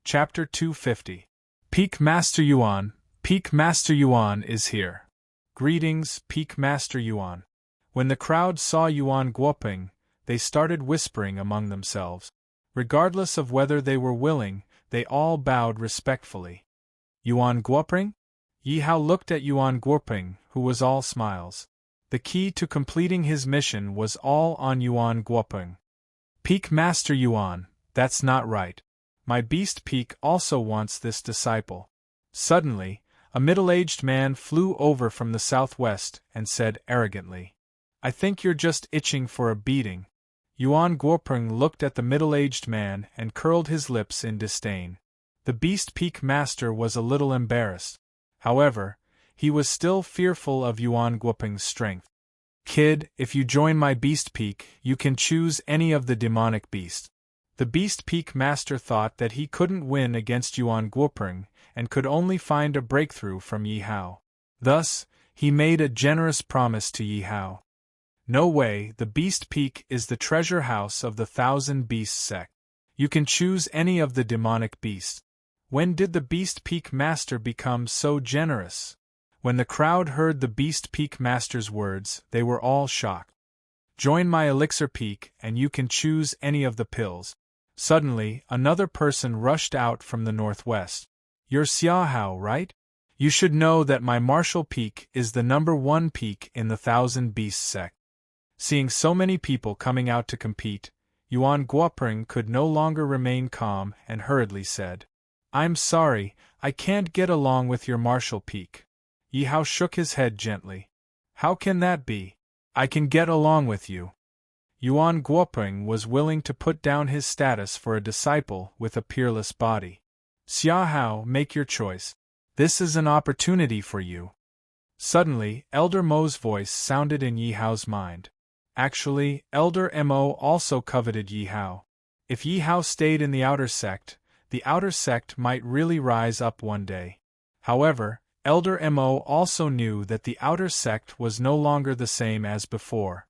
Chapter 250. Peak Master Yuan. Peak Master Yuan is here. Greetings, Peak Master Yuan. When the crowd saw Yuan Guoping, they started whispering among themselves. Regardless of whether they were willing, they all bowed respectfully. Yuan Guoping? Yi Hao looked at Yuan Guoping, who was all smiles. The key to completing his mission was all on Yuan Guoping. Peak Master Yuan, that's not right. My beast Peak also wants this disciple. Suddenly, a middle-aged man flew over from the southwest and said arrogantly, I think you're just itching for a beating. Yuan Guoping looked at the middle-aged man and curled his lips in disdain. The beast Peak Master was a little embarrassed. However, he was still fearful of Yuan Guoping's strength. Kid, if you join my beast Peak, you can choose any of the demonic beasts. The beast Peak Master thought that he couldn't win against Yuan Guoping and could only find a breakthrough from Yi Hao. Thus, he made a generous promise to Yi Hao. No way, the beast Peak is the treasure house of the 1,000 Beasts sect. You can choose any of the demonic beasts. When did the beast Peak Master become so generous? When the crowd heard the beast Peak Master's words, they were all shocked. Join my elixir Peak and you can choose any of the pills. Suddenly, another person rushed out from the northwest. You're Xia Hao, right? You should know that my martial Peak is the #1 peak in the 1,000 Beasts sect. Seeing so many people coming out to compete, Yuan Guoping could no longer remain calm and hurriedly said, I'm sorry, I can't get along with your martial Peak. Yi Hao shook his head gently. How can that be? I can get along with you. Yuan Guoping was willing to put down his status for a disciple with a peerless body. Xia Hao, make your choice. This is an opportunity for you. Suddenly, Elder Mo's voice sounded in Yi Hao's mind. Actually, Elder Mo also coveted Yi Hao. If Yi Hao stayed in the outer sect might really rise up one day. However, Elder Mo also knew that the outer sect was no longer the same as before.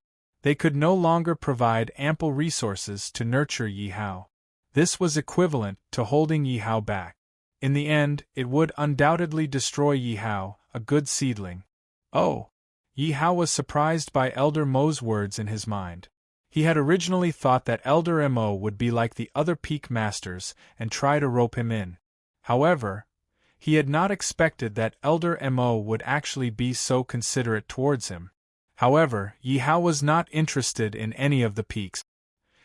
They could no longer provide ample resources to nurture Yi Hao. This was equivalent to holding Yi Hao back. In the end, it would undoubtedly destroy Yi Hao, a good seedling. Oh! Yi Hao was surprised by Elder Mo's words in his mind. He had originally thought that Elder Mo would be like the other Peak Masters and try to rope him in. However, he had not expected that Elder Mo would actually be so considerate towards him. However, Yi Hao was not interested in any of the peaks.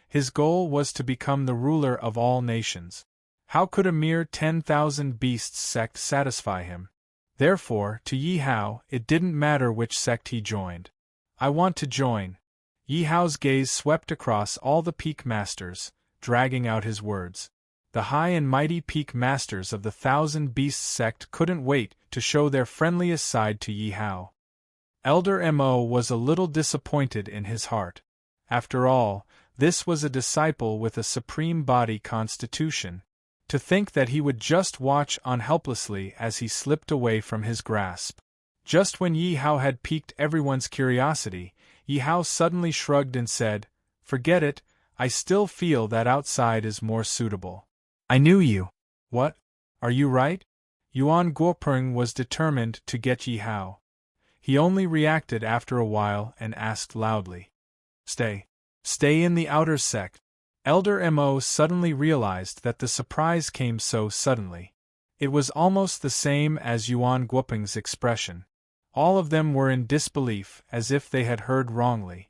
His goal was to become the ruler of all nations. How could a mere 10,000 Beasts sect satisfy him? Therefore, to Yi Hao, it didn't matter which sect he joined. I want to join. Yi Hao's gaze swept across all the Peak Masters, dragging out his words. The high and mighty Peak Masters of the 1,000 Beasts sect couldn't wait to show their friendliest side to Yi Hao. Elder Mo was a little disappointed in his heart. After all, this was a disciple with a supreme body constitution. To think that he would just watch on helplessly as he slipped away from his grasp. Just when Yi Hao had piqued everyone's curiosity, Yi Hao suddenly shrugged and said, Forget it, I still feel that outside is more suitable. I knew you. What? Are you right? Yuan Guoping was determined to get Yi Hao. He only reacted after a while and asked loudly. Stay in the outer sect. Elder Mo suddenly realized that the surprise came so suddenly. It was almost the same as Yuan Guoping's expression. All of them were in disbelief, as if they had heard wrongly.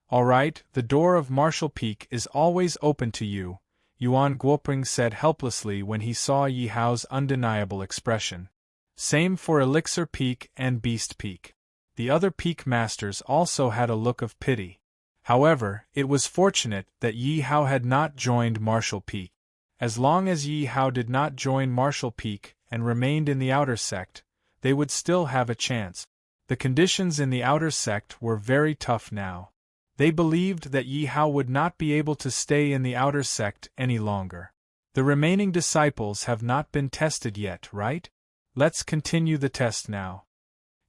All right, the door of Martial Peak is always open to you, Yuan Guoping said helplessly when he saw Yi Hao's undeniable expression. Same for Elixir Peak and Beast Peak. The other Peak Masters also had a look of pity. However, it was fortunate that Yi Hao had not joined Martial Peak. As long as Yi Hao did not join Martial Peak and remained in the outer sect, they would still have a chance. The conditions in the outer sect were very tough now. They believed that Yi Hao would not be able to stay in the outer sect any longer. The remaining disciples have not been tested yet, right? Let's continue the test now.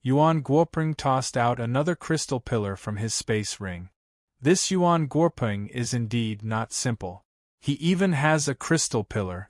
Yuan Guoping tossed out another crystal pillar from his space ring. This Yuan Guoping is indeed not simple. He even has a crystal pillar.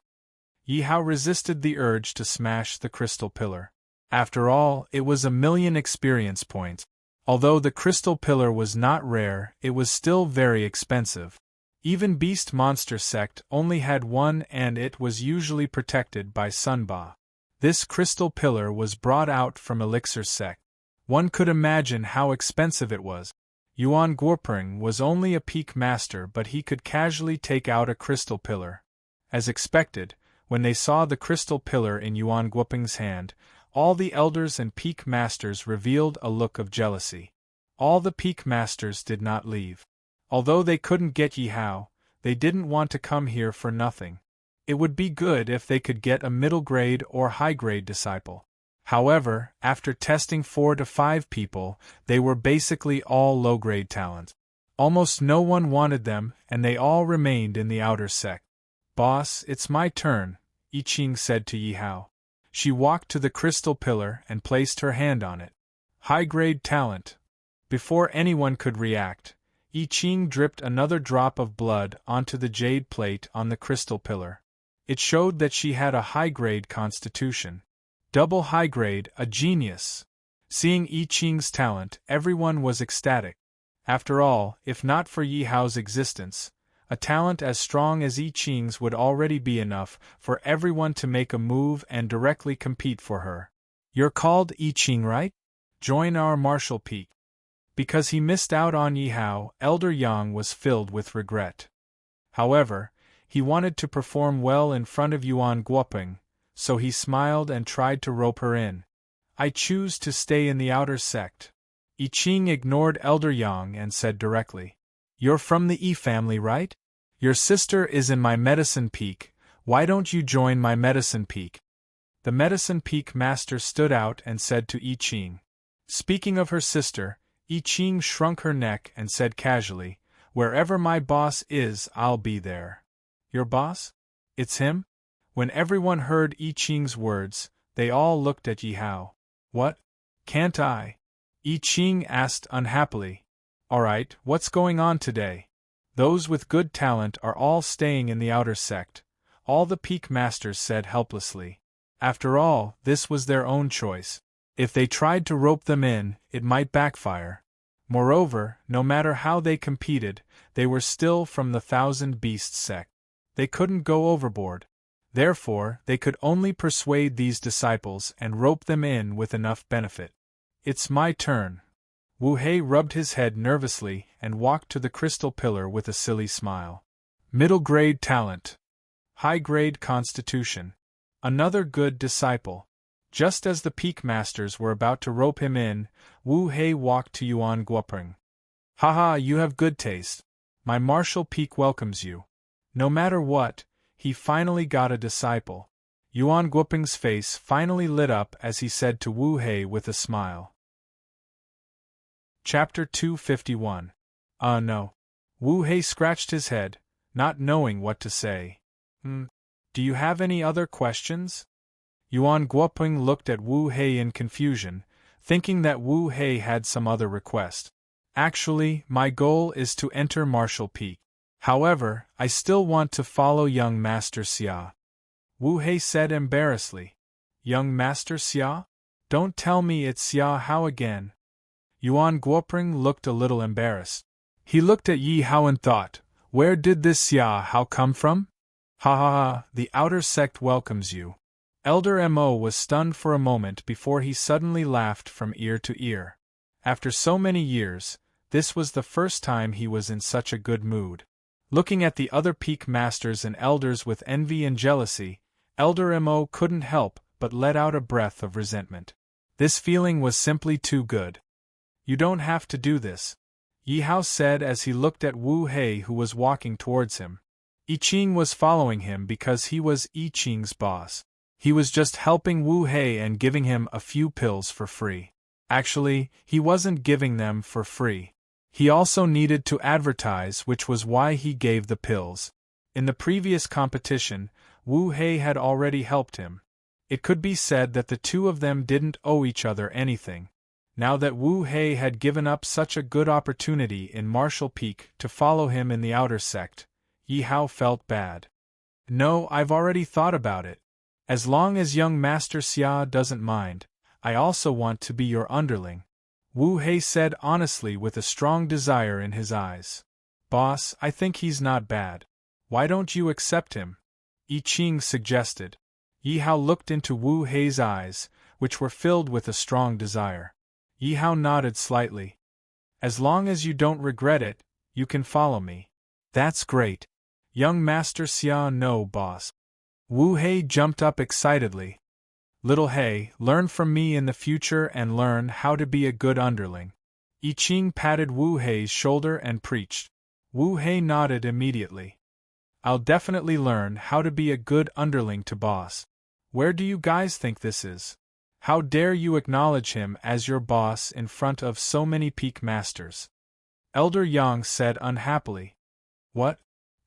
Yi Hao resisted the urge to smash the crystal pillar. After all, it was 1,000,000 experience points. Although the crystal pillar was not rare, it was still very expensive. Even Beast Monster Sect only had one, and it was usually protected by Sunba. This crystal pillar was brought out from Elixir Sect. One could imagine how expensive it was. Yuan Guoping was only a peak master, but he could casually take out a crystal pillar. As expected, when they saw the crystal pillar in Yuan Guoping's hand, all the elders and peak masters revealed a look of jealousy. All the peak masters did not leave. Although they couldn't get Yi Hao, they didn't want to come here for nothing. It would be good if they could get a middle-grade or high-grade disciple. However, after testing 4 to 5 people, they were basically all low-grade talent. Almost no one wanted them, and they all remained in the outer sect. "Boss, it's my turn," I Ching said to Yi Hao. She walked to the crystal pillar and placed her hand on it. High-grade talent. Before anyone could react, I Ching dripped another drop of blood onto the jade plate on the crystal pillar. It showed that she had a high-grade constitution. Double high-grade, a genius. Seeing I Ching's talent, everyone was ecstatic. After all, if not for Yi Hao's existence, a talent as strong as I Ching's would already be enough for everyone to make a move and directly compete for her. "You're called I Ching, right? Join our martial peak." Because he missed out on Yi Hao, Elder Yang was filled with regret. However, he wanted to perform well in front of Yuan Guoping, so he smiled and tried to rope her in. "I choose to stay in the outer sect." I Ching ignored Elder Yang and said directly, "You're from the Yi family, right? Your sister is in my medicine peak, why don't you join my medicine peak?" The medicine peak master stood out and said to I Ching. Speaking of her sister, I Ching shrunk her neck and said casually, "Wherever my boss is, I'll be there." "Your boss? It's him?" When everyone heard I Ching's words, they all looked at Yi Hao. "What? Can't I?" I Ching asked unhappily. "Alright, what's going on today? Those with good talent are all staying in the outer sect," all the peak masters said helplessly. After all, this was their own choice. If they tried to rope them in, it might backfire. Moreover, no matter how they competed, they were still from the Thousand Beasts sect. They couldn't go overboard. Therefore, they could only persuade these disciples and rope them in with enough benefit. "It's my turn." Wu Hei rubbed his head nervously and walked to the crystal pillar with a silly smile. Middle-grade talent. High-grade constitution. Another good disciple. Just as the peak masters were about to rope him in, Wu Hei walked to Yuan Guoping. "Haha, you have good taste. My martial peak welcomes you." No matter what, he finally got a disciple. Yuan Guoping's face finally lit up as he said to Wu Hei with a smile. Chapter 251. No. Wu Hei scratched his head, not knowing what to say. Do you have any other questions?" Yuan Guoping looked at Wu Hei in confusion, thinking that Wu Hei had some other request. "Actually, my goal is to enter Martial Peak. However, I still want to follow young Master Xia." Wu Hei said embarrassedly. "Young Master Xia? Don't tell me it's Xia Hao again." Yuan Guoping looked a little embarrassed. He looked at Yi Hao and thought, where did this Xia Hao come from? "Ha ha ha, the outer sect welcomes you." Elder Mo was stunned for a moment before he suddenly laughed from ear to ear. After so many years, this was the first time he was in such a good mood. Looking at the other peak masters and elders with envy and jealousy, Elder Mo couldn't help but let out a breath of resentment. This feeling was simply too good. "You don't have to do this," Yi Hao said as he looked at Wu Hei, who was walking towards him. I Ching was following him because he was I Ching's boss. He was just helping Wu Hei and giving him a few pills for free. Actually, he wasn't giving them for free. He also needed to advertise, which was why he gave the pills. In the previous competition, Wu Hei had already helped him. It could be said that the two of them didn't owe each other anything. Now that Wu Hei had given up such a good opportunity in Martial Peak to follow him in the outer sect, Yi Hao felt bad. No, I've already thought about it. As long as young Master Xia doesn't mind, I also want to be your underling, Wu Hei said honestly with a strong desire in his eyes. Boss, I think he's not bad. Why don't you accept him? Yi Qing suggested. Yi Hao looked into Wu Hei's eyes, which were filled with a strong desire. Yi Hao nodded slightly. As long as you don't regret it, you can follow me. That's great. Young Master Xia, no, boss. Wu Hei jumped up excitedly. Little Hei, learn from me in the future and learn how to be a good underling. Yi Qing patted Wu Hei's shoulder and preached. Wu Hei nodded immediately. I'll definitely learn how to be a good underling to boss. Where do you guys think this is? How dare you acknowledge him as your boss in front of so many peak masters? Elder Yang said unhappily. What?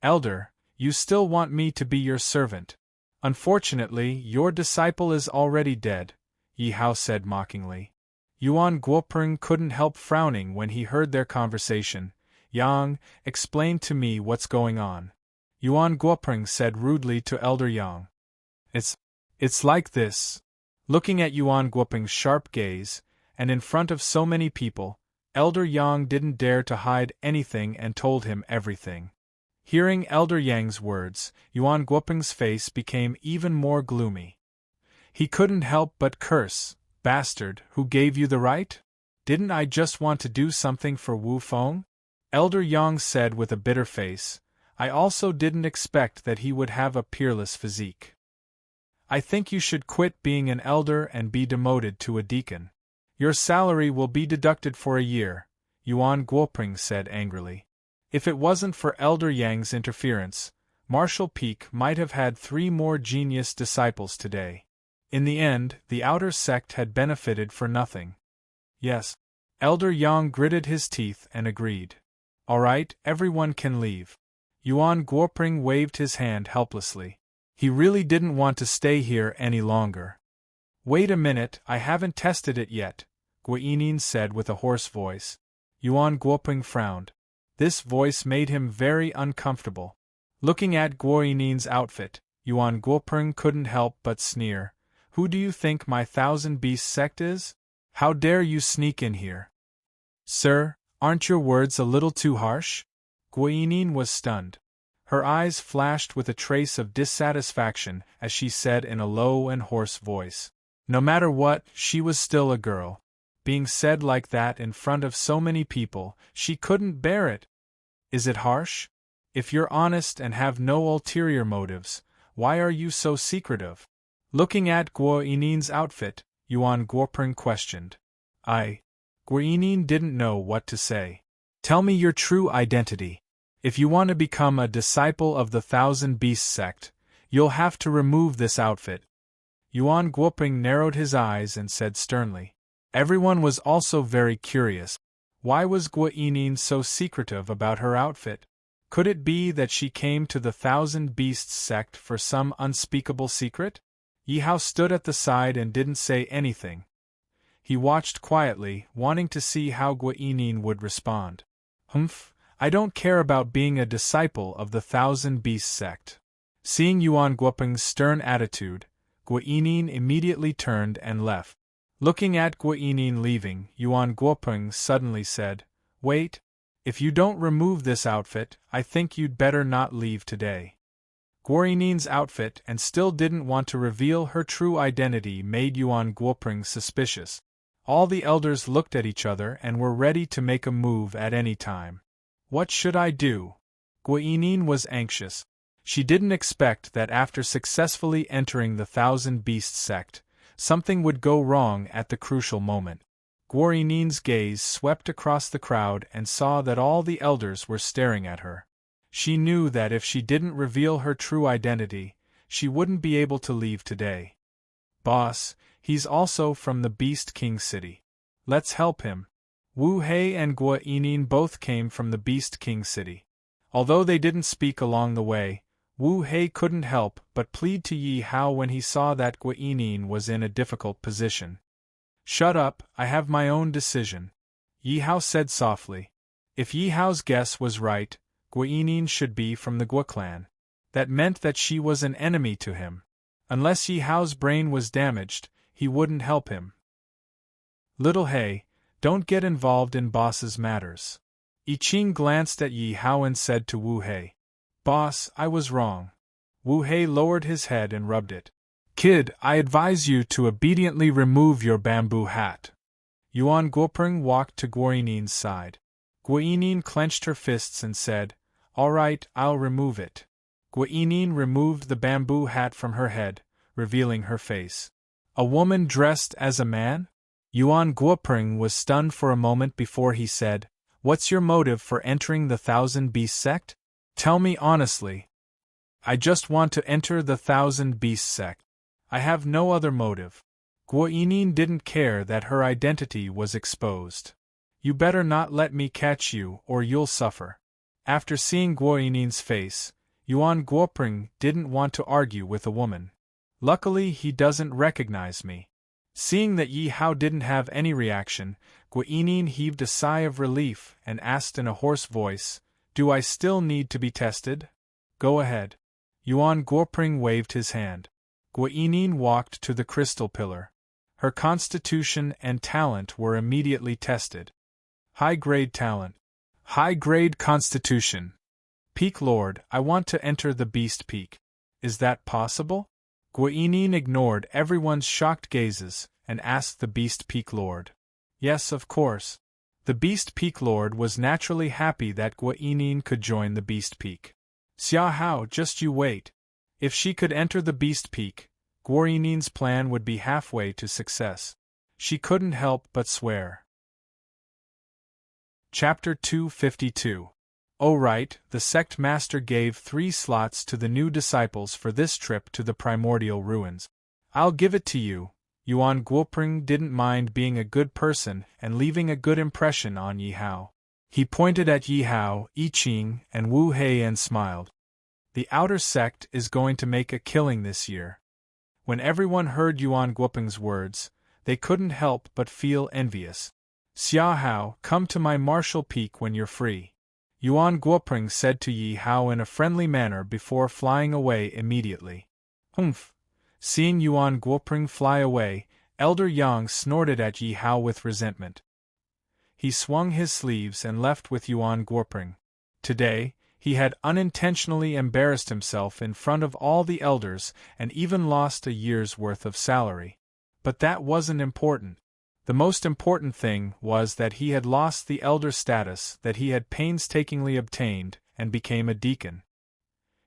Elder, you still want me to be your servant? Unfortunately, your disciple is already dead, Yi Hao said mockingly. Yuan Guopeng couldn't help frowning when he heard their conversation. Yang, explain to me what's going on. Yuan Guopeng said rudely to Elder Yang. It's like this. Looking at Yuan Guopeng's sharp gaze, and in front of so many people, Elder Yang didn't dare to hide anything and told him everything. Hearing Elder Yang's words, Yuan Guopeng's face became even more gloomy. He couldn't help but curse. Bastard, who gave you the right? Didn't I just want to do something for Wu Feng? Elder Yang said with a bitter face. I also didn't expect that he would have a peerless physique. I think you should quit being an elder and be demoted to a deacon. Your salary will be deducted for a year, Yuan Guopeng said angrily. If it wasn't for Elder Yang's interference, Marshal Peak might have had 3 more genius disciples today. In the end, the outer sect had benefited for nothing. Yes. Elder Yang gritted his teeth and agreed. All right, everyone can leave. Yuan Guopeng waved his hand helplessly. He really didn't want to stay here any longer. Wait a minute, I haven't tested it yet, Guoyining said with a hoarse voice. Yuan Guopeng frowned. This voice made him very uncomfortable. Looking at Guoyining's outfit, Yuan Guopeng couldn't help but sneer. Who do you think my Thousand Beasts sect is? How dare you sneak in here? Sir, aren't your words a little too harsh? Guoyining was stunned. Her eyes flashed with a trace of dissatisfaction as she said in a low and hoarse voice. No matter what, she was still a girl. Being said like that in front of so many people, she couldn't bear it. Is it harsh? If you're honest and have no ulterior motives, why are you so secretive? Looking at Guoyining's outfit, Yuan Guopeng questioned. Guoyining didn't know what to say. Tell me your true identity. If you want to become a disciple of the Thousand Beasts sect, you'll have to remove this outfit. Yuan Guopeng narrowed his eyes and said sternly. Everyone was also very curious. Why was Guoyining so secretive about her outfit? Could it be that she came to the Thousand Beasts sect for some unspeakable secret? Yi Hao stood at the side and didn't say anything. He watched quietly, wanting to see how Guoyining would respond. Humph, I don't care about being a disciple of the Thousand Beasts sect. Seeing Yuan Guopeng's stern attitude, Guoyining immediately turned and left. Looking at Guoyining leaving, Yuan Guopeng suddenly said, Wait, if you don't remove this outfit, I think you'd better not leave today. Guoyining's outfit and still didn't want to reveal her true identity made Yuan Guopeng suspicious. All the elders looked at each other and were ready to make a move at any time. What should I do? Guoyining was anxious. She didn't expect that after successfully entering the Thousand Beasts sect, something would go wrong at the crucial moment. Guoyining's gaze swept across the crowd and saw that all the elders were staring at her. She knew that if she didn't reveal her true identity, she wouldn't be able to leave today. Boss, he's also from the Beast King City. Let's help him. Wu Hei and Guoyining both came from the Beast King City. Although they didn't speak along the way, Wu Hei couldn't help but plead to Yi Hao when he saw that Guoyining was in a difficult position. Shut up, I have my own decision, Yi Hao said softly. If Yi Hao's guess was right, Guoyining should be from the Guo clan. That meant that she was an enemy to him. Unless Yi Hao's brain was damaged, he wouldn't help him. Little He, don't get involved in boss's matters. I Ching glanced at Yi Hao and said to Wu He, Boss, I was wrong. Wu He lowered his head and rubbed it. Kid, I advise you to obediently remove your bamboo hat. Yuan Guopeng walked to Guoyinin's side. Guoyinin clenched her fists and said, All right, I'll remove it. Guoyinin removed the bamboo hat from her head, revealing her face. A woman dressed as a man? Yuan Guopeng was stunned for a moment before he said, What's your motive for entering the Thousand Beast sect? Tell me honestly. I just want to enter the Thousand Beast sect. I have no other motive. Guoyinin didn't care that her identity was exposed. You better not let me catch you or you'll suffer. After seeing Guoyinin's face, Yuan Guopeng didn't want to argue with a woman. Luckily he doesn't recognize me. Seeing that Yi Hao didn't have any reaction, Guoyinin heaved a sigh of relief and asked in a hoarse voice, Do I still need to be tested? Go ahead. Yuan Guopeng waved his hand. Guoyinin walked to the crystal pillar. Her constitution and talent were immediately tested. High-grade talent. High-grade constitution. Peak Lord, I want to enter the Beast Peak. Is that possible? Guoyinin ignored everyone's shocked gazes and asked the Beast Peak Lord. Yes, of course. The Beast Peak Lord was naturally happy that Guoyinin could join the Beast Peak. Xia Hao, just you wait. If she could enter the Beast Peak, Guoyinin's plan would be halfway to success. She couldn't help but swear. Chapter 252. Oh right, the sect master gave 3 slots to the new disciples for this trip to the primordial ruins. I'll give it to you. Yuan Guopeng didn't mind being a good person and leaving a good impression on Yi Hao. He pointed at Yi Hao, I Ching, and Wu He and smiled. The outer sect is going to make a killing this year. When everyone heard Yuan Guopeng's words, they couldn't help but feel envious. Xia Hao, come to my martial peak when you're free. Yuan Guopeng said to Yi Hao in a friendly manner before flying away immediately. Humph! Seeing Yuan Guopeng fly away, Elder Yang snorted at Yi Hao with resentment. He swung his sleeves and left with Yuan Guopeng. Today, he had unintentionally embarrassed himself in front of all the elders and even lost a year's worth of salary. But that wasn't important. The most important thing was that he had lost the elder status that he had painstakingly obtained and became a deacon.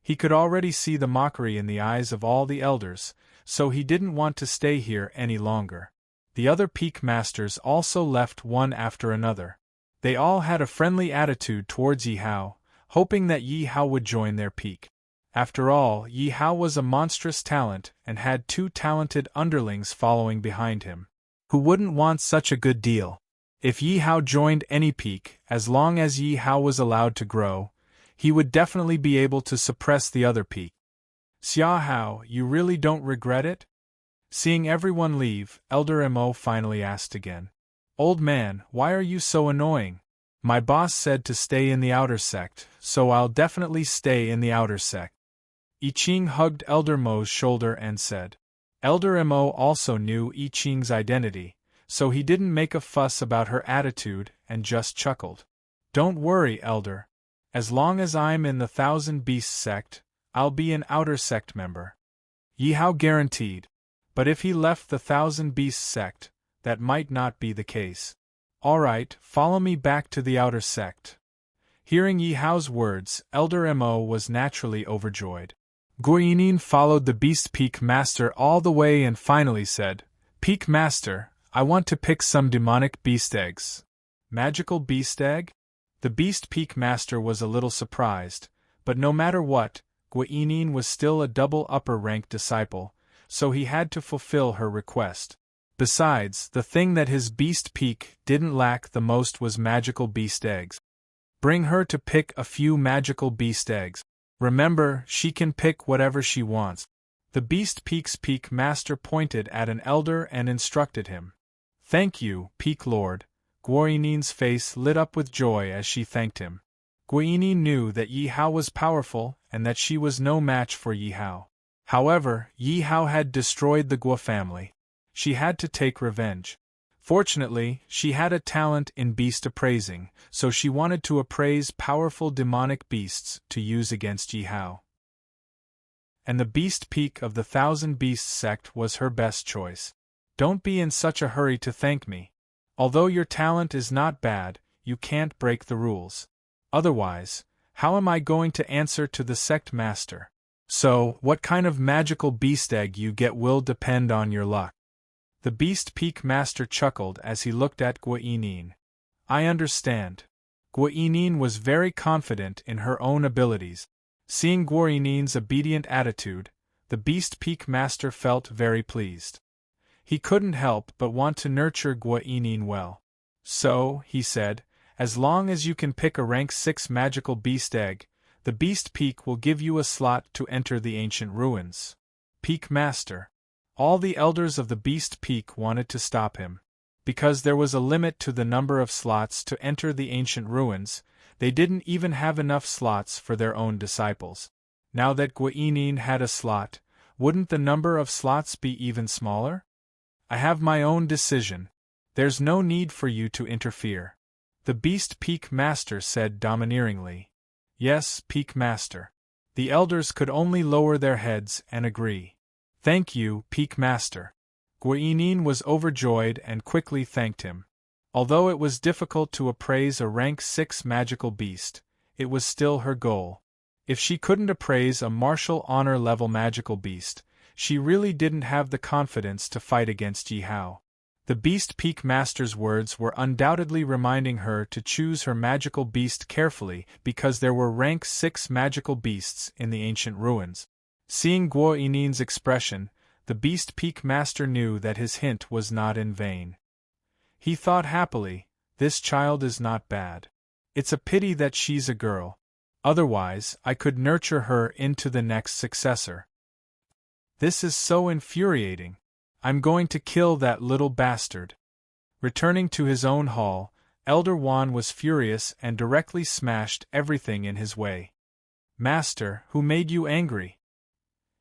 He could already see the mockery in the eyes of all the elders, so he didn't want to stay here any longer. The other peak masters also left one after another. They all had a friendly attitude towards Yi Hao, hoping that Yi Hao would join their peak. After all, Yi Hao was a monstrous talent and had 2 talented underlings following behind him. Who wouldn't want such a good deal? If Yi Hao joined any peak, as long as Yi Hao was allowed to grow, he would definitely be able to suppress the other peak. Xia Hao, you really don't regret it? Seeing everyone leave, Elder Mo finally asked again. Old man, why are you so annoying? My boss said to stay in the outer sect, so I'll definitely stay in the outer sect. I Ching hugged Elder Mo's shoulder and said. Elder Mo also knew I Ching's identity, so he didn't make a fuss about her attitude and just chuckled. Don't worry, Elder. As long as I'm in the Thousand Beasts sect, I'll be an outer sect member. Yi Hao guaranteed. But if he left the Thousand Beasts sect, that might not be the case. All right, follow me back to the outer sect. Hearing Yi Hao's words, Elder Mo was naturally overjoyed. Guoyinin followed the Beast Peak Master all the way and finally said, Peak Master, I want to pick some demonic beast eggs. Magical beast egg? The Beast Peak Master was a little surprised, but no matter what, Guoyinin was still a double upper-rank disciple, so he had to fulfill her request. Besides, the thing that his Beast Peak didn't lack the most was magical beast eggs. Bring her to pick a few magical beast eggs. Remember, she can pick whatever she wants. The Beast Peak's Peak Master pointed at an elder and instructed him. Thank you, Peak Lord. Guoyinin's face lit up with joy as she thanked him. Guiini knew that Yi Hao was powerful and that she was no match for Yi Hao. However, Yi Hao had destroyed the Guo family. She had to take revenge. Fortunately, she had a talent in beast appraising, so she wanted to appraise powerful demonic beasts to use against Yi Hao. And the beast peak of the Thousand Beasts sect was her best choice. Don't be in such a hurry to thank me. Although your talent is not bad, you can't break the rules. Otherwise, how am I going to answer to the sect master? So, what kind of magical beast egg you get will depend on your luck. The Beast Peak Master chuckled as he looked at Guiinin. I understand. Guiinin was very confident in her own abilities. Seeing Guiinin's obedient attitude, the Beast Peak Master felt very pleased. He couldn't help but want to nurture Guiinin well. So, he said, as long as you can pick a rank 6 magical beast egg, the Beast Peak will give you a slot to enter the ancient ruins. Peak Master. All the elders of the Beast Peak wanted to stop him. Because there was a limit to the number of slots to enter the ancient ruins, they didn't even have enough slots for their own disciples. Now that Guiinin had a slot, wouldn't the number of slots be even smaller? I have my own decision. There's no need for you to interfere. The Beast Peak Master said domineeringly. Yes, Peak Master. The elders could only lower their heads and agree. Thank you, Peak Master. Guiinin was overjoyed and quickly thanked him. Although it was difficult to appraise a rank 6 magical beast, it was still her goal. If she couldn't appraise a martial honor level magical beast, she really didn't have the confidence to fight against Yi Hao. The Beast Peak Master's words were undoubtedly reminding her to choose her magical beast carefully because there were rank 6 magical beasts in the ancient ruins. Seeing Guiinin's expression, the Beast Peak Master knew that his hint was not in vain. He thought happily, this child is not bad. It's a pity that she's a girl. Otherwise, I could nurture her into the next successor. This is so infuriating. I'm going to kill that little bastard. Returning to his own hall, Elder Wan was furious and directly smashed everything in his way. Master, who made you angry?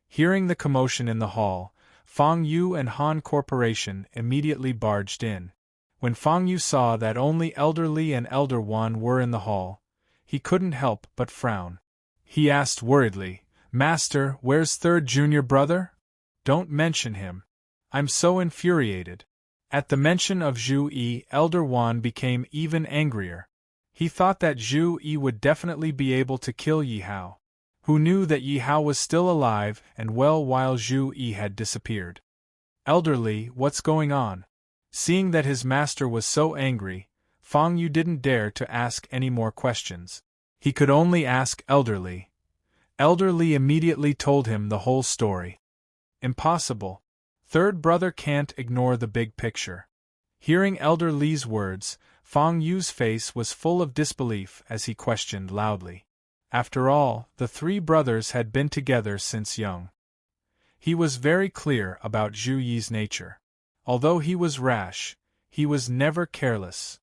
Hearing the commotion in the hall, Fang Yu and Han Corporation immediately barged in. When Fang Yu saw that only Elder Li and Elder Wan were in the hall, he couldn't help but frown. He asked worriedly, Master, where's third junior brother? Don't mention him. I'm so infuriated. At the mention of Zhu Yi, Elder Wan became even angrier. He thought that Zhu Yi would definitely be able to kill Yi Hao. Who knew that Yi Hao was still alive and well while Zhu Yi had disappeared. Elder Li, what's going on? Seeing that his master was so angry, Fang Yu didn't dare to ask any more questions. He could only ask Elder Li. Elder Li immediately told him the whole story. Impossible. Third brother can't ignore the big picture. Hearing Elder Li's words, Fang Yu's face was full of disbelief as he questioned loudly. After all, the three brothers had been together since young. He was very clear about Zhu Yi's nature. Although he was rash, he was never careless.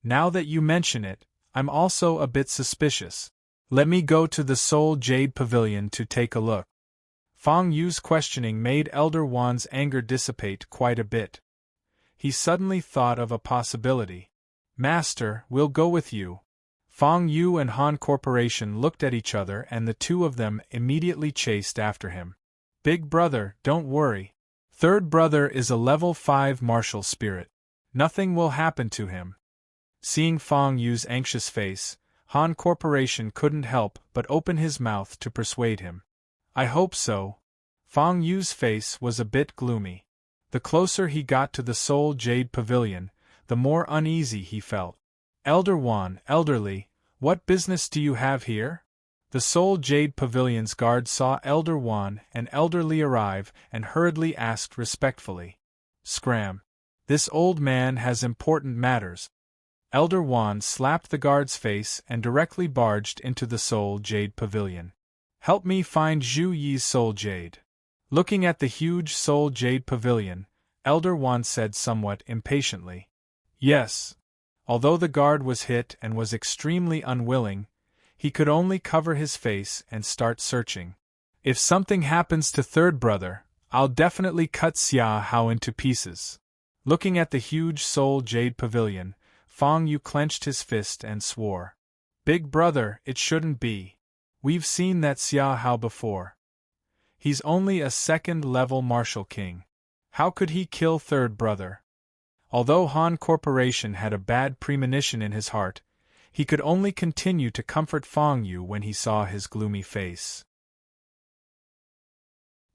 Now that you mention it, I'm also a bit suspicious. Let me go to the Soul Jade Pavilion to take a look. Fang Yu's questioning made Elder Wan's anger dissipate quite a bit. He suddenly thought of a possibility. Master, we'll go with you. Fang Yu and Han Corporation looked at each other and the two of them immediately chased after him. Big brother, don't worry. Third brother is a level 5 martial spirit. Nothing will happen to him. Seeing Fang Yu's anxious face, Han Corporation couldn't help but open his mouth to persuade him. I hope so. Fang Yu's face was a bit gloomy. The closer he got to the Soul Jade Pavilion, the more uneasy he felt. Elder Wan, Elderly, what business do you have here? The Soul Jade Pavilion's guard saw Elder Wan and Elderly arrive and hurriedly asked respectfully. Scram. This old man has important matters. Elder Wan slapped the guard's face and directly barged into the Soul Jade Pavilion. Help me find Zhu Yi's Soul Jade. Looking at the huge Soul Jade Pavilion, Elder Wan said somewhat impatiently. Yes. Although the guard was hit and was extremely unwilling, he could only cover his face and start searching. If something happens to third brother, I'll definitely cut Xia Hao into pieces. Looking at the huge soul jade pavilion, Fang Yu clenched his fist and swore. Big brother, it shouldn't be. We've seen that Xia Hao before. He's only a second-level martial king. How could he kill third brother? Although Han Corporation had a bad premonition in his heart, he could only continue to comfort Fang Yu when he saw his gloomy face.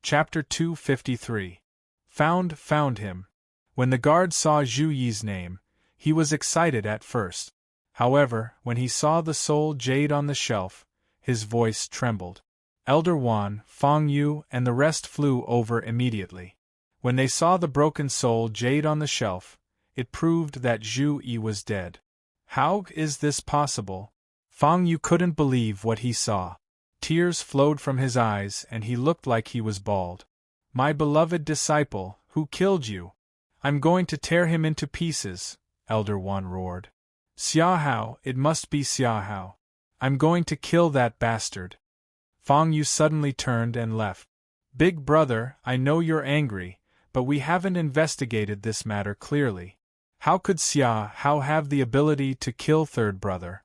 Chapter 253. Found him. When the guard saw Zhu Yi's name, he was excited at first. However, when he saw the soul jade on the shelf, his voice trembled. Elder Wan, Fang Yu, and the rest flew over immediately. When they saw the broken soul jade on the shelf, it proved that Zhu Yi was dead. How is this possible? Fang Yu couldn't believe what he saw. Tears flowed from his eyes and he looked like he was bald. My beloved disciple, who killed you? I'm going to tear him into pieces, Elder Wan roared. Xia Hao, it must be Xia Hao. I'm going to kill that bastard. Fang Yu suddenly turned and left. Big brother, I know you're angry, but we haven't investigated this matter clearly. How could Xia Hao have the ability to kill third brother?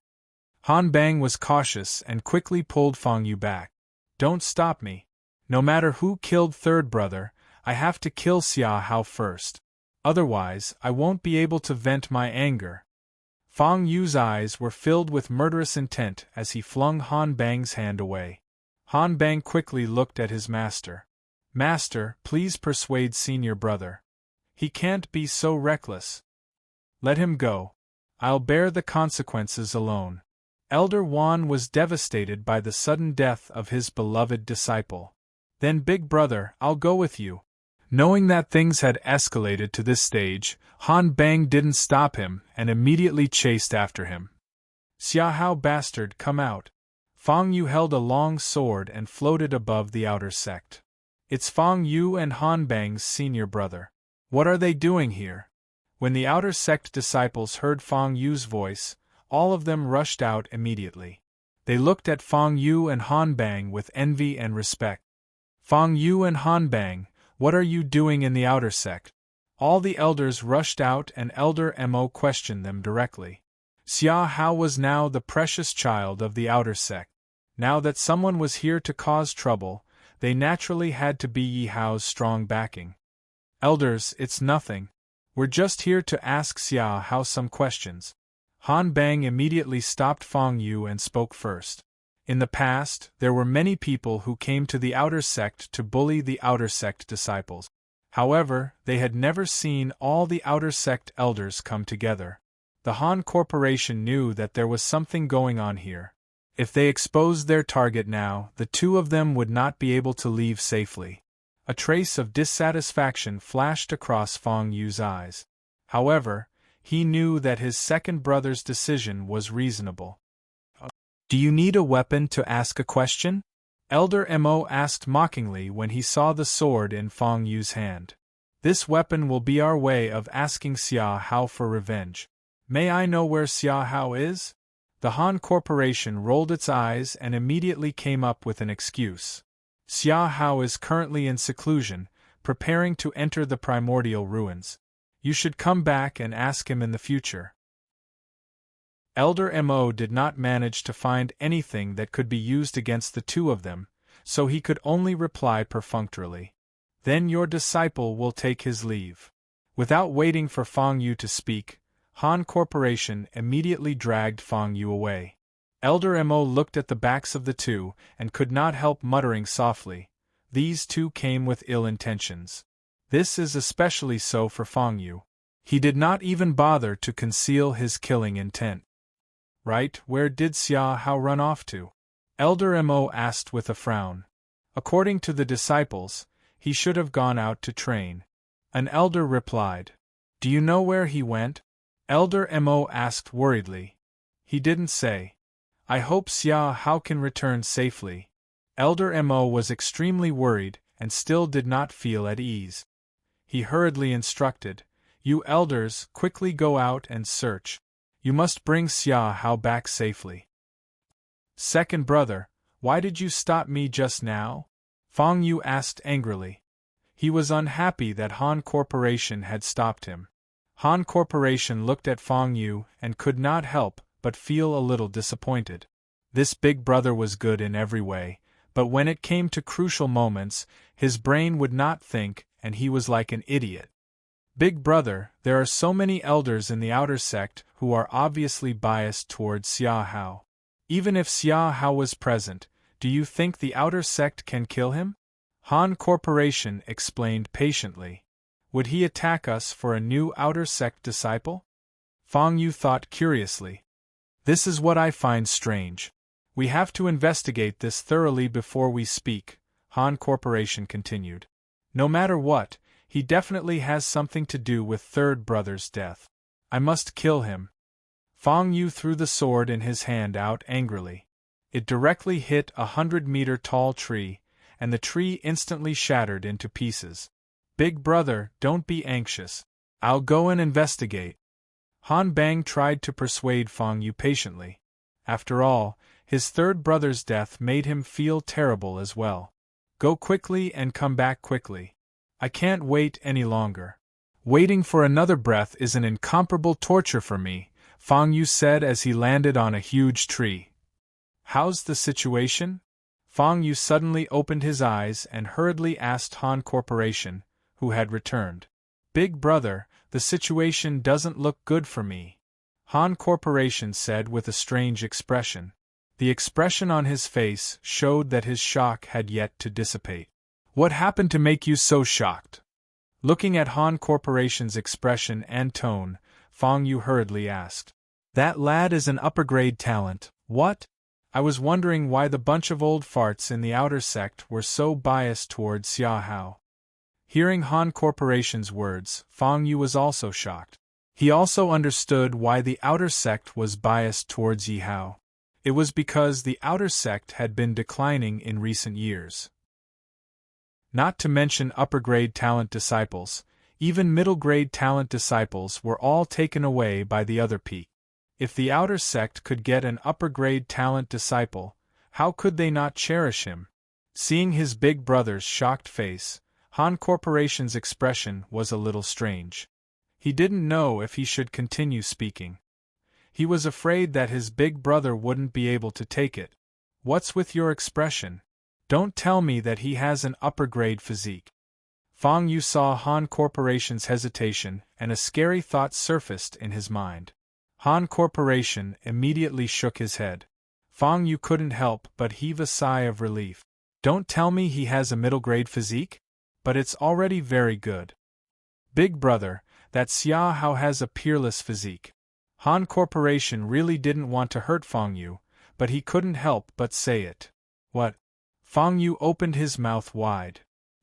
Han Bang was cautious and quickly pulled Fang Yu back. Don't stop me. No matter who killed third brother, I have to kill Xia Hao first. Otherwise, I won't be able to vent my anger. Fang Yu's eyes were filled with murderous intent as he flung Han Bang's hand away. Han Bang quickly looked at his master. Master, please persuade senior brother. He can't be so reckless. Let him go. I'll bear the consequences alone. Elder Wan was devastated by the sudden death of his beloved disciple. Then big brother, I'll go with you. Knowing that things had escalated to this stage, Han Bang didn't stop him and immediately chased after him. Xia Hao bastard, come out. Fang Yu held a long sword and floated above the outer sect. It's Fang Yu and Han Bang's senior brother. What are they doing here? When the outer sect disciples heard Fang Yu's voice, all of them rushed out immediately. They looked at Fang Yu and Han Bang with envy and respect. Fang Yu and Han Bang, what are you doing in the outer sect? All the elders rushed out and Elder Mo questioned them directly. Xia Hao was now the precious child of the outer sect. Now that someone was here to cause trouble, they naturally had to be Yi Hao's strong backing. Elders, it's nothing. We're just here to ask Xia Hao some questions. Han Bang immediately stopped Fang Yu and spoke first. In the past, there were many people who came to the outer sect to bully the outer sect disciples. However, they had never seen all the outer sect elders come together. The Han Corporation knew that there was something going on here. If they exposed their target now, the two of them would not be able to leave safely. A trace of dissatisfaction flashed across Fang Yu's eyes. However, he knew that his second brother's decision was reasonable. Do you need a weapon to ask a question? Elder Mo asked mockingly when he saw the sword in Fang Yu's hand. This weapon will be our way of asking Xia Hao for revenge. May I know where Xia Hao is? The Han Corporation rolled its eyes and immediately came up with an excuse. Xia Hao is currently in seclusion, preparing to enter the primordial ruins. You should come back and ask him in the future. Elder Mo did not manage to find anything that could be used against the two of them, so he could only reply perfunctorily. Then your disciple will take his leave. Without waiting for Fang Yu to speak, Han Corporation immediately dragged Fang Yu away. Elder Mo looked at the backs of the two and could not help muttering softly, these two came with ill intentions. This is especially so for Fang Yu. He did not even bother to conceal his killing intent. Right, where did Xia Hao run off to? Elder Mo asked with a frown. According to the disciples, he should have gone out to train. An elder replied. Do you know where he went? Elder Mo asked worriedly. He didn't say. I hope Xia Hao can return safely. Elder Mo was extremely worried and still did not feel at ease. He hurriedly instructed, you elders, quickly go out and search. You must bring Xia Hao back safely. Second brother, why did you stop me just now? Fang Yu asked angrily. He was unhappy that Han Corporation had stopped him. Han Corporation looked at Fang Yu and could not help but feel a little disappointed. This big brother was good in every way, but when it came to crucial moments, his brain would not think and he was like an idiot. Big brother, there are so many elders in the outer sect who are obviously biased towards Xia Hao. Even if Xia Hao was present, do you think the outer sect can kill him? Han Corporation explained patiently. Would he attack us for a new outer sect disciple? Fang Yu thought curiously. This is what I find strange. We have to investigate this thoroughly before we speak, Han Corporation continued. No matter what, he definitely has something to do with third brother's death. I must kill him. Fang Yu threw the sword in his hand out angrily. It directly hit a 100-meter tall tree, and the tree instantly shattered into pieces. Big brother, don't be anxious. I'll go and investigate. Han Bang tried to persuade Fang Yu patiently. After all, his third brother's death made him feel terrible as well. Go quickly and come back quickly. I can't wait any longer. Waiting for another breath is an incomparable torture for me, Fang Yu said as he landed on a huge tree. How's the situation? Fang Yu suddenly opened his eyes and hurriedly asked Han Corporation, who had returned. Big brother, the situation doesn't look good for me. Han Corporation said with a strange expression. The expression on his face showed that his shock had yet to dissipate. What happened to make you so shocked? Looking at Han Corporation's expression and tone, Fang Yu hurriedly asked. That lad is an upper-grade talent. What? I was wondering why the bunch of old farts in the outer sect were so biased towards Xia Hao. Hearing Han Corporation's words, Fang Yu was also shocked. He also understood why the outer sect was biased towards Yi Hao. It was because the outer sect had been declining in recent years. Not to mention upper-grade talent disciples, even middle-grade talent disciples were all taken away by the other peak. If the outer sect could get an upper-grade talent disciple, how could they not cherish him? Seeing his big brother's shocked face, Han Corporation's expression was a little strange. He didn't know if he should continue speaking. He was afraid that his big brother wouldn't be able to take it. What's with your expression? Don't tell me that he has an upper-grade physique. Fang Yu saw Han Corporation's hesitation, and a scary thought surfaced in his mind. Han Corporation immediately shook his head. Fang Yu couldn't help but heave a sigh of relief. Don't tell me he has a middle-grade physique? But it's already very good. Big brother, that Xia Hao has a peerless physique. Han Corporation really didn't want to hurt Fang Yu, but he couldn't help but say it. What? Fang Yu opened his mouth wide.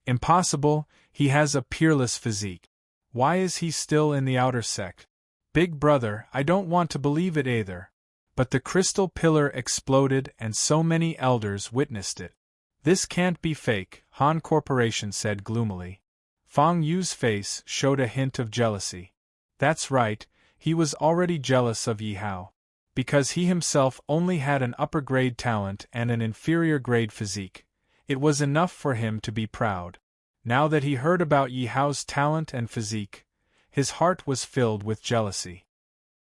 Impossible, he has a peerless physique. Why is he still in the outer sect? Big brother, I don't want to believe it either. But the crystal pillar exploded and so many elders witnessed it. This can't be fake, Han Corporation said gloomily. Fang Yu's face showed a hint of jealousy. That's right, he was already jealous of Yi Hao. Because he himself only had an upper-grade talent and an inferior-grade physique, it was enough for him to be proud. Now that he heard about Yi Hao's talent and physique, his heart was filled with jealousy.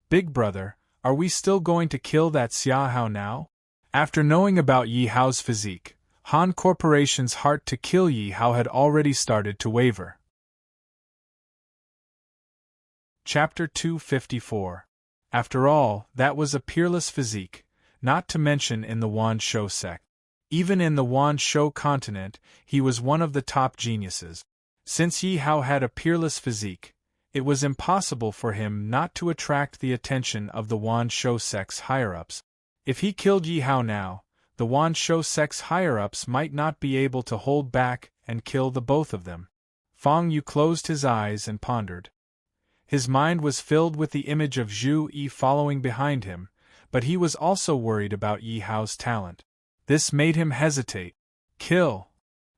Big brother, are we still going to kill that Xia Hao now? After knowing about Yi Hao's physique, Han Corporation's heart to kill Yi Hao had already started to waver. Chapter 254. After all, that was a peerless physique, not to mention in the Wan Shou sect. Even in the Wan Shou continent, he was one of the top geniuses. Since Yi Hao had a peerless physique, it was impossible for him not to attract the attention of the Wan Shou sect's higher-ups. If he killed Yi Hao now, the Wan Shou sect's higher-ups might not be able to hold back and kill the both of them. Fang Yu closed his eyes and pondered. His mind was filled with the image of Zhu Yi following behind him, but he was also worried about Yi Hao's talent. This made him hesitate. Kill!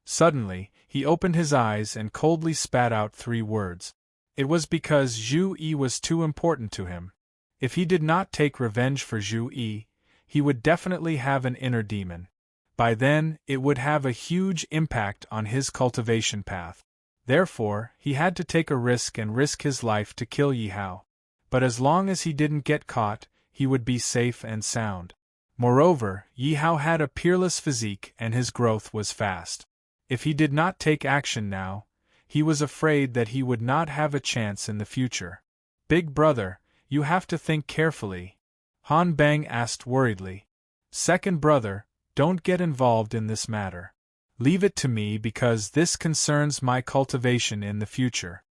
Suddenly, he opened his eyes and coldly spat out 3 words. It was because Zhu Yi was too important to him. If he did not take revenge for Zhu Yi, he would definitely have an inner demon. By then, it would have a huge impact on his cultivation path. Therefore, he had to take a risk and risk his life to kill Yi Hao. But as long as he didn't get caught, he would be safe and sound. Moreover, Yi Hao had a peerless physique and his growth was fast. If he did not take action now, he was afraid that he would not have a chance in the future. Big brother, you have to think carefully, Han Bang asked worriedly. Second brother, don't get involved in this matter. Leave it to me because this concerns my cultivation in the future.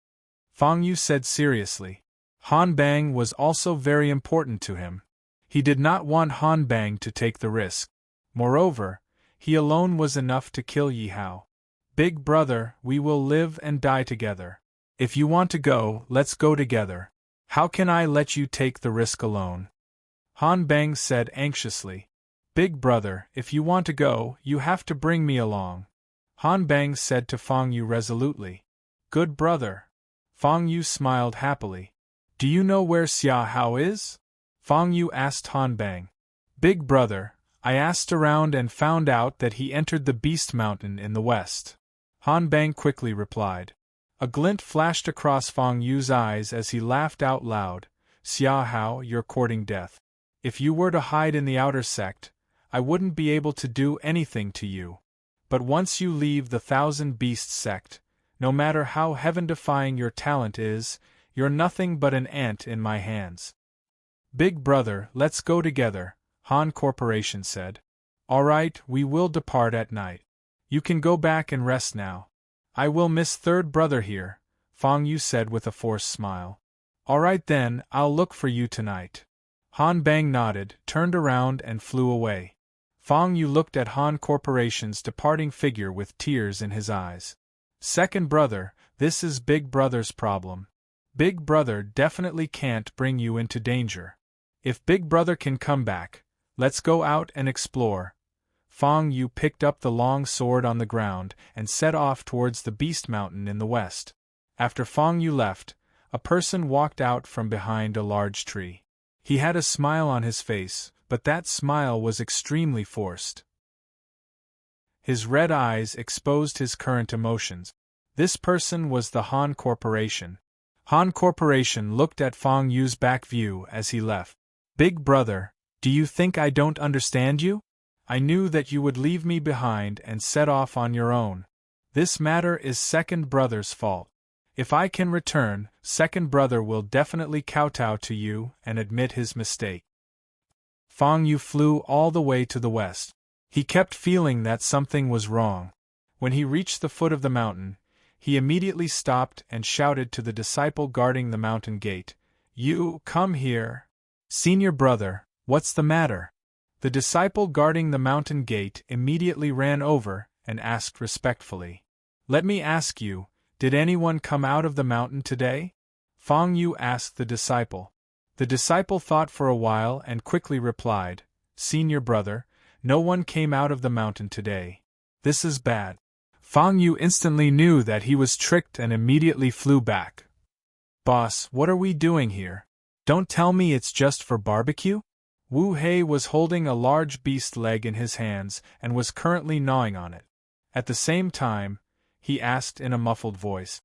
Fang Yu said seriously. Han Bang was also very important to him. He did not want Han Bang to take the risk. Moreover, he alone was enough to kill Yi Hao. Big brother, we will live and die together. If you want to go, let's go together. How can I let you take the risk alone? Han Bang said anxiously. Big brother, if you want to go, you have to bring me along. Han Bang said to Fang Yu resolutely. Good brother. Fang Yu smiled happily. Do you know where Xia Hao is? Fang Yu asked Han Bang. Big brother, I asked around and found out that he entered the Beast Mountain in the west. Han Bang quickly replied. A glint flashed across Fang Yu's eyes as he laughed out loud. Xia Hao, you're courting death. If you were to hide in the outer sect, I wouldn't be able to do anything to you. But once you leave the Thousand Beasts sect, no matter how heaven-defying your talent is, you're nothing but an ant in my hands. Big brother, let's go together, Han Corporation said. All right, we will depart at night. You can go back and rest now. I will miss third brother here, Fang Yu said with a forced smile. All right then, I'll look for you tonight. Han Bang nodded, turned around and flew away. Fang Yu looked at Han Corporation's departing figure with tears in his eyes. Second brother, this is Big Brother's problem. Big Brother definitely can't bring you into danger. If Big Brother can come back, let's go out and explore. Fang Yu picked up the long sword on the ground and set off towards the Beast Mountain in the west. After Fang Yu left, a person walked out from behind a large tree. He had a smile on his face, but that smile was extremely forced. His red eyes exposed his current emotions. This person was the Han Corporation. Han Corporation looked at Fang Yu's back view as he left. Big brother, do you think I don't understand you? I knew that you would leave me behind and set off on your own. This matter is second brother's fault. If I can return, second brother will definitely kowtow to you and admit his mistake. Fang Yu flew all the way to the west. He kept feeling that something was wrong. When he reached the foot of the mountain, he immediately stopped and shouted to the disciple guarding the mountain gate, You, come here. Senior brother, what's the matter? The disciple guarding the mountain gate immediately ran over and asked respectfully, Let me ask you, did anyone come out of the mountain today? Fang Yu asked the disciple. The disciple thought for a while and quickly replied, Senior brother, no one came out of the mountain today. This is bad. Fang Yu instantly knew that he was tricked and immediately flew back. Boss, what are we doing here? Don't tell me it's just for barbecue? Wu Hei was holding a large beast leg in his hands and was currently gnawing on it. At the same time, he asked in a muffled voice.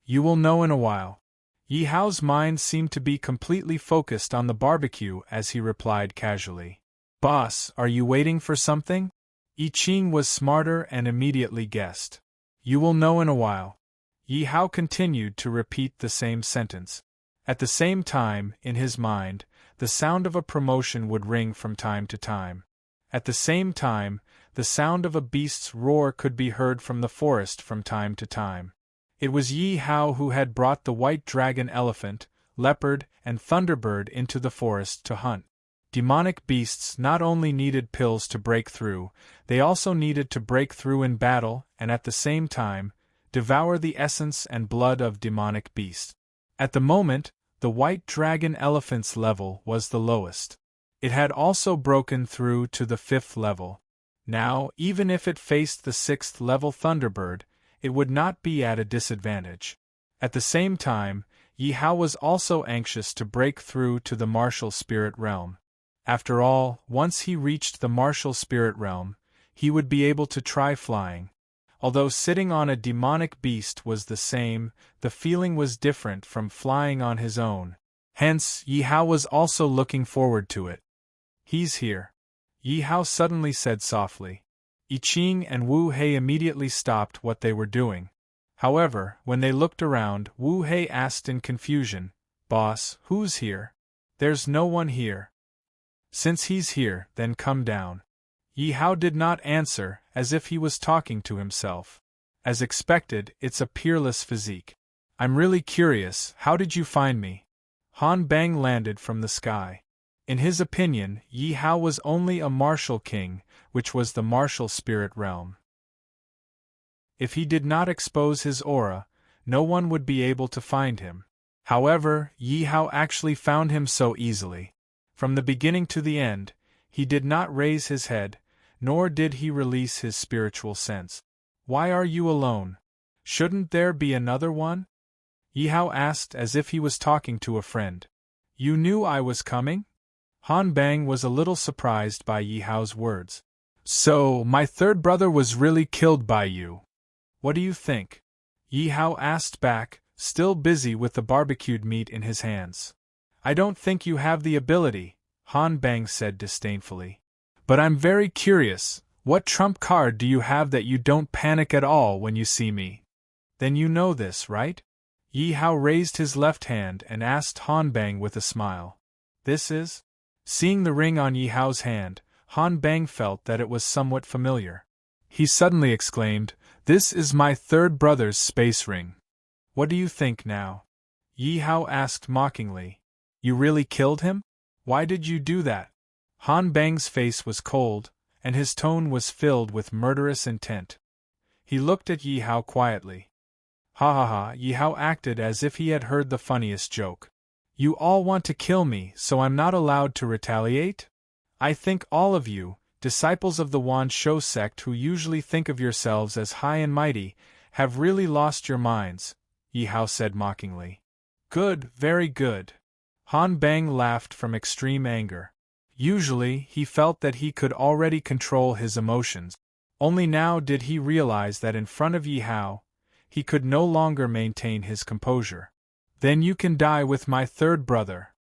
You will know in a while. Yi Hao's mind seemed to be completely focused on the barbecue as he replied casually. Boss, are you waiting for something? Yi Qing was smarter and immediately guessed. You will know in a while. Yi Hao continued to repeat the same sentence. At the same time, in his mind, the sound of a promotion would ring from time to time. At the same time, the sound of a beast's roar could be heard from the forest from time to time. It was Yi Hao who had brought the white dragon elephant, leopard, and thunderbird into the forest to hunt. Demonic beasts not only needed pills to break through, they also needed to break through in battle and at the same time, devour the essence and blood of demonic beasts. At the moment, the white dragon elephant's level was the lowest. It had also broken through to the 5th level. Now, even if it faced the 6th level thunderbird, it would not be at a disadvantage. At the same time, Yi Hao was also anxious to break through to the martial spirit realm. After all, once he reached the martial spirit realm, he would be able to try flying. Although sitting on a demonic beast was the same, the feeling was different from flying on his own. Hence, Yi Hao was also looking forward to it. He's here. Yi Hao suddenly said softly. I Ching and Wu Hei immediately stopped what they were doing. However, when they looked around, Wu Hei asked in confusion, "Boss, who's here?" "There's no one here." "Since he's here, then come down." Yi Hao did not answer, as if he was talking to himself. As expected, it's a peerless physique. "I'm really curious, how did you find me?" Han Bang landed from the sky. In his opinion, Yi Hao was only a martial king, which was the martial spirit realm. If he did not expose his aura, no one would be able to find him. However, Yi Hao actually found him so easily. From the beginning to the end, he did not raise his head, nor did he release his spiritual sense. "Why are you alone? Shouldn't there be another one?" Yi Hao asked as if he was talking to a friend. "You knew I was coming?" Han Bang was a little surprised by Yi Hao's words. "So, my third brother was really killed by you? What do you think?" Yi Hao asked back, still busy with the barbecued meat in his hands. "I don't think you have the ability," Han Bang said disdainfully. "But I'm very curious, what trump card do you have that you don't panic at all when you see me?" "Then you know this, right?" Yi Hao raised his left hand and asked Han Bang with a smile. "This is?" Seeing the ring on Yi Hao's hand, Han Bang felt that it was somewhat familiar. He suddenly exclaimed, "This is my third brother's space ring." "What do you think now?" Yi Hao asked mockingly. "You really killed him? Why did you do that?" Han Bang's face was cold, and his tone was filled with murderous intent. He looked at Yi Hao quietly. "Ha ha ha!" Yi Hao acted as if he had heard the funniest joke. "You all want to kill me, so I'm not allowed to retaliate? I think all of you, disciples of the Wan Shou sect who usually think of yourselves as high and mighty, have really lost your minds," Yi Hao said mockingly. "Good, very good." Han Bang laughed from extreme anger. Usually, he felt that he could already control his emotions. Only now did he realize that in front of Yi Hao, he could no longer maintain his composure. "Then you can die with my third brother."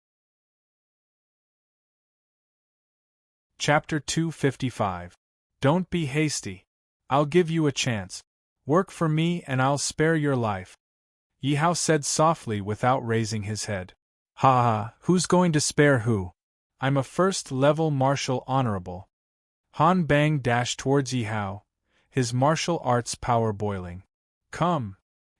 Chapter 255. Don't be hasty. I'll give you a chance. Work for me and I'll spare your life. Yi Hao said softly without raising his head. "Ha ha, who's going to spare who? I'm a first-level martial honorable." Han Bang dashed towards Yi Hao, his martial arts power boiling. "Come!"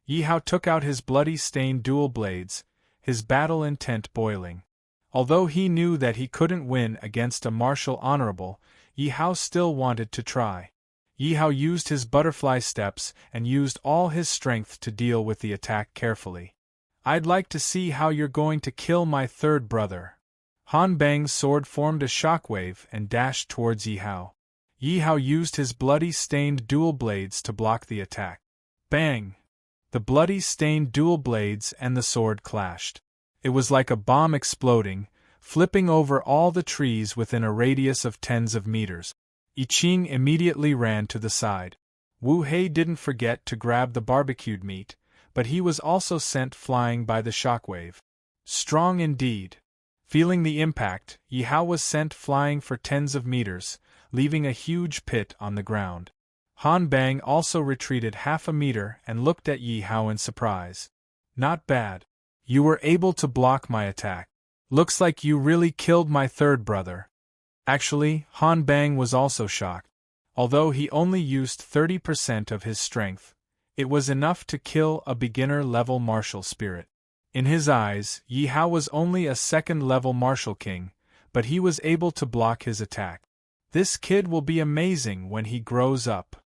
Yi Hao took out his bloody-stained dual blades, his battle intent boiling. Although he knew that he couldn't win against a martial honorable, Yi Hao still wanted to try. Yi Hao used his butterfly steps and used all his strength to deal with the attack carefully. "I'd like to see how you're going to kill my third brother." Han Bang's sword formed a shockwave and dashed towards Yi Hao. Yi Hao used his bloody-stained dual blades to block the attack. Bang! The bloody-stained dual blades and the sword clashed. It was like a bomb exploding, flipping over all the trees within a radius of tens of meters. I Ching immediately ran to the side. Wu Hei didn't forget to grab the barbecued meat, but he was also sent flying by the shockwave. Strong indeed. Feeling the impact, Yi Hao was sent flying for tens of meters, leaving a huge pit on the ground. Han Bang also retreated half a meter and looked at Yi Hao in surprise. "Not bad. You were able to block my attack. Looks like you really killed my third brother." Actually, Han Bang was also shocked. Although he only used 30% of his strength, it was enough to kill a beginner-level martial spirit. In his eyes, Yi Hao was only a second-level martial king, but he was able to block his attack. This kid will be amazing when he grows up.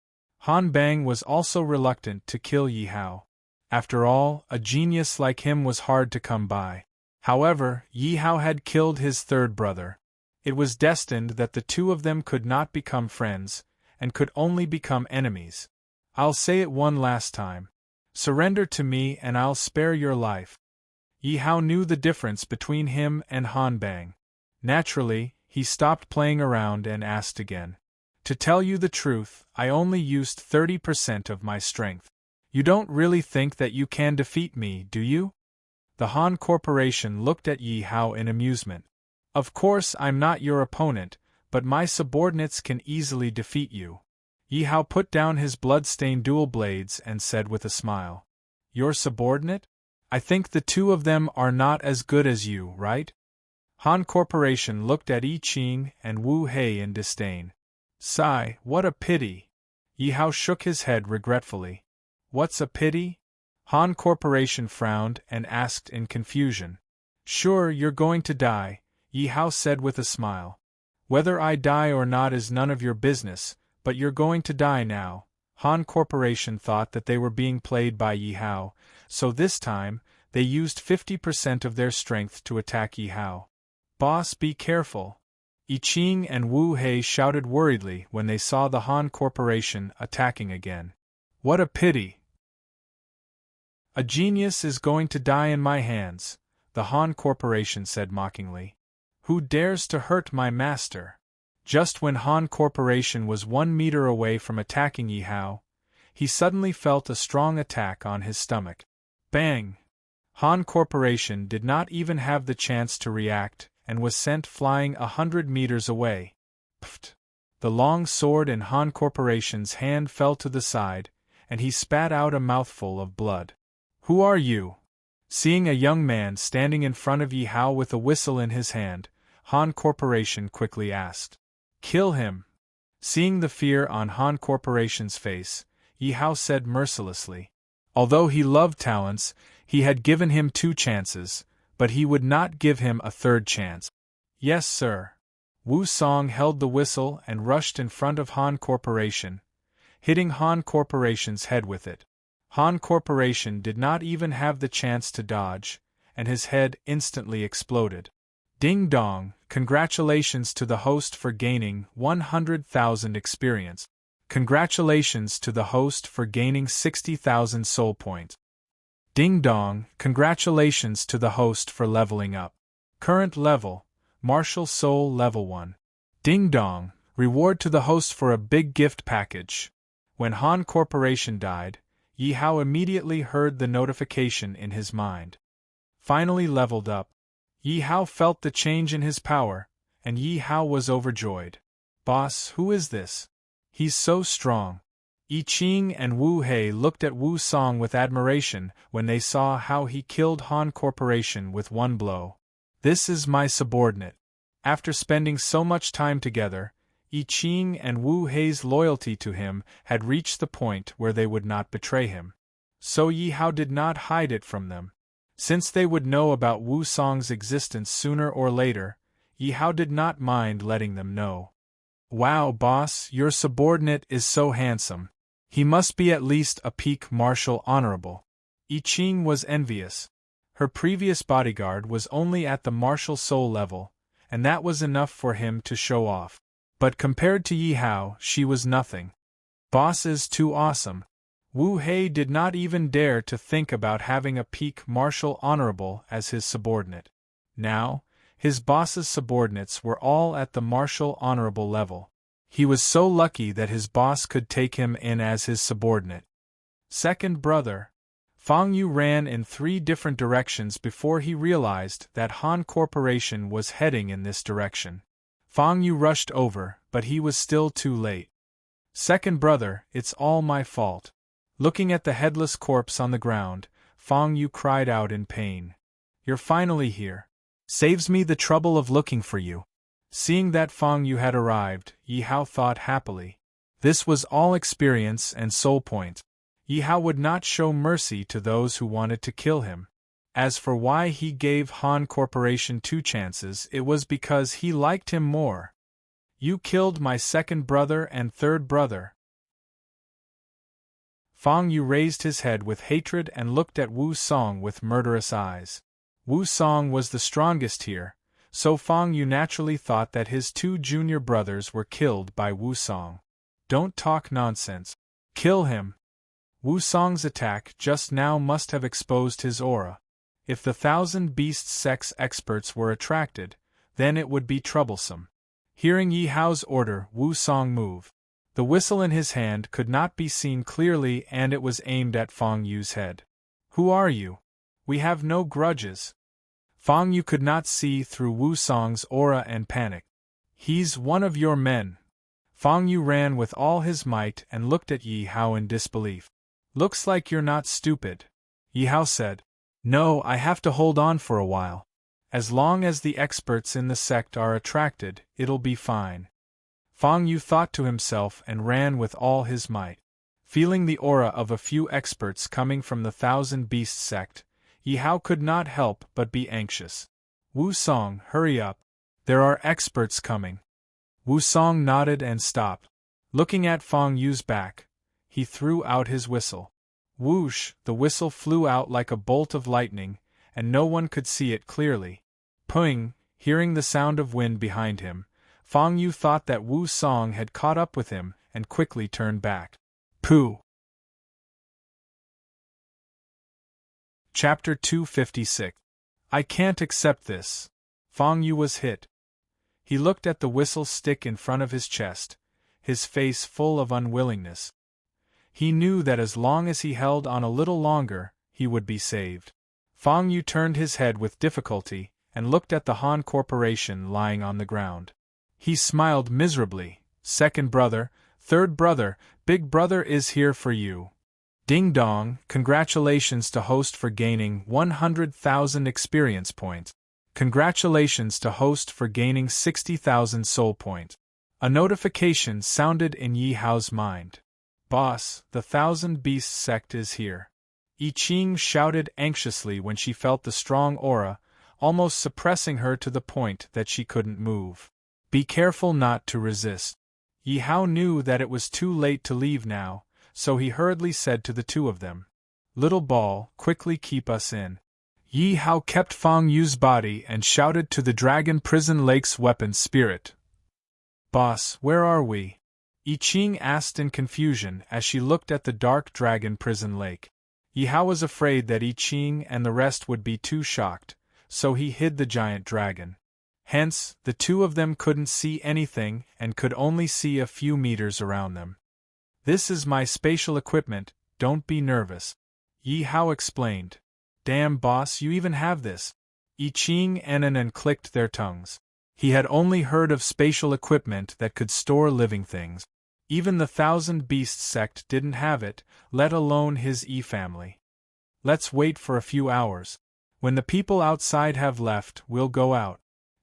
Han Bang was also reluctant to kill Yi Hao. After all, a genius like him was hard to come by. However, Yi Hao had killed his third brother. It was destined that the two of them could not become friends, and could only become enemies. "I'll say it one last time. Surrender to me and I'll spare your life." Yi Hao knew the difference between him and Han Bang. Naturally, he stopped playing around and asked again. To tell you the truth, I only used 30% of my strength. You don't really think that you can defeat me, do you? The Han Corporation looked at Yi Hao in amusement. Of course I'm not your opponent, but my subordinates can easily defeat you. Yi Hao put down his blood-stained dual blades and said with a smile. Your subordinate? I think the two of them are not as good as you, right? Han Corporation looked at I Ching and Wu Hei in disdain. Sigh, what a pity. Yi Hao shook his head regretfully. What's a pity? Han Corporation frowned and asked in confusion. Sure, you're going to die, Yi Hao said with a smile. Whether I die or not is none of your business, but you're going to die now. Han Corporation thought that they were being played by Yi Hao, so this time, they used 50% of their strength to attack Yi Hao. Boss, be careful. I Ching and Wu Hei shouted worriedly when they saw the Han Corporation attacking again. What a pity! A genius is going to die in my hands, the Han Corporation said mockingly. Who dares to hurt my master? Just when Han Corporation was 1 meter away from attacking Yi Hao, he suddenly felt a strong attack on his stomach. Bang! Han Corporation did not even have the chance to react and was sent flying 100 meters away. Pfft! The long sword in Han Corporation's hand fell to the side, and he spat out a mouthful of blood. Who are you? Seeing a young man standing in front of Yi Hao with a whistle in his hand, Han Corporation quickly asked. Kill him. Seeing the fear on Han Corporation's face, Yi Hao said mercilessly. Although he loved talents, he had given him 2 chances, but he would not give him a 3rd chance. Yes, sir. Wu Song held the whistle and rushed in front of Han Corporation, hitting Han Corporation's head with it. Han Corporation did not even have the chance to dodge, and his head instantly exploded. Ding dong, congratulations to the host for gaining 100,000 experience. Congratulations to the host for gaining 60,000 soul points. Ding dong, congratulations to the host for leveling up. Current level, Martial Soul Level 1. Ding dong, reward to the host for a big gift package. When Han Corporation died, Yi Hao immediately heard the notification in his mind. Finally leveled up. Yi Hao felt the change in his power, and Yi Hao was overjoyed. Boss, who is this? He's so strong. I Ching and Wu Hei looked at Wu Song with admiration when they saw how he killed Han Corporation with 1 blow. This is my subordinate. After spending so much time together, I Ching and Wu Hei's loyalty to him had reached the point where they would not betray him. So Yi Hao did not hide it from them. Since they would know about Wu Song's existence sooner or later, Yi Hao did not mind letting them know. Wow, boss, your subordinate is so handsome. He must be at least a peak martial honorable. I Ching was envious. Her previous bodyguard was only at the martial soul level, and that was enough for him to show off. But compared to Yi Hao, she was nothing. Boss is too awesome. Wu Hei did not even dare to think about having a peak martial honorable as his subordinate. Now, his boss's subordinates were all at the martial honorable level. He was so lucky that his boss could take him in as his subordinate. Second brother. Fang Yu ran in 3 different directions before he realized that Han Corporation was heading in this direction. Fang Yu rushed over, but he was still too late. Second brother, it's all my fault. Looking at the headless corpse on the ground, Fang Yu cried out in pain. You're finally here. Saves me the trouble of looking for you. Seeing that Fang Yu had arrived, Yi Hao thought happily. This was all experience and soul points. Yi Hao would not show mercy to those who wanted to kill him. As for why he gave Han Corporation 2 chances, it was because he liked him more. You killed my second brother and third brother. Fang Yu raised his head with hatred and looked at Wu Song with murderous eyes. Wu Song was the strongest here, so Fang Yu naturally thought that his 2 junior brothers were killed by Wu Song. Don't talk nonsense. Kill him. Wu Song's attack just now must have exposed his aura. If the Thousand Beasts sex experts were attracted, then it would be troublesome. Hearing Yi Hao's order, Wu Song moved. The whistle in his hand could not be seen clearly and it was aimed at Feng Yu's head. Who are you? We have no grudges. Feng Yu could not see through Wu Song's aura and panicked. He's one of your men. Feng Yu ran with all his might and looked at Yi Hao in disbelief. Looks like you're not stupid. Yi Hao said. No, I have to hold on for a while. As long as the experts in the sect are attracted, it'll be fine. Feng Yu thought to himself and ran with all his might. Feeling the aura of a few experts coming from the Thousand Beast sect, Yi Hao could not help but be anxious. Wu Song, hurry up. There are experts coming. Wu Song nodded and stopped. Looking at Feng Yu's back, he threw out his whistle. Whoosh, the whistle flew out like a bolt of lightning, and no one could see it clearly. Puing, hearing the sound of wind behind him, Feng Yu thought that Wu Song had caught up with him and quickly turned back. Pooh! Chapter 256. I can't accept this. Feng Yu was hit. He looked at the whistle stick in front of his chest, his face full of unwillingness. He knew that as long as he held on a little longer, he would be saved. Feng Yu turned his head with difficulty and looked at the Han Corporation lying on the ground. He smiled miserably. Second brother, third brother, big brother is here for you. Ding dong, congratulations to host for gaining 100,000 experience points. Congratulations to host for gaining 60,000 soul points. A notification sounded in Yi Hao's mind. Boss, the Thousand Beasts sect is here. Yi Qing shouted anxiously when she felt the strong aura, almost suppressing her to the point that she couldn't move. Be careful not to resist. Yi Hao knew that it was too late to leave now, so he hurriedly said to the two of them, Little ball, quickly keep us in. Yi Hao kept Feng Yu's body and shouted to the Dragon Prison Lake's weapon spirit. Boss, where are we? Yi Qing asked in confusion as she looked at the dark Dragon Prison Lake. Yi Hao was afraid that Yi Qing and the rest would be too shocked, so he hid the giant dragon. Hence, the two of them couldn't see anything and could only see a few meters around them. This is my spatial equipment, don't be nervous. Yi Hao explained. Damn boss, you even have this. Yi Qing and clicked their tongues. He had only heard of spatial equipment that could store living things. Even the Thousand Beasts sect didn't have it, let alone his Yi family. Let's wait for a few hours. When the people outside have left, we'll go out.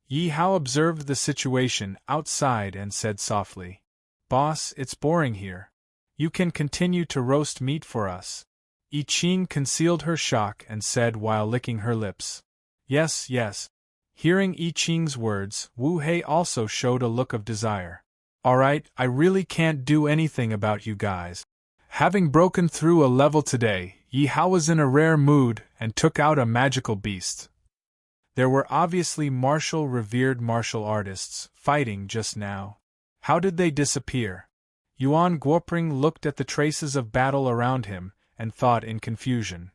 Yi Hao observed the situation outside and said softly. Boss, it's boring here. You can continue to roast meat for us. Yi Qing concealed her shock and said while licking her lips. Yes, yes. Hearing Yi Qing's words, Wu Hei also showed a look of desire. Alright, I really can't do anything about you guys. Having broken through a level today, Yi Hao was in a rare mood and took out a magical beast. There were obviously revered martial artists fighting just now. How did they disappear? Yuan Guoping looked at the traces of battle around him and thought in confusion.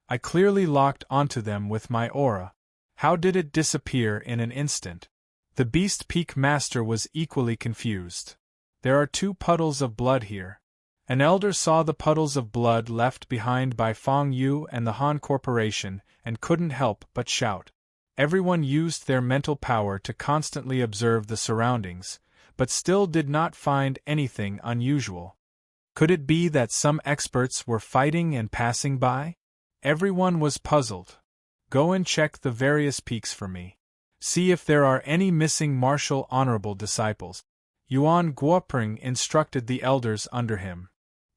I clearly locked onto them with my aura. How did it disappear in an instant? The Beast Peak Master was equally confused. There are 2 puddles of blood here. An elder saw the puddles of blood left behind by Feng Yu and the Han Corporation and couldn't help but shout. Everyone used their mental power to constantly observe the surroundings, but still did not find anything unusual. Could it be that some experts were fighting and passing by? Everyone was puzzled. Go and check the various peaks for me. See if there are any missing martial honorable disciples. Yuan Guoping instructed the elders under him.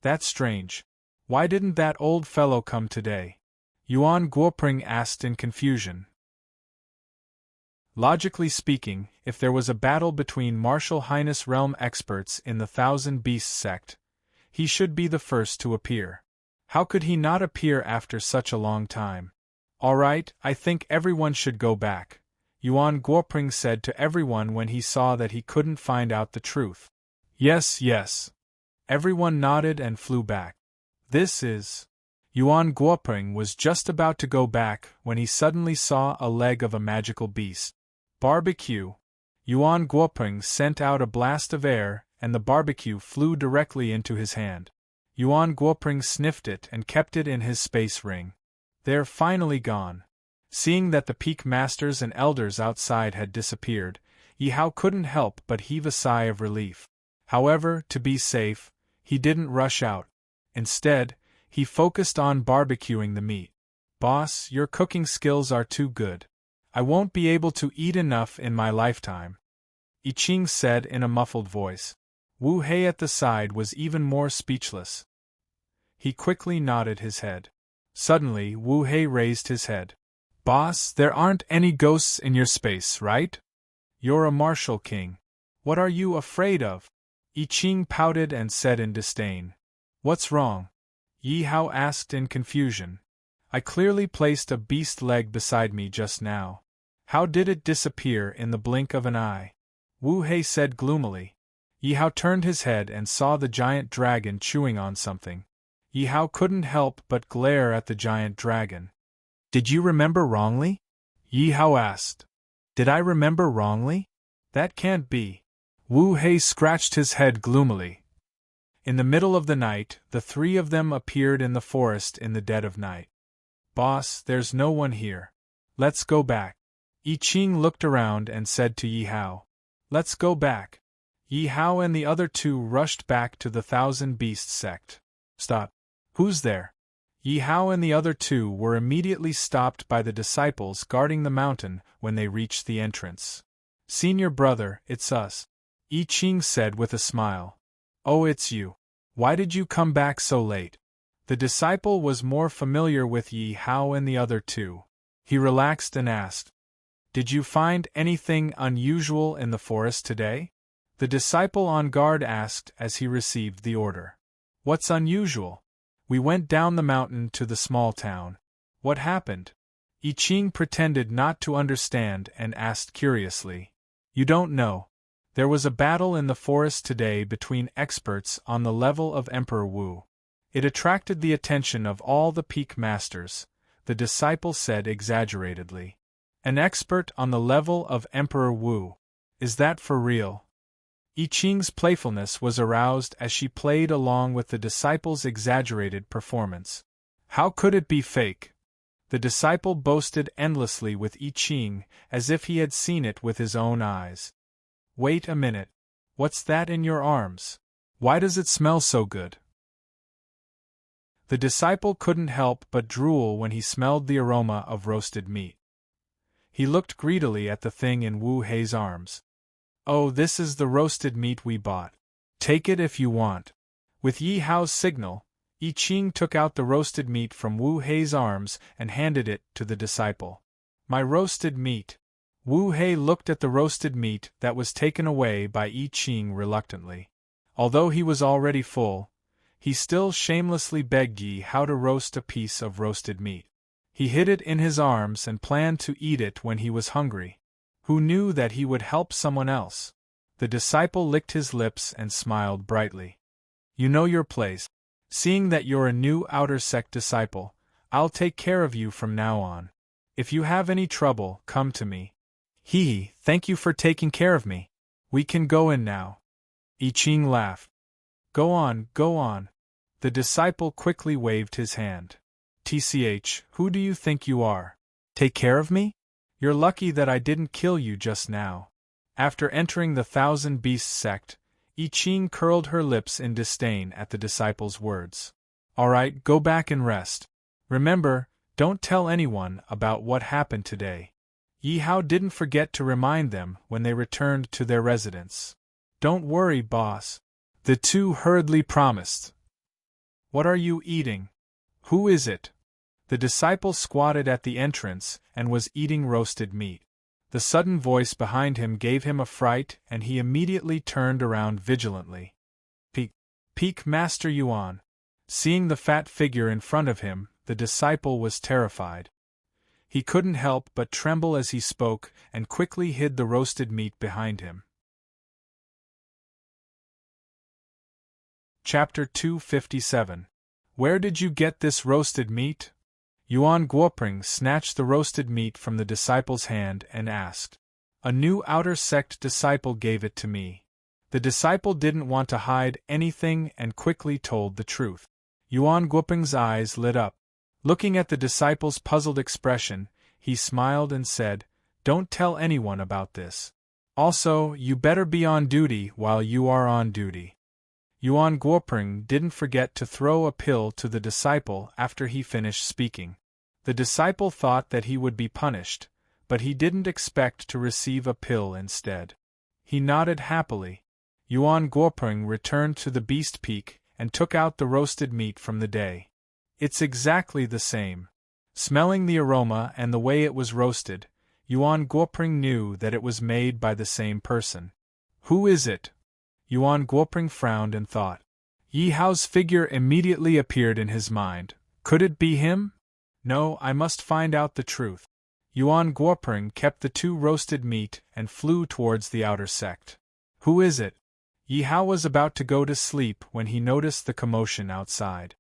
That's strange. Why didn't that old fellow come today? Yuan Guoping asked in confusion. Logically speaking, if there was a battle between Martial Highness realm experts in the Thousand Beasts sect, he should be the first to appear. How could he not appear after such a long time? Alright, I think everyone should go back, Yuan Guoping said to everyone when he saw that he couldn't find out the truth. Yes, yes. Everyone nodded and flew back. This is... Yuan Guoping was just about to go back when he suddenly saw a leg of a magical beast. Barbecue! Yuan Guoping sent out a blast of air, and the barbecue flew directly into his hand. Yuan Guoping sniffed it and kept it in his space ring. They're finally gone. Seeing that the peak masters and elders outside had disappeared, Yi Hao couldn't help but heave a sigh of relief. However, to be safe, he didn't rush out. Instead, he focused on barbecuing the meat. Boss, your cooking skills are too good. I won't be able to eat enough in my lifetime, I Ching said in a muffled voice. Wu Hei at the side was even more speechless. He quickly nodded his head. Suddenly, Wu Hei raised his head. Boss, there aren't any ghosts in your space, right? You're a martial king. What are you afraid of? I Ching pouted and said in disdain. What's wrong? Yi Hao asked in confusion. I clearly placed a beast leg beside me just now. How did it disappear in the blink of an eye? Wu Hei said gloomily. Yi Hao turned his head and saw the giant dragon chewing on something. Yi Hao couldn't help but glare at the giant dragon. Did you remember wrongly? Yi Hao asked. Did I remember wrongly? That can't be. Wu Hei scratched his head gloomily. In the middle of the night, the three of them appeared in the forest in the dead of night. Boss, there's no one here. Let's go back. I Ching looked around and said to Yi Hao. Let's go back. Yi Hao and the other two rushed back to the Thousand Beasts sect. Stop. Who's there? Yi Hao and the other two were immediately stopped by the disciples guarding the mountain when they reached the entrance. Senior brother, it's us. I Ching said with a smile. Oh, it's you. Why did you come back so late? The disciple was more familiar with Yi Hao and the other two. He relaxed and asked. Did you find anything unusual in the forest today? The disciple on guard asked as he received the order. What's unusual? We went down the mountain to the small town. What happened? I Ching pretended not to understand and asked curiously. You don't know. There was a battle in the forest today between experts on the level of Emperor Wu. It attracted the attention of all the peak masters, the disciple said exaggeratedly. An expert on the level of Emperor Wu. Is that for real? I Ching's playfulness was aroused as she played along with the disciple's exaggerated performance. How could it be fake? The disciple boasted endlessly with I Ching as if he had seen it with his own eyes. Wait a minute. What's that in your arms? Why does it smell so good? The disciple couldn't help but drool when he smelled the aroma of roasted meat. He looked greedily at the thing in Wu Hei's arms. Oh, this is the roasted meat we bought. Take it if you want. With Yi Hao's signal, I Ching took out the roasted meat from Wu Hei's arms and handed it to the disciple. My roasted meat. Wu Hei looked at the roasted meat that was taken away by I Ching reluctantly. Although he was already full, he still shamelessly begged Yi Hao to roast a piece of roasted meat. He hid it in his arms and planned to eat it when he was hungry. Who knew that he would help someone else? The disciple licked his lips and smiled brightly. You know your place. Seeing that you're a new outer sect disciple, I'll take care of you from now on. If you have any trouble, come to me. Thank you for taking care of me. We can go in now. I Ching laughed. Go on, go on. The disciple quickly waved his hand. TCH, who do you think you are? Take care of me? You're lucky that I didn't kill you just now. After entering the Thousand Beasts sect, I Ching curled her lips in disdain at the disciple's words. All right, go back and rest. Remember, don't tell anyone about what happened today. Yi Hao didn't forget to remind them when they returned to their residence. Don't worry, boss. The two hurriedly promised. What are you eating? Who is it? The disciple squatted at the entrance and was eating roasted meat. The sudden voice behind him gave him a fright and he immediately turned around vigilantly. Peak Master Yuan. Seeing the fat figure in front of him, the disciple was terrified. He couldn't help but tremble as he spoke and quickly hid the roasted meat behind him. Chapter 257. Where did you get this roasted meat? Yuan Guoping snatched the roasted meat from the disciple's hand and asked. A new outer sect disciple gave it to me. The disciple didn't want to hide anything and quickly told the truth. Yuan Guoping's eyes lit up. Looking at the disciple's puzzled expression, he smiled and said, Don't tell anyone about this. Also, you better be on duty while you are on duty. Yuan Guoping didn't forget to throw a pill to the disciple after he finished speaking. The disciple thought that he would be punished, but he didn't expect to receive a pill instead. He nodded happily. Yuan Guoping returned to the beast peak and took out the roasted meat from the day. It's exactly the same. Smelling the aroma and the way it was roasted, Yuan Guoping knew that it was made by the same person. Who is it? Yuan Guoping frowned and thought. Yi Hao's figure immediately appeared in his mind. Could it be him? No, I must find out the truth. Yuan Guoping kept the two roasted meat and flew towards the outer sect. Who is it? Yi Hao was about to go to sleep when he noticed the commotion outside.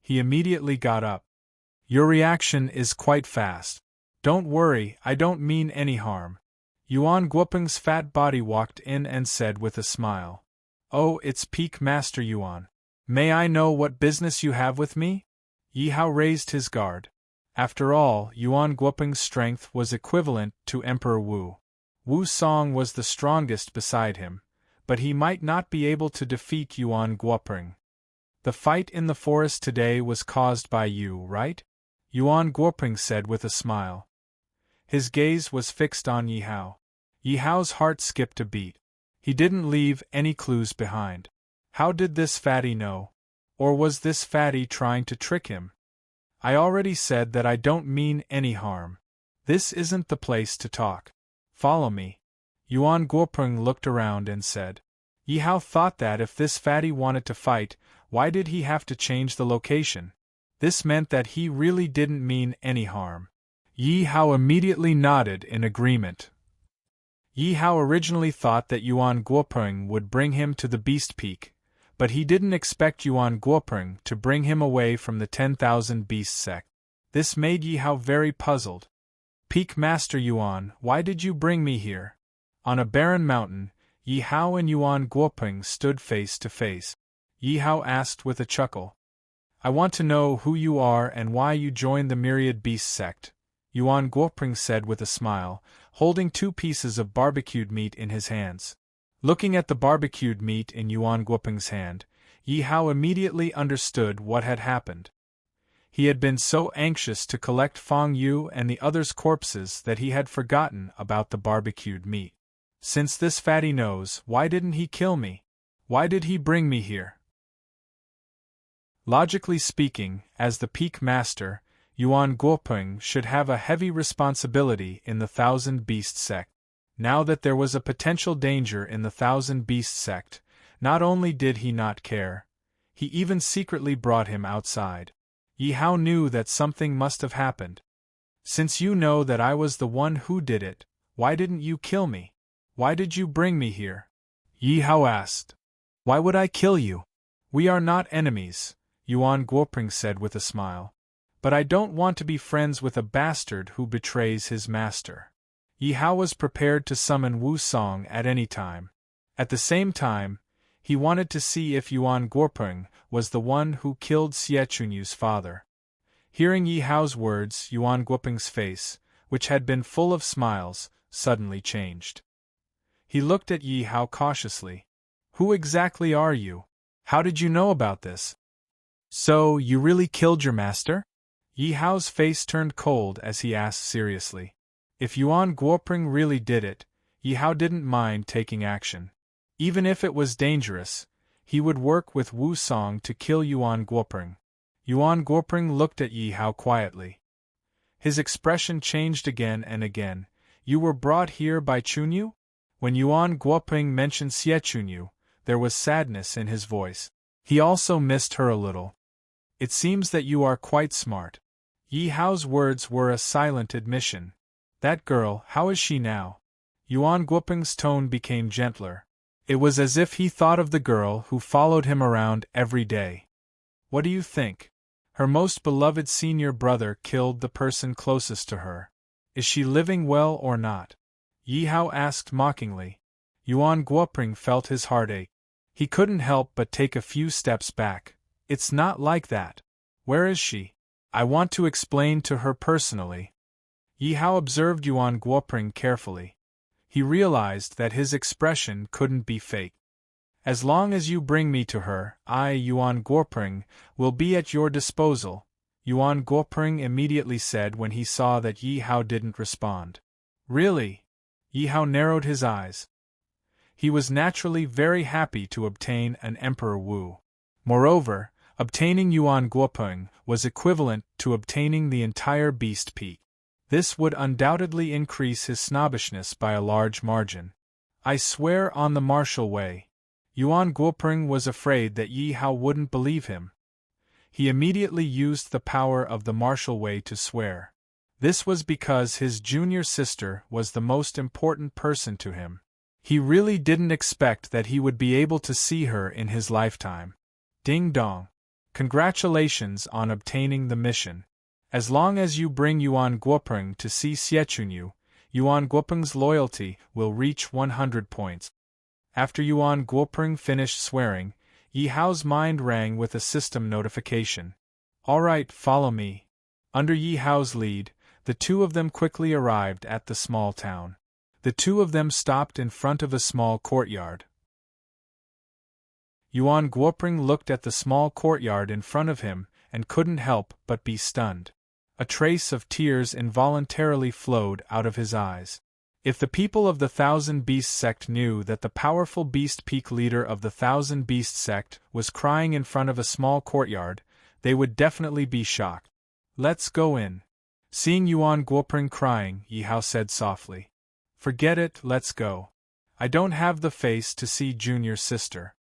He immediately got up. Your reaction is quite fast. Don't worry, I don't mean any harm. Yuan Guoping's fat body walked in and said with a smile. Oh, it's Peak Master Yuan. May I know what business you have with me? Yi Hao raised his guard. After all, Yuan Guoping's strength was equivalent to Emperor Wu. Wu Song was the strongest beside him, but he might not be able to defeat Yuan Guoping. The fight in the forest today was caused by you, right? Yuan Guoping said with a smile. His gaze was fixed on Yi Hao. Yi Hao's heart skipped a beat. He didn't leave any clues behind. How did this fatty know? Or was this fatty trying to trick him? I already said that I don't mean any harm. This isn't the place to talk. Follow me. Yuan Guoping looked around and said. Yi Hao thought that if this fatty wanted to fight, why did he have to change the location? This meant that he really didn't mean any harm. Yi Hao immediately nodded in agreement. Yi Hao originally thought that Yuan Guoping would bring him to the Beast Peak, but he didn't expect Yuan Guoping to bring him away from the 10,000 Beast sect. This made Yi Hao very puzzled. Peak Master Yuan, why did you bring me here? On a barren mountain, Yi Hao and Yuan Guoping stood face to face. Yi Hao asked with a chuckle. I want to know who you are and why you joined the Myriad Beast sect, Yuan Guoping said with a smile, holding 2 pieces of barbecued meat in his hands. Looking at the barbecued meat in Yuan Guoping's hand, Yi Hao immediately understood what had happened. He had been so anxious to collect Feng Yu and the others' corpses that he had forgotten about the barbecued meat. Since this fatty knows, why didn't he kill me? Why did he bring me here? Logically speaking, as the Peak Master, Yuan Guoping should have a heavy responsibility in the Thousand Beast sect. Now that there was a potential danger in the Thousand Beast sect, not only did he not care, he even secretly brought him outside. Yi Hao knew that something must have happened. Since you know that I was the one who did it, why didn't you kill me? Why did you bring me here? Yi Hao asked. Why would I kill you? We are not enemies, Yuan Guoping said with a smile. But I don't want to be friends with a bastard who betrays his master. Yi Hao was prepared to summon Wu Song at any time. At the same time, he wanted to see if Yuan Guoping was the one who killed Xie Chunyu's father. Hearing Yi Hao's words, Yuan Guoping's face, which had been full of smiles, suddenly changed. He looked at Yi Hao cautiously. Who exactly are you? How did you know about this? So, you really killed your master? Yi Hao's face turned cold as he asked seriously. If Yuan Guoping really did it, Yi Hao didn't mind taking action. Even if it was dangerous, he would work with Wu Song to kill Yuan Guoping. Yuan Guoping looked at Yi Hao quietly. His expression changed again and again. You were brought here by Chunyu? When Yuan Guoping mentioned Xie Chunyu, there was sadness in his voice. He also missed her a little. It seems that you are quite smart. Yi Hao's words were a silent admission. That girl, how is she now? Yuan Guoping's tone became gentler. It was as if he thought of the girl who followed him around every day. What do you think? Her most beloved senior brother killed the person closest to her. Is she living well or not? Yi Hao asked mockingly. Yuan Guoping felt his heart ache. He couldn't help but take a few steps back. It's not like that. Where is she? I want to explain to her personally. Yi Hao observed Yuan Guoping carefully. He realized that his expression couldn't be fake. As long as you bring me to her, I, Yuan Guoping, will be at your disposal, Yuan Guoping immediately said when he saw that Yi Hao didn't respond. Really? Yi Hao narrowed his eyes. He was naturally very happy to obtain an Emperor Wu. Moreover, obtaining Yuan Guoping was equivalent to obtaining the entire Beast Peak. This would undoubtedly increase his snobbishness by a large margin. I swear on the martial way. Yuan Guoping was afraid that Yi Hao wouldn't believe him. He immediately used the power of the martial way to swear. This was because his junior sister was the most important person to him. He really didn't expect that he would be able to see her in his lifetime. Ding dong. Congratulations on obtaining the mission. As long as you bring Yuan Guoping to see Xiechunyu, Yuan Guoping's loyalty will reach 100 points. After Yuan Guoping finished swearing, Yi Hao's mind rang with a system notification. All right, follow me. Under Yi Hao's lead, the two of them quickly arrived at the small town. The two of them stopped in front of a small courtyard. Yuan Guoping looked at the small courtyard in front of him and couldn't help but be stunned. A trace of tears involuntarily flowed out of his eyes. If the people of the Thousand Beast sect knew that the powerful Beast Peak leader of the Thousand Beast sect was crying in front of a small courtyard, they would definitely be shocked. Let's go in. Seeing Yuan Guoping crying, Yi Hao said softly. Forget it, let's go. I don't have the face to see junior sister.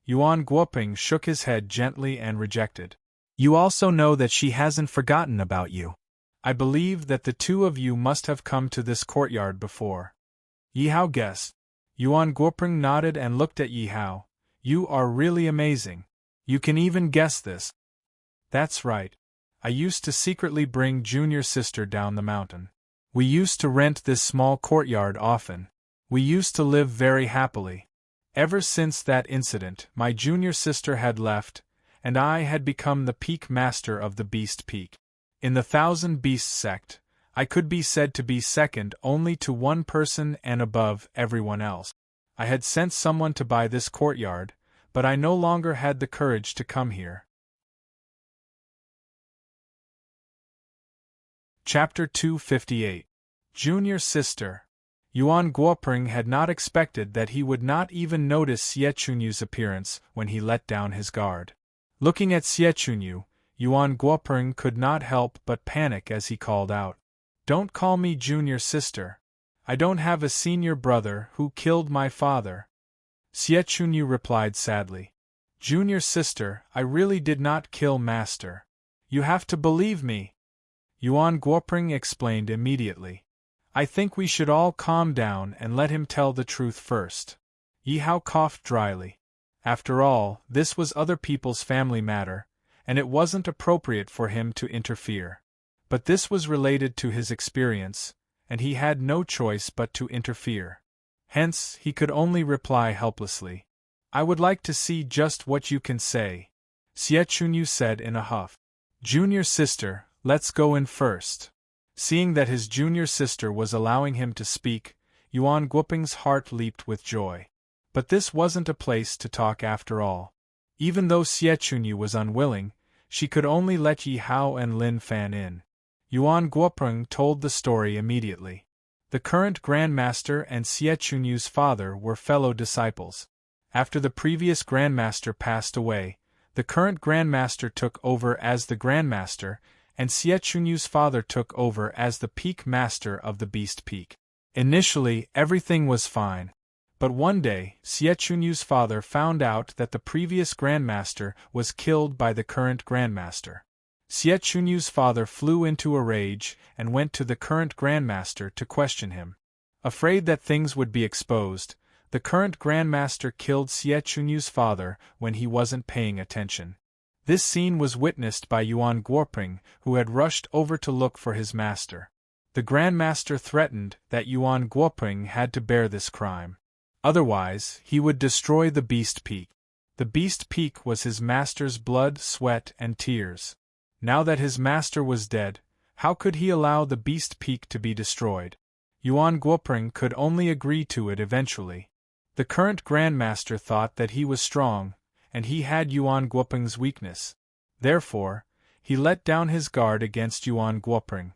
Yuan Guoping shook his head gently and rejected. You also know that she hasn't forgotten about you. I believe that the two of you must have come to this courtyard before. Yi Hao guessed. Yuan Guoping nodded and looked at Yi Hao. You are really amazing. You can even guess this. That's right. I used to secretly bring junior sister down the mountain. We used to rent this small courtyard often. We used to live very happily. Ever since that incident, my junior sister had left, and I had become the peak master of the Beast Peak. In the Thousand Beasts sect, I could be said to be second only to one person and above everyone else. I had sent someone to buy this courtyard, but I no longer had the courage to come here. Chapter 258. Junior Sister. Yuan Guoping had not expected that he would not even notice Xiechunyu's appearance when he let down his guard. Looking at Xiechunyu, Yuan Guoping could not help but panic as he called out, Don't call me junior sister. I don't have a senior brother who killed my father. Xiechunyu replied sadly, Junior sister, I really did not kill master. You have to believe me. Yuan Guoping explained immediately. I think we should all calm down and let him tell the truth first. Yi Hao coughed dryly. After all, this was other people's family matter, and it wasn't appropriate for him to interfere. But this was related to his experience, and he had no choice but to interfere. Hence, he could only reply helplessly. I would like to see just what you can say, Xiechunyu said in a huff. Junior sister, let's go in first. Seeing that his junior sister was allowing him to speak, Yuan Guoping's heart leaped with joy. But this wasn't a place to talk after all. Even though Xiechunyu was unwilling, she could only let Yi Hao and Lin Fan in. Yuan Guoping told the story immediately. The current Grandmaster and Xiechunyu's father were fellow disciples. After the previous Grandmaster passed away, the current Grandmaster took over as the Grandmaster, and Xiechunyu's father took over as the Peak Master of the Beast Peak. Initially, everything was fine. But one day, Xiechunyu's father found out that the previous Grandmaster was killed by the current Grandmaster. Xiechunyu's father flew into a rage and went to the current Grandmaster to question him. Afraid that things would be exposed, the current Grandmaster killed Xiechunyu's father when he wasn't paying attention. This scene was witnessed by Yuan Guoping, who had rushed over to look for his master. The Grand Master threatened that Yuan Guoping had to bear this crime. Otherwise, he would destroy the Beast Peak. The Beast Peak was his master's blood, sweat, and tears. Now that his master was dead, how could he allow the Beast Peak to be destroyed? Yuan Guoping could only agree to it eventually. The current Grandmaster thought that he was strong, and he had Yuan Guoping's weakness. Therefore, he let down his guard against Yuan Guoping.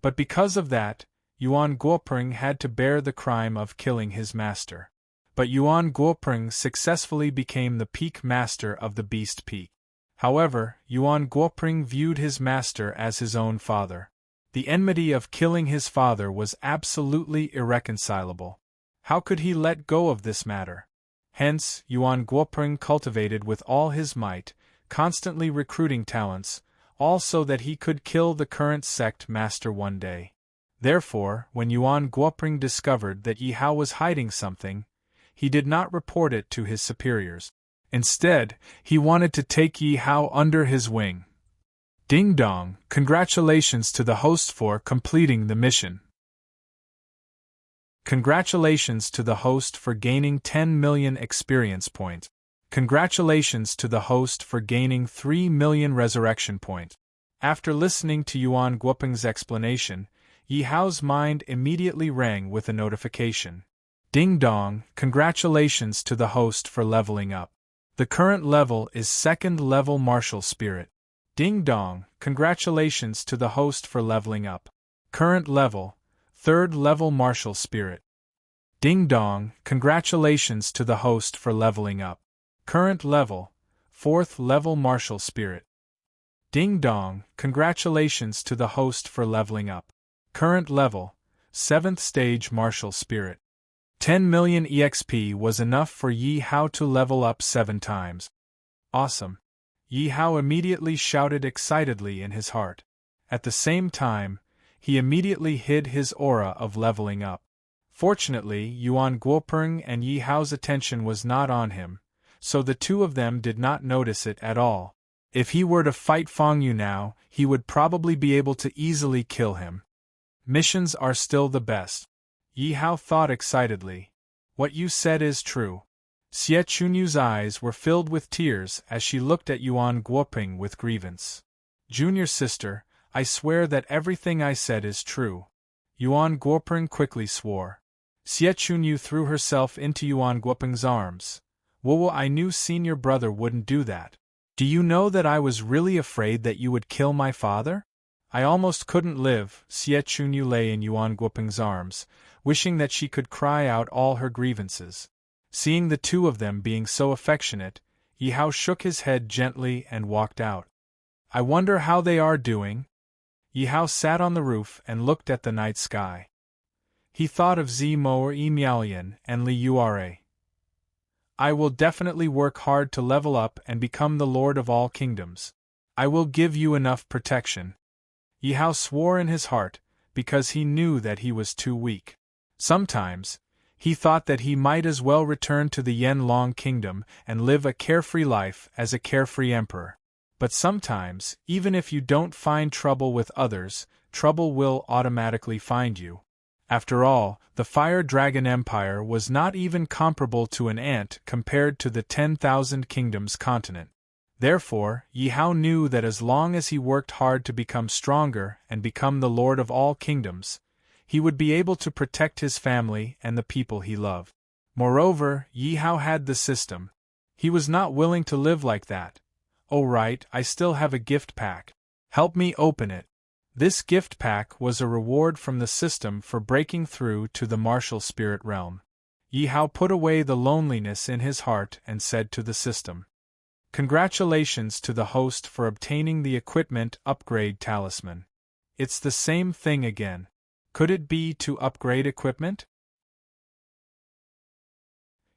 But because of that, Yuan Guoping had to bear the crime of killing his master. But Yuan Guoping successfully became the Peak Master of the Beast Peak. However, Yuan Guoping viewed his master as his own father. The enmity of killing his father was absolutely irreconcilable. How could he let go of this matter? Hence, Yuan Guoping cultivated with all his might, constantly recruiting talents, all so that he could kill the current sect master one day. Therefore, when Yuan Guoping discovered that Yi Hao was hiding something, he did not report it to his superiors. Instead, he wanted to take Yi Hao under his wing. Ding dong, congratulations to the host for completing the mission. Congratulations to the host for gaining 10 million experience points. Congratulations to the host for gaining 3 million resurrection points. After listening to Yuan Guoping's explanation, Yi Hao's mind immediately rang with a notification. Ding dong, congratulations to the host for leveling up. The current level is 2nd level martial spirit. Ding dong, congratulations to the host for leveling up. Current level, 3rd level martial spirit. Ding dong, congratulations to the host for leveling up. Current level, 4th level martial spirit. Ding dong, congratulations to the host for leveling up. Current level, 7th stage martial spirit. 10 million EXP was enough for Yi Hao to level up 7 times. Awesome! Yi Hao immediately shouted excitedly in his heart. At the same time, he immediately hid his aura of leveling up. Fortunately, Yuan Guoping and Yi Hao's attention was not on him, so the two of them did not notice it at all. If he were to fight Feng Yu now, he would probably be able to easily kill him. Missions are still the best. Yi Hao thought excitedly. What you said is true. Xie Chunyu's eyes were filled with tears as she looked at Yuan Guoping with grievance. Junior sister, I swear that everything I said is true. Yuan Guoping quickly swore. Xie Chunyu threw herself into Yuan Guoping's arms. Wowo, I knew senior brother wouldn't do that. Do you know that I was really afraid that you would kill my father? I almost couldn't live. Xie Chunyu lay in Yuan Guoping's arms, wishing that she could cry out all her grievances. Seeing the two of them being so affectionate, Yi Hao shook his head gently and walked out. I wonder how they are doing. Yi Hao sat on the roof and looked at the night sky. He thought of Zimo or Yi Miaolian and Li Ura. I will definitely work hard to level up and become the Lord of all kingdoms. I will give you enough protection. Yi Hao swore in his heart, because he knew that he was too weak. Sometimes, he thought that he might as well return to the Yanlong kingdom and live a carefree life as a carefree emperor. But sometimes, even if you don't find trouble with others, trouble will automatically find you. After all, the Fire Dragon Empire was not even comparable to an ant compared to the 10,000 Kingdoms continent. Therefore, Yi Hao knew that as long as he worked hard to become stronger and become the Lord of all kingdoms, he would be able to protect his family and the people he loved. Moreover, Yi Hao had the system. He was not willing to live like that. Oh right, I still have a gift pack. Help me open it. This gift pack was a reward from the system for breaking through to the martial spirit realm. Yi Hao put away the loneliness in his heart and said to the system, Congratulations to the host for obtaining the equipment upgrade talisman. It's the same thing again. Could it be to upgrade equipment?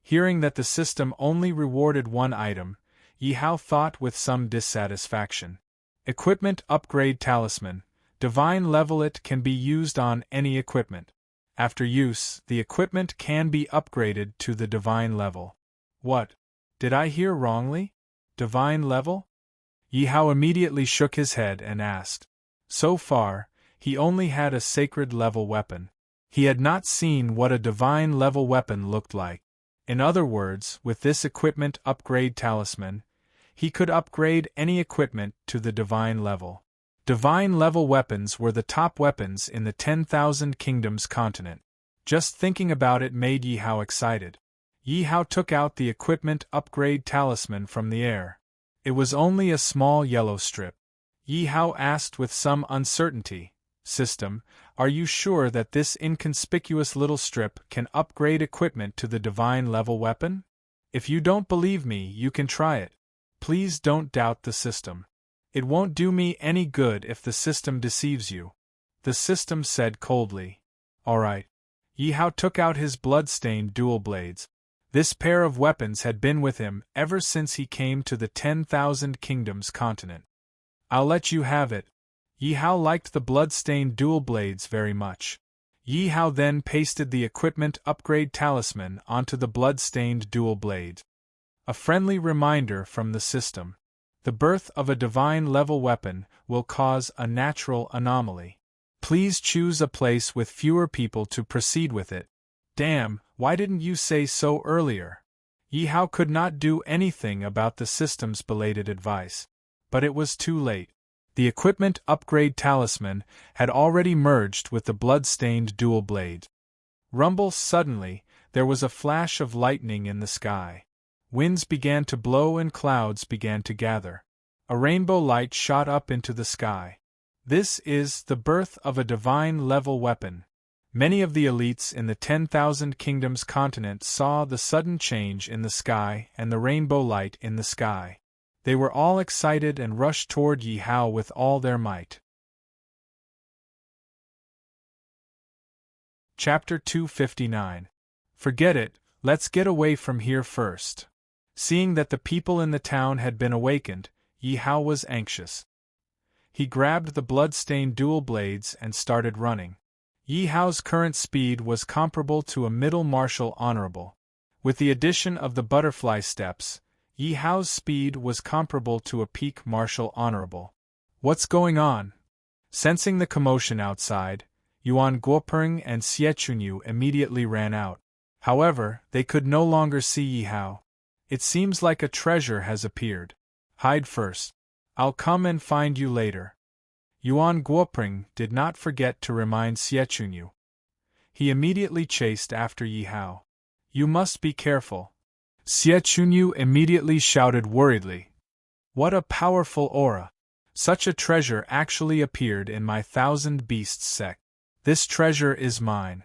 Hearing that the system only rewarded one item, Yi Hao thought with some dissatisfaction. Equipment upgrade talisman. Divine level. It can be used on any equipment. After use, the equipment can be upgraded to the divine level. What? Did I hear wrongly? Divine level? Yi Hao immediately shook his head and asked. So far, he only had a sacred level weapon. He had not seen what a divine level weapon looked like. In other words, with this equipment upgrade talisman, he could upgrade any equipment to the divine level. Divine level weapons were the top weapons in the 10,000 Kingdoms continent. Just thinking about it made Yi Hao excited. Yi Hao took out the equipment upgrade talisman from the air. It was only a small yellow strip. Yi Hao asked with some uncertainty, "System, are you sure that this inconspicuous little strip can upgrade equipment to the divine level weapon? If you don't believe me, you can try it. Please don't doubt the system. It won't do me any good if the system deceives you." The system said coldly. "All right." Yi Hao took out his blood-stained dual blades. This pair of weapons had been with him ever since he came to the 10,000 Kingdoms continent. "I'll let you have it." Yi Hao liked the blood-stained dual blades very much. Yi Hao then pasted the equipment upgrade talisman onto the blood-stained dual blade. A friendly reminder from the system. The birth of a divine level weapon will cause a natural anomaly. Please choose a place with fewer people to proceed with it. Damn, why didn't you say so earlier? Yi Hao could not do anything about the system's belated advice. But it was too late. The equipment upgrade talisman had already merged with the blood-stained dual blade. Rumble! Suddenly, there was a flash of lightning in the sky. Winds began to blow and clouds began to gather. A rainbow light shot up into the sky. This is the birth of a divine level weapon. Many of the elites in the 10,000 Kingdoms continent saw the sudden change in the sky and the rainbow light in the sky. They were all excited and rushed toward Yi Hao with all their might. Chapter 259. Forget it, let's get away from here first. Seeing that the people in the town had been awakened, Yi Hao was anxious. He grabbed the blood-stained dual blades and started running. Yi Hao's current speed was comparable to a middle martial honorable. With the addition of the butterfly steps, Yi Hao's speed was comparable to a peak martial honorable. What's going on? Sensing the commotion outside, Yuan Guopeng and Xie Chunyu immediately ran out. However, they could no longer see Yi Hao. It seems like a treasure has appeared. Hide first. I'll come and find you later. Yuan Guopeng did not forget to remind Xie Chunyu. He immediately chased after Yi Hao. You must be careful. Xie Chunyu immediately shouted worriedly. What a powerful aura! Such a treasure actually appeared in my Thousand Beasts sect. This treasure is mine.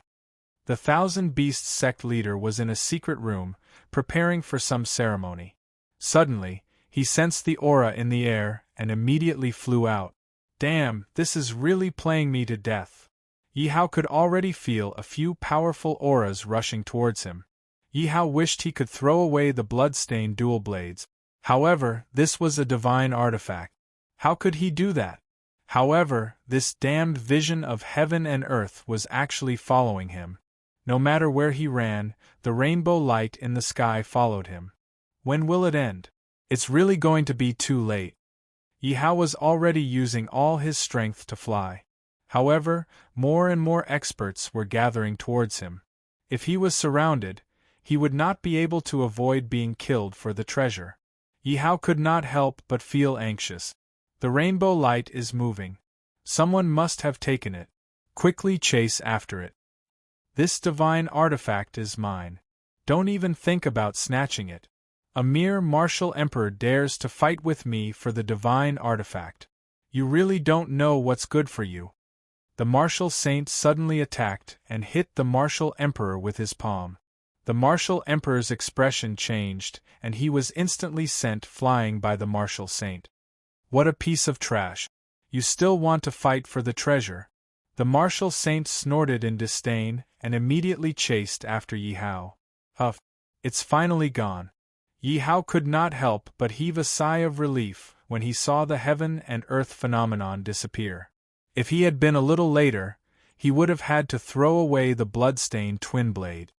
The Thousand Beasts sect leader was in a secret room, preparing for some ceremony. Suddenly, he sensed the aura in the air and immediately flew out. Damn, this is really playing me to death. Yi Hao could already feel a few powerful auras rushing towards him. Yi Hao wished he could throw away the blood-stained dual blades. However, this was a divine artifact. How could he do that? However, this damned vision of heaven and earth was actually following him. No matter where he ran, the rainbow light in the sky followed him. When will it end? It's really going to be too late. Yi Hao was already using all his strength to fly. However, more and more experts were gathering towards him. If he was surrounded, he would not be able to avoid being killed for the treasure. Yi Hao could not help but feel anxious. The rainbow light is moving. Someone must have taken it. Quickly chase after it. This divine artifact is mine. Don't even think about snatching it. A mere martial emperor dares to fight with me for the divine artifact. You really don't know what's good for you. The martial saint suddenly attacked and hit the martial emperor with his palm. The martial emperor's expression changed, and he was instantly sent flying by the martial saint. What a piece of trash. You still want to fight for the treasure? The martial saint snorted in disdain and immediately chased after Yi Hao. Huff! It's finally gone. Yi Hao could not help but heave a sigh of relief when he saw the heaven and earth phenomenon disappear. If he had been a little later, he would have had to throw away the blood-stained twin blade.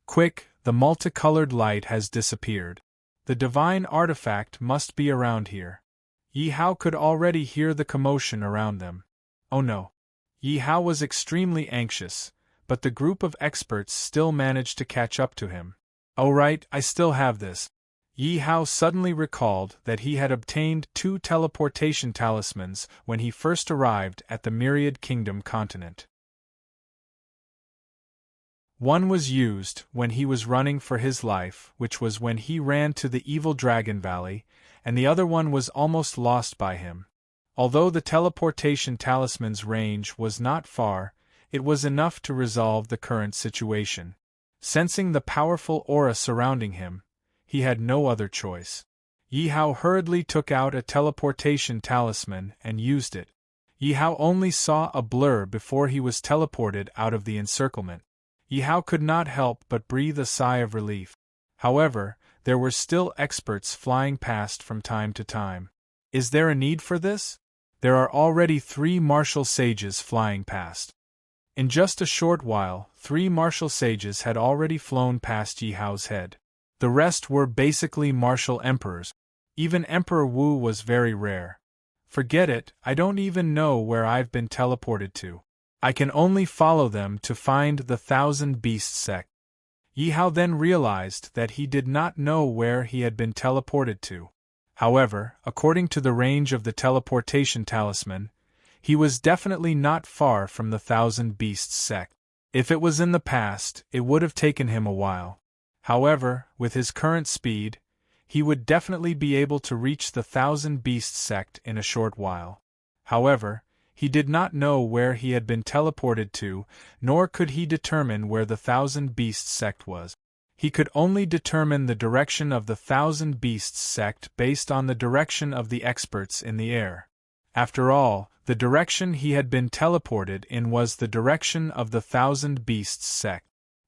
Quick, the multicolored light has disappeared. The divine artifact must be around here. Yi Hao could already hear the commotion around them. Oh no. Yi Hao was extremely anxious, but the group of experts still managed to catch up to him. Oh right, I still have this. Yi Hao suddenly recalled that he had obtained 2 teleportation talismans when he first arrived at the Myriad Kingdom continent. One was used when he was running for his life, which was when he ran to the evil Dragon Valley, and the other one was almost lost by him. Although the teleportation talisman's range was not far, it was enough to resolve the current situation. Sensing the powerful aura surrounding him, he had no other choice. Yi Hao hurriedly took out a teleportation talisman and used it. Yi Hao only saw a blur before he was teleported out of the encirclement. Yi Hao could not help but breathe a sigh of relief. However, there were still experts flying past from time to time. Is there a need for this? There are already 3 martial sages flying past. In just a short while, 3 martial sages had already flown past Yi Hao's head. The rest were basically martial emperors. Even Emperor Wu was very rare. Forget it, I don't even know where I've been teleported to. I can only follow them to find the Thousand Beasts sect. Yi Hao then realized that he did not know where he had been teleported to. However, according to the range of the teleportation talisman, he was definitely not far from the Thousand Beasts sect. If it was in the past, it would have taken him a while. However, with his current speed, he would definitely be able to reach the Thousand Beasts sect in a short while. However, he did not know where he had been teleported to, nor could he determine where the Thousand Beasts sect was. He could only determine the direction of the Thousand Beasts sect based on the direction of the experts in the air. After all, the direction he had been teleported in was the direction of the Thousand Beasts sect.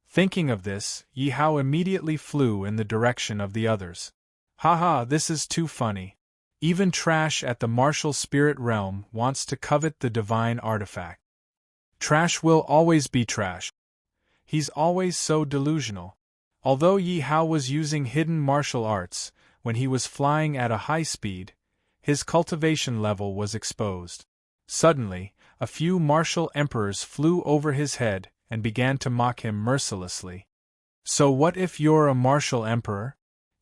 Thinking of this, Yi Hao immediately flew in the direction of the others. Haha, this is too funny. Even trash at the martial spirit realm wants to covet the divine artifact. Trash will always be trash. He's always so delusional. Although Yi Hao was using hidden martial arts, when he was flying at a high speed, his cultivation level was exposed. Suddenly, a few martial emperors flew over his head and began to mock him mercilessly. So what if you're a martial emperor?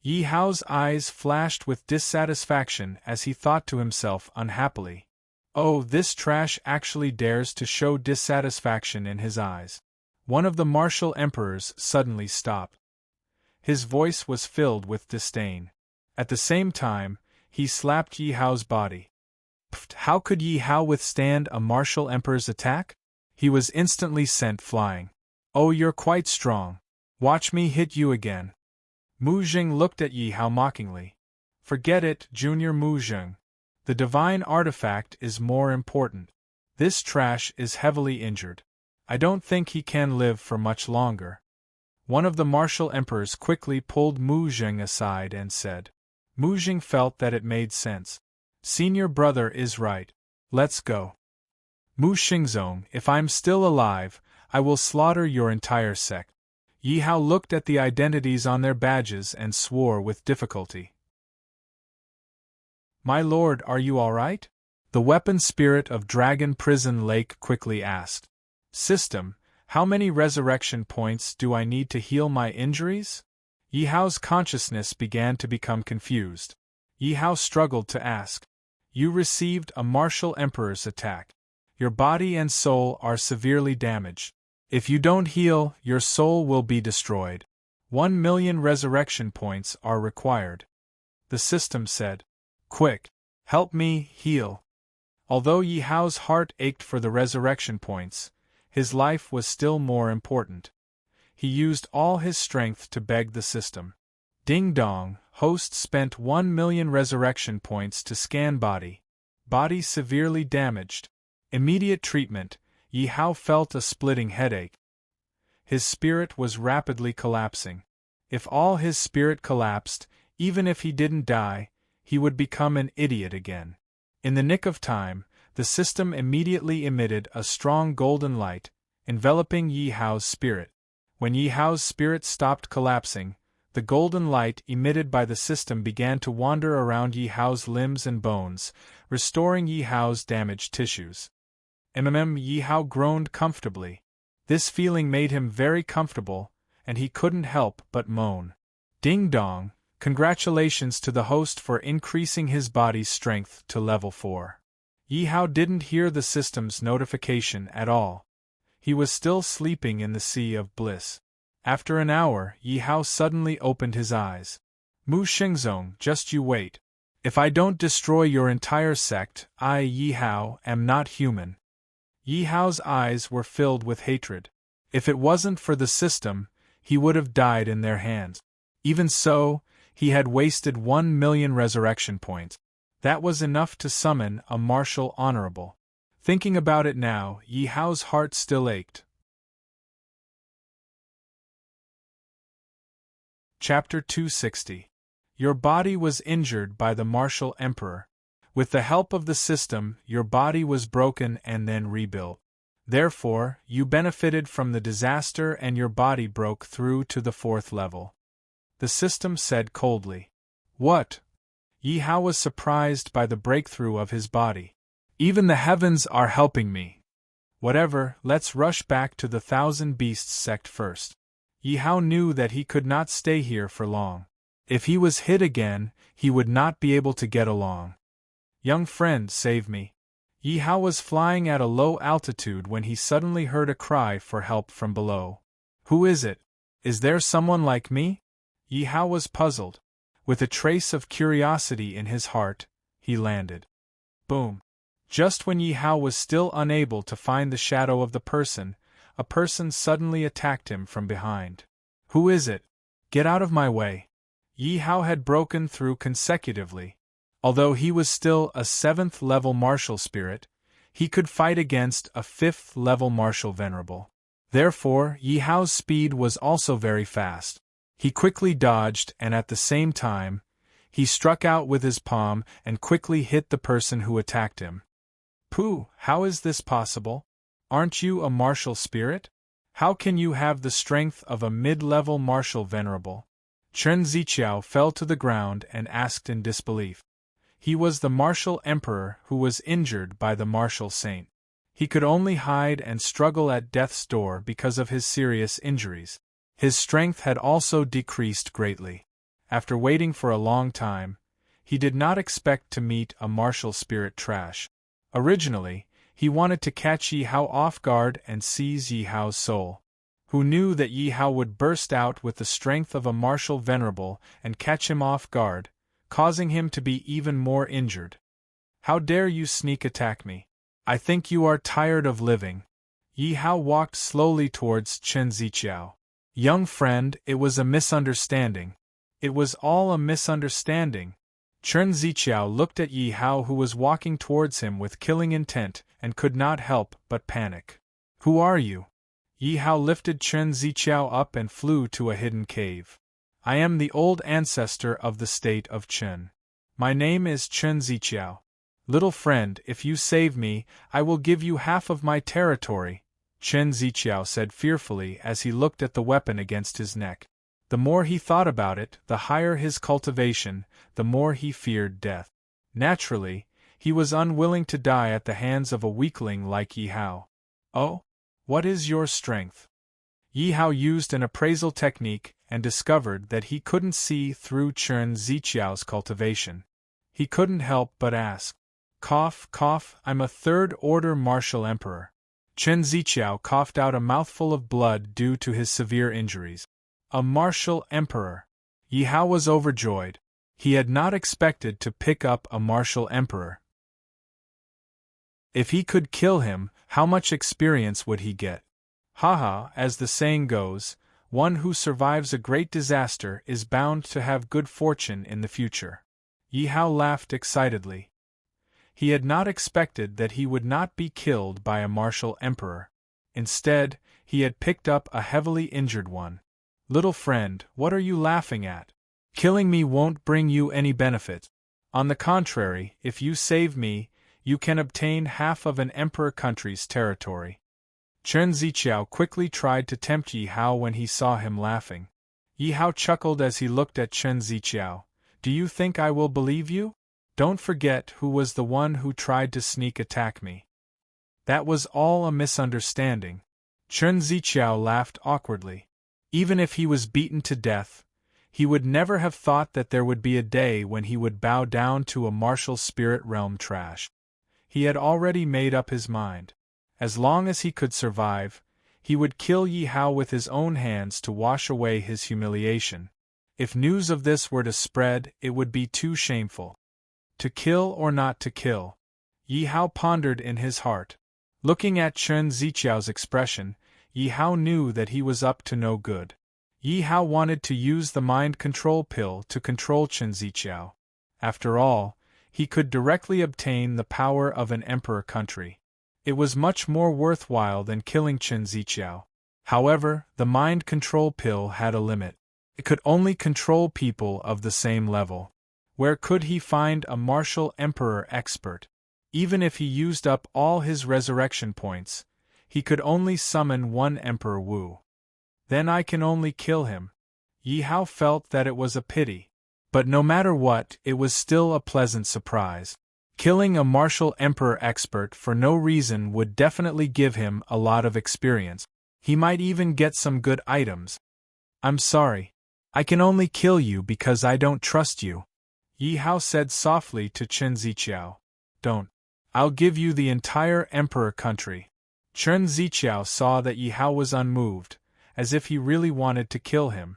Yi Hao's eyes flashed with dissatisfaction as he thought to himself unhappily. Oh, this trash actually dares to show dissatisfaction in his eyes. One of the martial emperors suddenly stopped. His voice was filled with disdain. At the same time, he slapped Yi Hao's body. Pfft, how could Yi Hao withstand a martial emperor's attack? He was instantly sent flying. Oh, you're quite strong. Watch me hit you again. Mu Jing looked at Yi Hao mockingly. Forget it, Junior Mu Jing. The divine artifact is more important. This trash is heavily injured. I don't think he can live for much longer. One of the martial emperors quickly pulled Mu Jing aside and said. Mu Jing felt that it made sense. Senior brother is right. Let's go. Mu Xingzong, if I'm still alive, I will slaughter your entire sect. Yi Hao looked at the identities on their badges and swore with difficulty. My lord, are you all right? The weapon spirit of Dragon Prison Lake quickly asked. System, how many resurrection points do I need to heal my injuries? Yi Hao's consciousness began to become confused. Yi Hao struggled to ask. You received a martial emperor's attack. Your body and soul are severely damaged. If you don't heal, your soul will be destroyed. 1 million resurrection points are required. The system said. Quick, help me heal. Although Yi Hao's heart ached for the resurrection points, his life was still more important. He used all his strength to beg the system. Ding dong, host spent 1 million resurrection points to scan body. Body severely damaged. Immediate treatment. Yi Hao felt a splitting headache. His spirit was rapidly collapsing. If all his spirit collapsed, even if he didn't die, he would become an idiot again. In the nick of time, the system immediately emitted a strong golden light, enveloping Yi Hao's spirit. When Yi Hao's spirit stopped collapsing, The golden light emitted by the system began to wander around Yi Hao's limbs and bones, restoring Yi Hao's damaged tissues. Yi Hao groaned comfortably. This feeling made him very comfortable, and he couldn't help but moan. Ding dong, congratulations to the host for increasing his body's strength to level 4. Yi Hao didn't hear the system's notification at all. He was still sleeping in the sea of bliss. After an hour, Yi Hao suddenly opened his eyes. Mu Xingzong, just you wait. If I don't destroy your entire sect, I, Yi Hao, am not human. Yi Hao's eyes were filled with hatred. If it wasn't for the system, he would have died in their hands. Even so, he had wasted 1 million resurrection points. That was enough to summon a martial honorable. Thinking about it now, Yi Hao's heart still ached. Chapter 260. Your body was injured by the martial emperor. With the help of the system, your body was broken and then rebuilt. Therefore, you benefited from the disaster and your body broke through to the 4th level. The system said coldly. What? Yi Hao was surprised by the breakthrough of his body. Even the heavens are helping me. Whatever, let's rush back to the Thousand Beasts sect first. Yi Hao knew that he could not stay here for long. If he was hit again, he would not be able to get along. Young friend, save me. Yi Hao was flying at a low altitude when he suddenly heard a cry for help from below. Who is it? Is there someone like me? Yi Hao was puzzled. With a trace of curiosity in his heart, he landed. Boom. Just when Yi Hao was still unable to find the shadow of the person, a person suddenly attacked him from behind. Who is it? Get out of my way. Yi Hao had broken through consecutively. Although he was still a 7th-level martial spirit, he could fight against a 5th-level martial venerable. Therefore, Yi Hao's speed was also very fast. He quickly dodged and at the same time, he struck out with his palm and quickly hit the person who attacked him. Pooh, how is this possible? Aren't you a martial spirit? How can you have the strength of a mid-level martial venerable? Chen Ziqiao fell to the ground and asked in disbelief. He was the martial emperor who was injured by the martial saint. He could only hide and struggle at death's door because of his serious injuries. His strength had also decreased greatly. After waiting for a long time, he did not expect to meet a martial spirit trash. Originally, he wanted to catch Yi Hao off guard and seize Yi Hao's soul. Who knew that Yi Hao would burst out with the strength of a martial venerable and catch him off guard, causing him to be even more injured. How dare you sneak attack me? I think you are tired of living. Yi Hao walked slowly towards Chen Ziqiao. Young friend, it was a misunderstanding. It was all a misunderstanding. Chen Ziqiao looked at Yi Hao who was walking towards him with killing intent and could not help but panic. Who are you? Yi Hao lifted Chen Ziqiao up and flew to a hidden cave. I am the old ancestor of the state of Chen. My name is Chen Ziqiao. Little friend, if you save me, I will give you half of my territory, Chen Ziqiao said fearfully as he looked at the weapon against his neck. The more he thought about it, the higher his cultivation, the more he feared death. Naturally, he was unwilling to die at the hands of a weakling like Yi Hao. Oh? What is your strength? Yi Hao used an appraisal technique and discovered that he couldn't see through Chen Ziqiao's cultivation. He couldn't help but ask. Cough, cough, I'm a 3rd-order martial emperor. Chen Ziqiao coughed out a mouthful of blood due to his severe injuries. A martial emperor. Yi Hao was overjoyed. He had not expected to pick up a martial emperor. If he could kill him, how much experience would he get? Haha, as the saying goes, one who survives a great disaster is bound to have good fortune in the future. Yi Hao laughed excitedly. He had not expected that he would not be killed by a martial emperor. Instead, he had picked up a heavily injured one. Little friend, what are you laughing at? Killing me won't bring you any benefit. On the contrary, if you save me, you can obtain half of an emperor country's territory. Chen Ziqiao quickly tried to tempt Yi Hao when he saw him laughing. Yi Hao chuckled as he looked at Chen Ziqiao. Do you think I will believe you? Don't forget who was the one who tried to sneak attack me. That was all a misunderstanding. Chen Ziqiao laughed awkwardly. Even if he was beaten to death, he would never have thought that there would be a day when he would bow down to a martial spirit realm trash. He had already made up his mind. As long as he could survive, he would kill Yi Hao with his own hands to wash away his humiliation. If news of this were to spread, it would be too shameful. To kill or not to kill? Yi Hao pondered in his heart. Looking at Chen Ziqiao's expression, Yi Hao knew that he was up to no good. Yi Hao wanted to use the mind control pill to control Chen Ziqiao. After all, he could directly obtain the power of an emperor country. It was much more worthwhile than killing Chen Ziqiao. However, the mind control pill had a limit. It could only control people of the same level. Where could he find a martial emperor expert? Even if he used up all his resurrection points, he could only summon one Emperor Wu. Then I can only kill him. Yi Hao felt that it was a pity. But no matter what, it was still a pleasant surprise. Killing a martial emperor expert for no reason would definitely give him a lot of experience. He might even get some good items. I'm sorry. I can only kill you because I don't trust you, Yi Hao said softly to Chen Ziqiao. Don't. I'll give you the entire emperor country. Chen Ziqiao saw that Yi Hao was unmoved, as if he really wanted to kill him.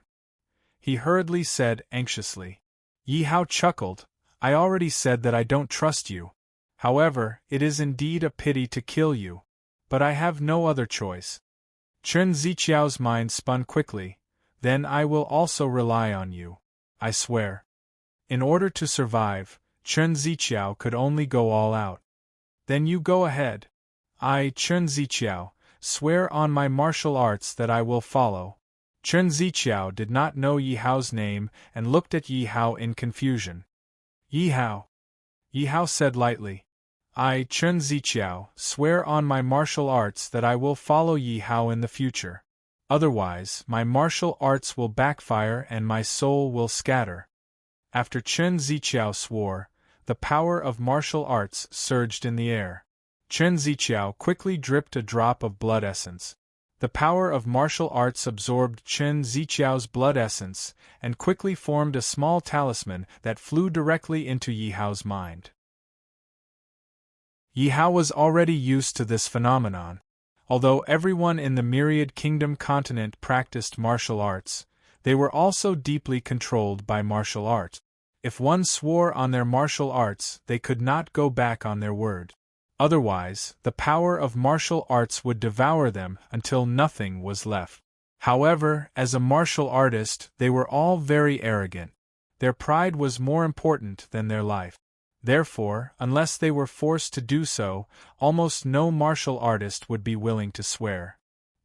He hurriedly said anxiously. Yi Hao chuckled. I already said that I don't trust you. However, it is indeed a pity to kill you. But I have no other choice. Chen Ziqiao's mind spun quickly. Then I will also rely on you. I swear. In order to survive, Chen Ziqiao could only go all out. Then you go ahead. I, Chen Ziqiao, swear on my martial arts that I will follow. Chen Ziqiao did not know Yi Hao's name and looked at Yi Hao in confusion. Yi Hao. Yi Hao said lightly. I, Chen Ziqiao, swear on my martial arts that I will follow Yi Hao in the future. Otherwise, my martial arts will backfire and my soul will scatter. After Chen Ziqiao swore, the power of martial arts surged in the air. Chen Ziqiao quickly dripped a drop of blood essence. The power of martial arts absorbed Chen Ziqiao's blood essence and quickly formed a small talisman that flew directly into Yi Hao's mind. Yi Hao was already used to this phenomenon. Although everyone in the Myriad Kingdom continent practiced martial arts, they were also deeply controlled by martial arts. If one swore on their martial arts, they could not go back on their word. Otherwise, the power of martial arts would devour them until nothing was left. However, as a martial artist, they were all very arrogant. Their pride was more important than their life. Therefore, unless they were forced to do so, almost no martial artist would be willing to swear.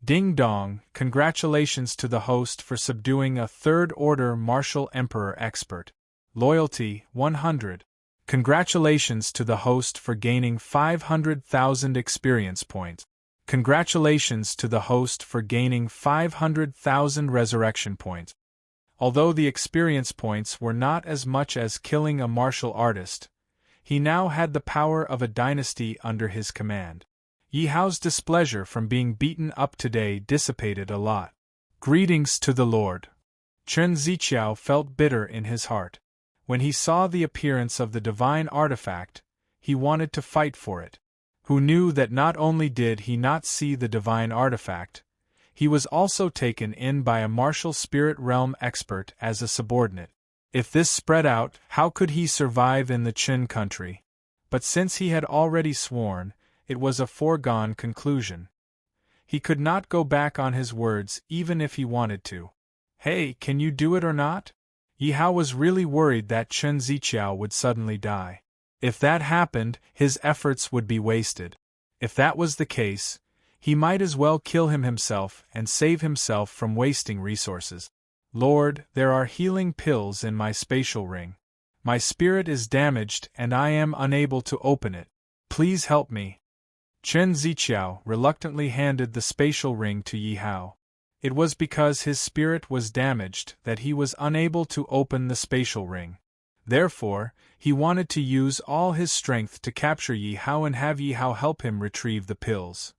Ding dong, congratulations to the host for subduing a third-order martial emperor expert. Loyalty, 100. Congratulations to the host for gaining 500,000 experience points. Congratulations to the host for gaining 500,000 resurrection points. Although the experience points were not as much as killing a martial artist, he now had the power of a dynasty under his command. Yi Hao's displeasure from being beaten up today dissipated a lot. Greetings to the Lord. Chen Ziqiao felt bitter in his heart. When he saw the appearance of the divine artifact, he wanted to fight for it. Who knew that not only did he not see the divine artifact, he was also taken in by a martial spirit realm expert as a subordinate. If this spread out, how could he survive in the Qin country? But since he had already sworn, it was a foregone conclusion. He could not go back on his words even if he wanted to. Hey, can you do it or not? Yi Hao was really worried that Chen Ziqiao would suddenly die. If that happened, his efforts would be wasted. If that was the case, he might as well kill him himself and save himself from wasting resources. Lord, there are healing pills in my spatial ring. My spirit is damaged and I am unable to open it. Please help me. Chen Ziqiao reluctantly handed the spatial ring to Yi Hao. It was because his spirit was damaged that he was unable to open the spatial ring. Therefore, he wanted to use all his strength to capture Yi Hao and have Yi Hao help him retrieve the pills.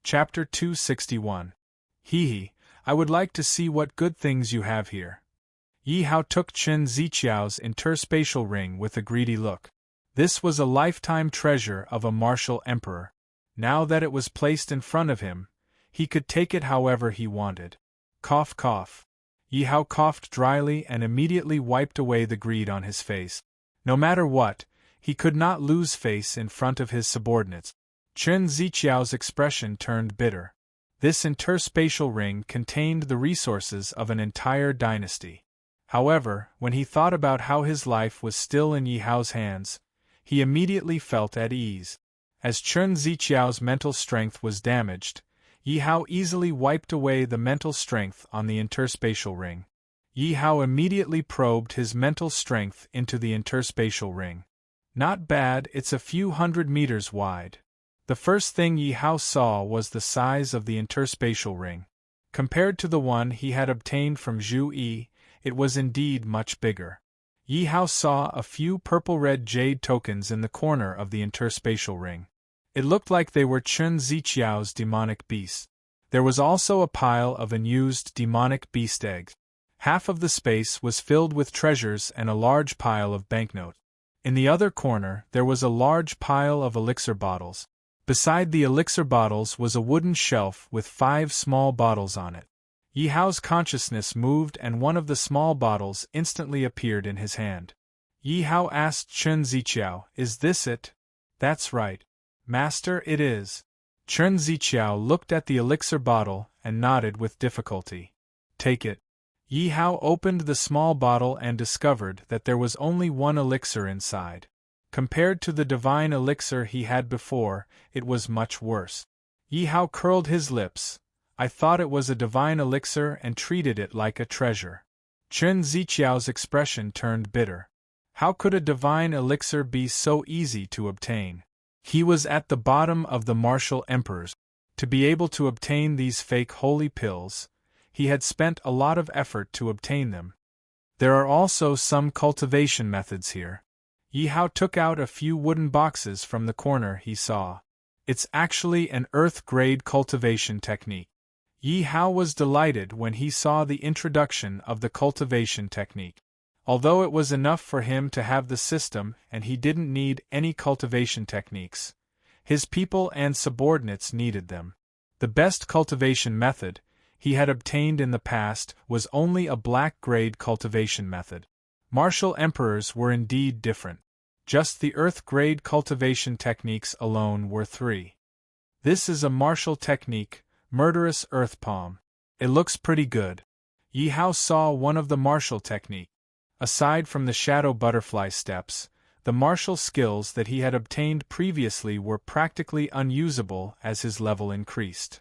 Chapter 261. He, I would like to see what good things you have here. Yi Hao took Chen Ziqiao's interspatial ring with a greedy look. This was a lifetime treasure of a martial emperor. Now that it was placed in front of him, he could take it however he wanted. Cough, cough. Yi Hao coughed dryly and immediately wiped away the greed on his face. No matter what, he could not lose face in front of his subordinates. Chen Ziqiao's expression turned bitter. This interspatial ring contained the resources of an entire dynasty. However, when he thought about how his life was still in Yi Hao's hands, he immediately felt at ease. As Chen Ziqiao's mental strength was damaged, Yi Hao easily wiped away the mental strength on the interspatial ring. Yi Hao immediately probed his mental strength into the interspatial ring. Not bad, it's a few 100 meters wide. The first thing Yi Hao saw was the size of the interspatial ring. Compared to the one he had obtained from Zhu Yi, it was indeed much bigger. Yi Hao saw a few purple-red jade tokens in the corner of the interspatial ring. It looked like they were Chen Ziqiao's demonic beasts. There was also a pile of unused demonic beast eggs. Half of the space was filled with treasures and a large pile of banknotes. In the other corner there was a large pile of elixir bottles. Beside the elixir bottles was a wooden shelf with 5 small bottles on it. Yi Hao's consciousness moved and one of the small bottles instantly appeared in his hand. Yi Hao asked Chen Ziqiao, "Is this it?" "That's right, Master, it is." Chen Ziqiao looked at the elixir bottle and nodded with difficulty. "Take it." Yi Hao opened the small bottle and discovered that there was only one elixir inside. Compared to the divine elixir he had before, it was much worse. Yi Hao curled his lips. "I thought it was a divine elixir and treated it like a treasure." Chen Ziqiao's expression turned bitter. How could a divine elixir be so easy to obtain? He was at the bottom of the martial emperors. To be able to obtain these fake holy pills, he had spent a lot of effort to obtain them. There are also some cultivation methods here. Yi Hao took out a few wooden boxes from the corner he saw. It's actually an earth-grade cultivation technique. Yi Hao was delighted when he saw the introduction of the cultivation technique. Although it was enough for him to have the system and he didn't need any cultivation techniques, his people and subordinates needed them. The best cultivation method he had obtained in the past was only a black-grade cultivation method. Martial emperors were indeed different. Just the earth-grade cultivation techniques alone were 3. This is a martial technique, murderous earth palm. It looks pretty good. Yi Hao saw one of the martial technique. Aside from the shadow butterfly steps, the martial skills that he had obtained previously were practically unusable as his level increased.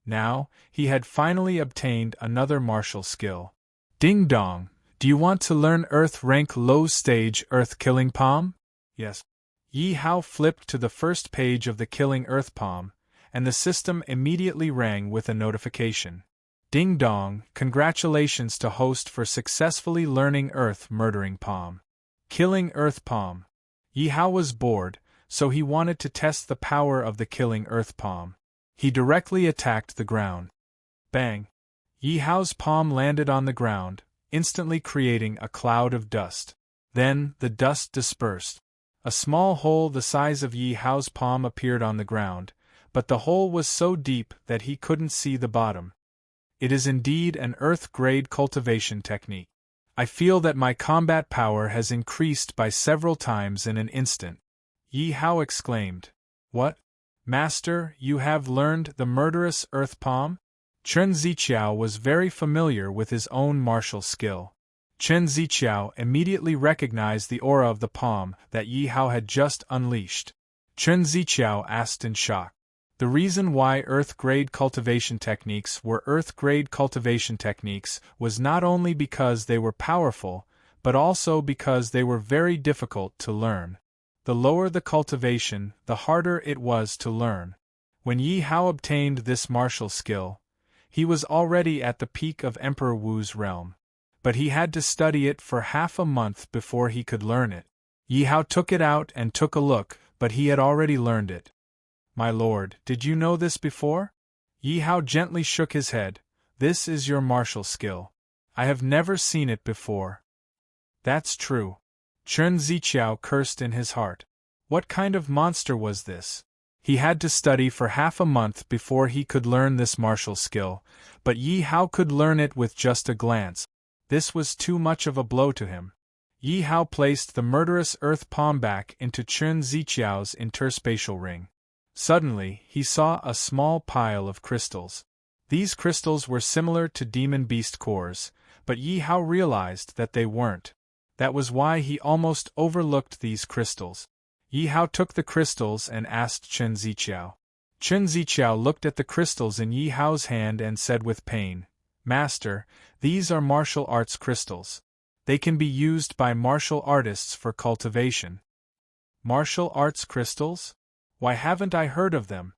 Now, he had finally obtained another martial skill. Ding dong, do you want to learn Earth rank low stage Earth killing palm? Yes. Yi Hao flipped to the first page of the killing Earth palm, and the system immediately rang with a notification. Ding dong, congratulations to host for successfully learning Earth murdering palm. Killing Earth palm. Yi Hao was bored, so he wanted to test the power of the killing Earth palm. He directly attacked the ground. Bang! Yi Hao's palm landed on the ground, instantly creating a cloud of dust. Then, the dust dispersed. A small hole the size of Yi Hao's palm appeared on the ground, but the hole was so deep that he couldn't see the bottom. It is indeed an earth-grade cultivation technique. I feel that my combat power has increased by several times in an instant. Yi Hao exclaimed. What? Master, you have learned the murderous earth palm? Chen Ziqiao was very familiar with his own martial skill. Chen Ziqiao immediately recognized the aura of the palm that Yi Hao had just unleashed. Chen Ziqiao asked in shock. The reason why earth-grade cultivation techniques were earth-grade cultivation techniques was not only because they were powerful, but also because they were very difficult to learn. The lower the cultivation, the harder it was to learn. When Yi Hao obtained this martial skill, he was already at the peak of Emperor Wu's realm. But he had to study it for half a month before he could learn it. Yi Hao took it out and took a look, but he had already learned it. "My lord, did you know this before?" Yi Hao gently shook his head. "This is your martial skill. I have never seen it before." "That's true." Chen Ziqiao cursed in his heart. What kind of monster was this? He had to study for half a month before he could learn this martial skill, but Yi Hao could learn it with just a glance. This was too much of a blow to him. Yi Hao placed the murderous earth palm back into Chen Ziqiao's interspatial ring. Suddenly, he saw a small pile of crystals. These crystals were similar to demon beast cores, but Yi Hao realized that they weren't. That was why he almost overlooked these crystals. Yi Hao took the crystals and asked Chen Ziqiao. Chen Ziqiao looked at the crystals in Yi Hao's hand and said with pain, "Master, these are martial arts crystals. They can be used by martial artists for cultivation." "Martial arts crystals? Why haven't I heard of them?"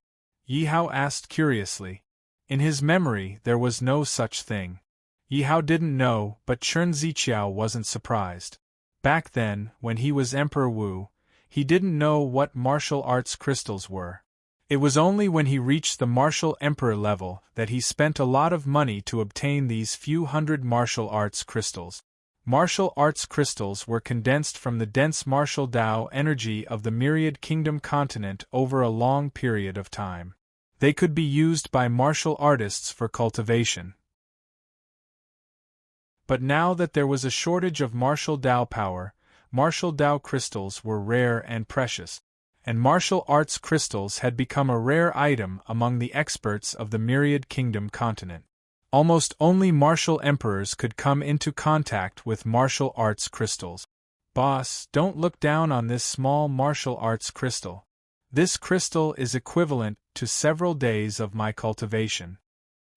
Yi Hao asked curiously. In his memory there was no such thing. Yi Hao didn't know, but Chen Ziqiao wasn't surprised. Back then, when he was Emperor Wu, he didn't know what martial arts crystals were. It was only when he reached the martial emperor level that he spent a lot of money to obtain these few hundred martial arts crystals. Martial arts crystals were condensed from the dense martial Tao energy of the Myriad Kingdom continent over a long period of time. They could be used by martial artists for cultivation. But now that there was a shortage of martial Tao power, martial Tao crystals were rare and precious, and martial arts crystals had become a rare item among the experts of the Myriad Kingdom continent. Almost only martial emperors could come into contact with martial arts crystals. "Boss, don't look down on this small martial arts crystal. This crystal is equivalent to several days of my cultivation,"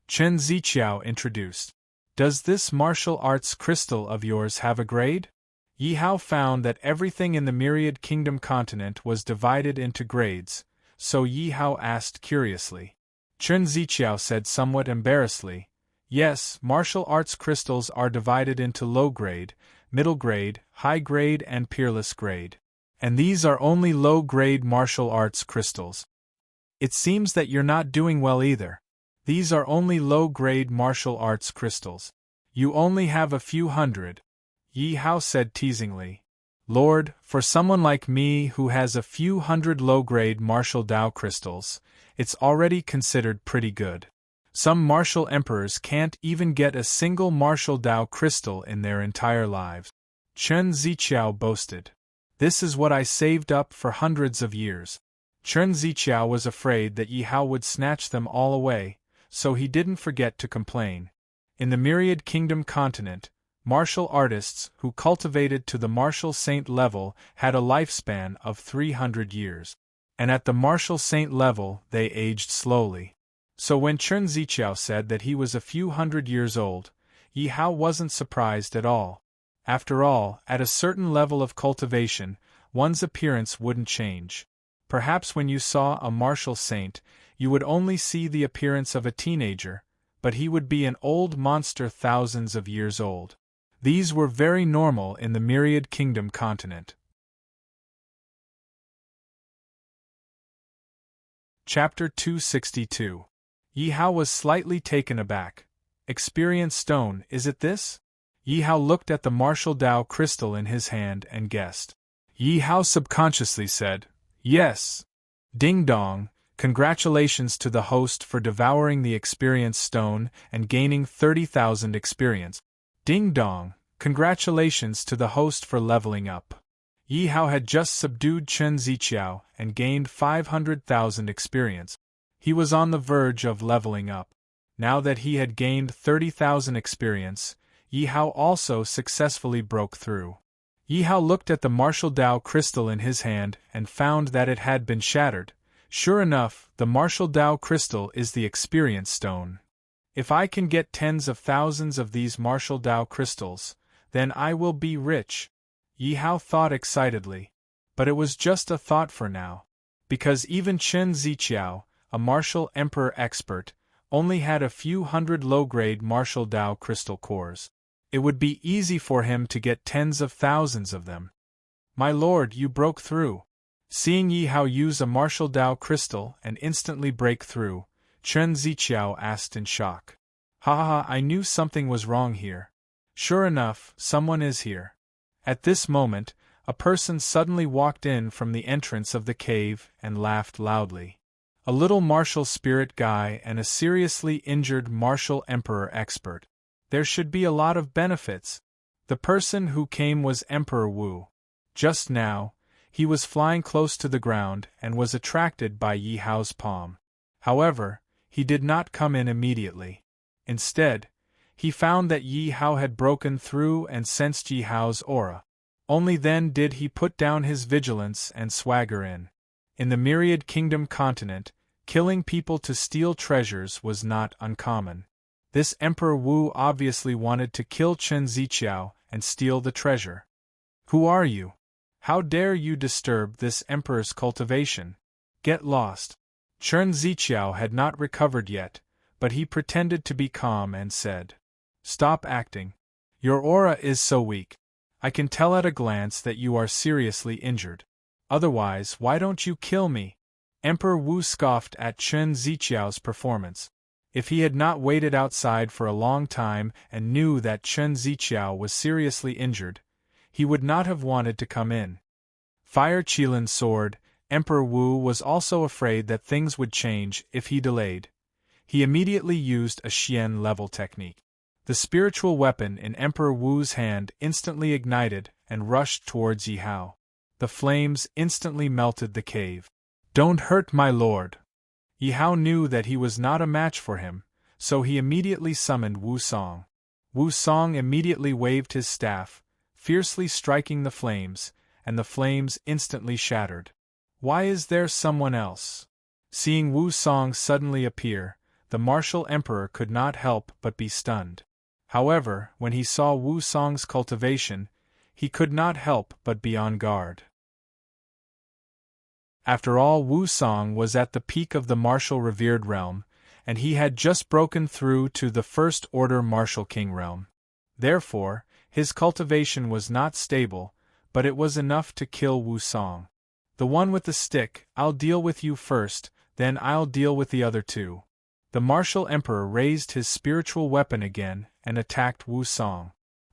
Chen Ziqiao introduced. "Does this martial arts crystal of yours have a grade?" Yi Hao found that everything in the Myriad Kingdom continent was divided into grades, so Yi Hao asked curiously. Chen Ziqiao said somewhat embarrassedly, "Yes, martial arts crystals are divided into low grade, middle grade, high grade and peerless grade. And these are only low grade martial arts crystals. It seems that you're not doing well either. These are only low grade martial arts crystals. You only have a few hundred," Yi Hao said teasingly. "Lord, for someone like me who has a few hundred low-grade martial Tao crystals, it's already considered pretty good. Some martial emperors can't even get a single martial Tao crystal in their entire lives," Chen Ziqiao boasted. "This is what I saved up for hundreds of years." Chen Ziqiao was afraid that Yi Hao would snatch them all away, so he didn't forget to complain. In the Myriad Kingdom continent, martial artists who cultivated to the martial saint level had a lifespan of 300 years. And at the martial saint level they aged slowly. So when Chen Ziqiao said that he was a few hundred years old, Yi Hao wasn't surprised at all. After all, at a certain level of cultivation, one's appearance wouldn't change. Perhaps when you saw a martial saint, you would only see the appearance of a teenager, but he would be an old monster thousands of years old. These were very normal in the Myriad Kingdom continent. Chapter 262. Yi Hao was slightly taken aback. "Experience stone, is it this?" Yi Hao looked at the martial Tao crystal in his hand and guessed. Yi Hao subconsciously said, "Yes." Ding dong, congratulations to the host for devouring the experience stone and gaining 30,000 experience. Ding dong, congratulations to the host for leveling up. Yi Hao had just subdued Chen Ziqiao and gained 500,000 experience. He was on the verge of leveling up. Now that he had gained 30,000 experience, Yi Hao also successfully broke through. Yi Hao looked at the martial Tao crystal in his hand and found that it had been shattered. Sure enough, the martial Tao crystal is the experience stone. If I can get tens of thousands of these martial Tao crystals, then I will be rich, Yi Hao thought excitedly. But it was just a thought for now. Because even Chen Ziqiao, a martial emperor expert, only had a few hundred low-grade martial Dao crystal cores. It would be easy for him to get tens of thousands of them. My lord, you broke through. Seeing Yi Hao use a martial Dao crystal and instantly break through, Chen Ziqiao asked in shock. Ha ha ha, I knew something was wrong here. Sure enough, someone is here. At this moment, a person suddenly walked in from the entrance of the cave and laughed loudly. A little martial spirit guy and a seriously injured martial emperor expert. There should be a lot of benefits. The person who came was Emperor Wu. Just now, he was flying close to the ground and was attracted by Yi Hao's palm. However, he did not come in immediately. Instead, he found that Yi Hao had broken through and sensed Yi Hao's aura. Only then did he put down his vigilance and swagger in. In the Myriad Kingdom continent, killing people to steal treasures was not uncommon. This Emperor Wu obviously wanted to kill Chen Ziqiao and steal the treasure. Who are you? How dare you disturb this emperor's cultivation? Get lost. Chen Ziqiao had not recovered yet, but he pretended to be calm and said, Stop acting. Your aura is so weak. I can tell at a glance that you are seriously injured. Otherwise, why don't you kill me? Emperor Wu scoffed at Chen Ziqiao's performance. If he had not waited outside for a long time and knew that Chen Ziqiao was seriously injured, he would not have wanted to come in. Fire Qilin's sword, Emperor Wu was also afraid that things would change if he delayed. He immediately used a Xian-level technique. The spiritual weapon in Emperor Wu's hand instantly ignited and rushed towards Yi Hao. The flames instantly melted the cave. Don't hurt my lord. Yi Hao knew that he was not a match for him, so he immediately summoned Wu Song. Wu Song immediately waved his staff, fiercely striking the flames, and the flames instantly shattered. Why is there someone else? Seeing Wu Song suddenly appear, the martial emperor could not help but be stunned. However, when he saw Wu Song's cultivation, he could not help but be on guard. After all, Wu Song was at the peak of the martial revered realm, and he had just broken through to the First Order Martial King realm. Therefore, his cultivation was not stable, but it was enough to kill Wu Song. The one with the stick, I'll deal with you first, then I'll deal with the other two. The martial emperor raised his spiritual weapon again and attacked Wu Song.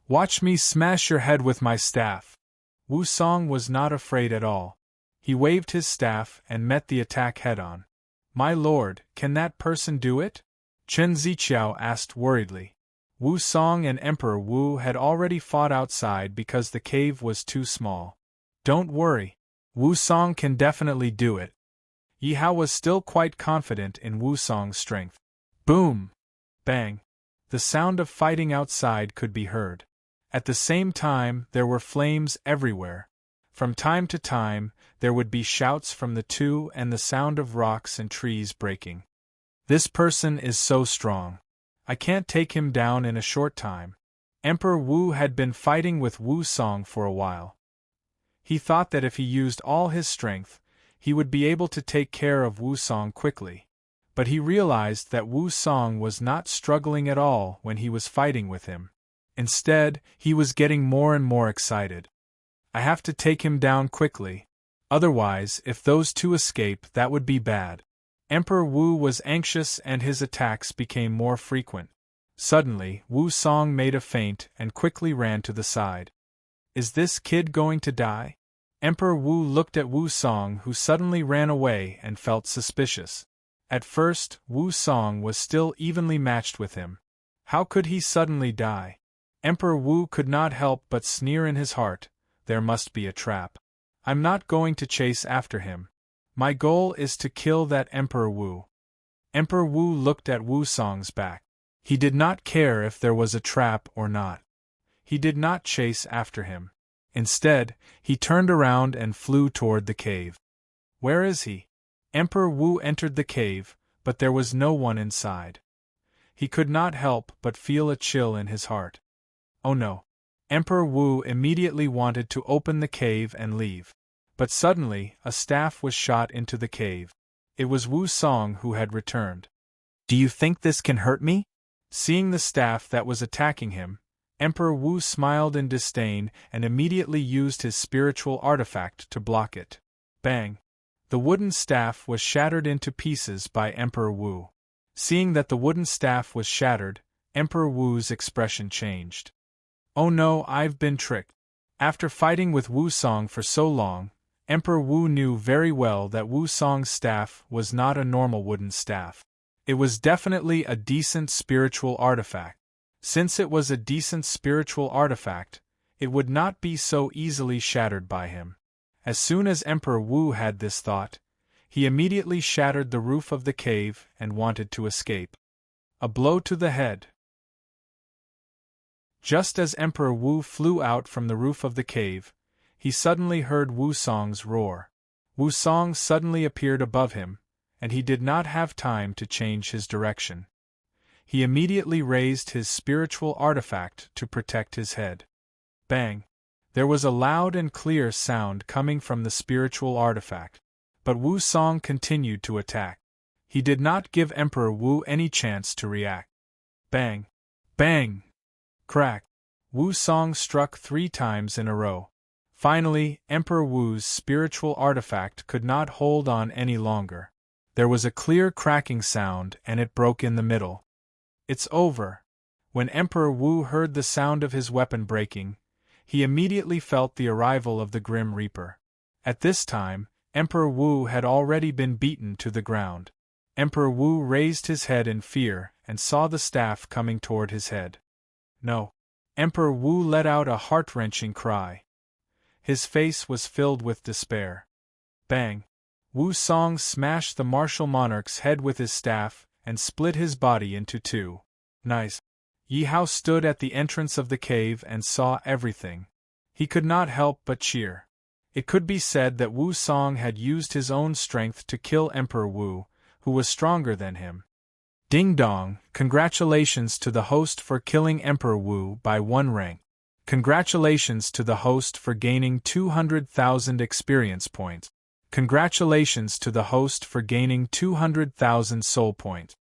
Watch me smash your head with my staff. Wu Song was not afraid at all. He waved his staff and met the attack head-on. My lord, can that person do it? Chen Ziqiao asked worriedly. Wu Song and Emperor Wu had already fought outside because the cave was too small. Don't worry. Wu Song can definitely do it. Yi Hao was still quite confident in Wu Song's strength. Boom! Bang! The sound of fighting outside could be heard. At the same time, there were flames everywhere. From time to time, there would be shouts from the two and the sound of rocks and trees breaking. This person is so strong. I can't take him down in a short time. Emperor Wu had been fighting with Wu Song for a while. He thought that if he used all his strength, he would be able to take care of Wu Song quickly. But he realized that Wu Song was not struggling at all when he was fighting with him. Instead, he was getting more and more excited. I have to take him down quickly. Otherwise, if those two escape, that would be bad. Emperor Wu was anxious and his attacks became more frequent. Suddenly, Wu Song made a feint and quickly ran to the side. Is this kid going to die? Emperor Wu looked at Wu Song, who suddenly ran away and felt suspicious. At first, Wu Song was still evenly matched with him. How could he suddenly die? Emperor Wu could not help but sneer in his heart. There must be a trap. I'm not going to chase after him. My goal is to kill that Emperor Wu. Emperor Wu looked at Wu Song's back. He did not care if there was a trap or not. He did not chase after him. Instead, he turned around and flew toward the cave. Where is he? Emperor Wu entered the cave, but there was no one inside. He could not help but feel a chill in his heart. Oh no. Emperor Wu immediately wanted to open the cave and leave. But suddenly, a staff was shot into the cave. It was Wu Song who had returned. Do you think this can hurt me? Seeing the staff that was attacking him, Emperor Wu smiled in disdain and immediately used his spiritual artifact to block it. Bang! The wooden staff was shattered into pieces by Emperor Wu. Seeing that the wooden staff was shattered, Emperor Wu's expression changed. Oh no, I've been tricked. After fighting with Wu Song for so long, Emperor Wu knew very well that Wu Song's staff was not a normal wooden staff. It was definitely a decent spiritual artifact. Since it was a decent spiritual artifact, it would not be so easily shattered by him. As soon as Emperor Wu had this thought, he immediately shattered the roof of the cave and wanted to escape. A blow to the head. Just as Emperor Wu flew out from the roof of the cave, he suddenly heard Wu Song's roar. Wu Song suddenly appeared above him, and he did not have time to change his direction. He immediately raised his spiritual artifact to protect his head. Bang! There was a loud and clear sound coming from the spiritual artifact, but Wu Song continued to attack. He did not give Emperor Wu any chance to react. Bang! Bang! Crack! Wu Song struck 3 times in a row. Finally, Emperor Wu's spiritual artifact could not hold on any longer. There was a clear cracking sound and it broke in the middle. It's over. When Emperor Wu heard the sound of his weapon breaking, he immediately felt the arrival of the Grim Reaper. At this time, Emperor Wu had already been beaten to the ground. Emperor Wu raised his head in fear and saw the staff coming toward his head. No. Emperor Wu let out a heart-wrenching cry. His face was filled with despair. Bang! Wu Song smashed the martial monarch's head with his staff and split his body into 2. Nice. Yi Hao stood at the entrance of the cave and saw everything. He could not help but cheer. It could be said that Wu Song had used his own strength to kill Emperor Wu, who was stronger than him. Ding dong, congratulations to the host for killing Emperor Wu by 1 rank. Congratulations to the host for gaining 200,000 experience points. Congratulations to the host for gaining 200,000 soul points.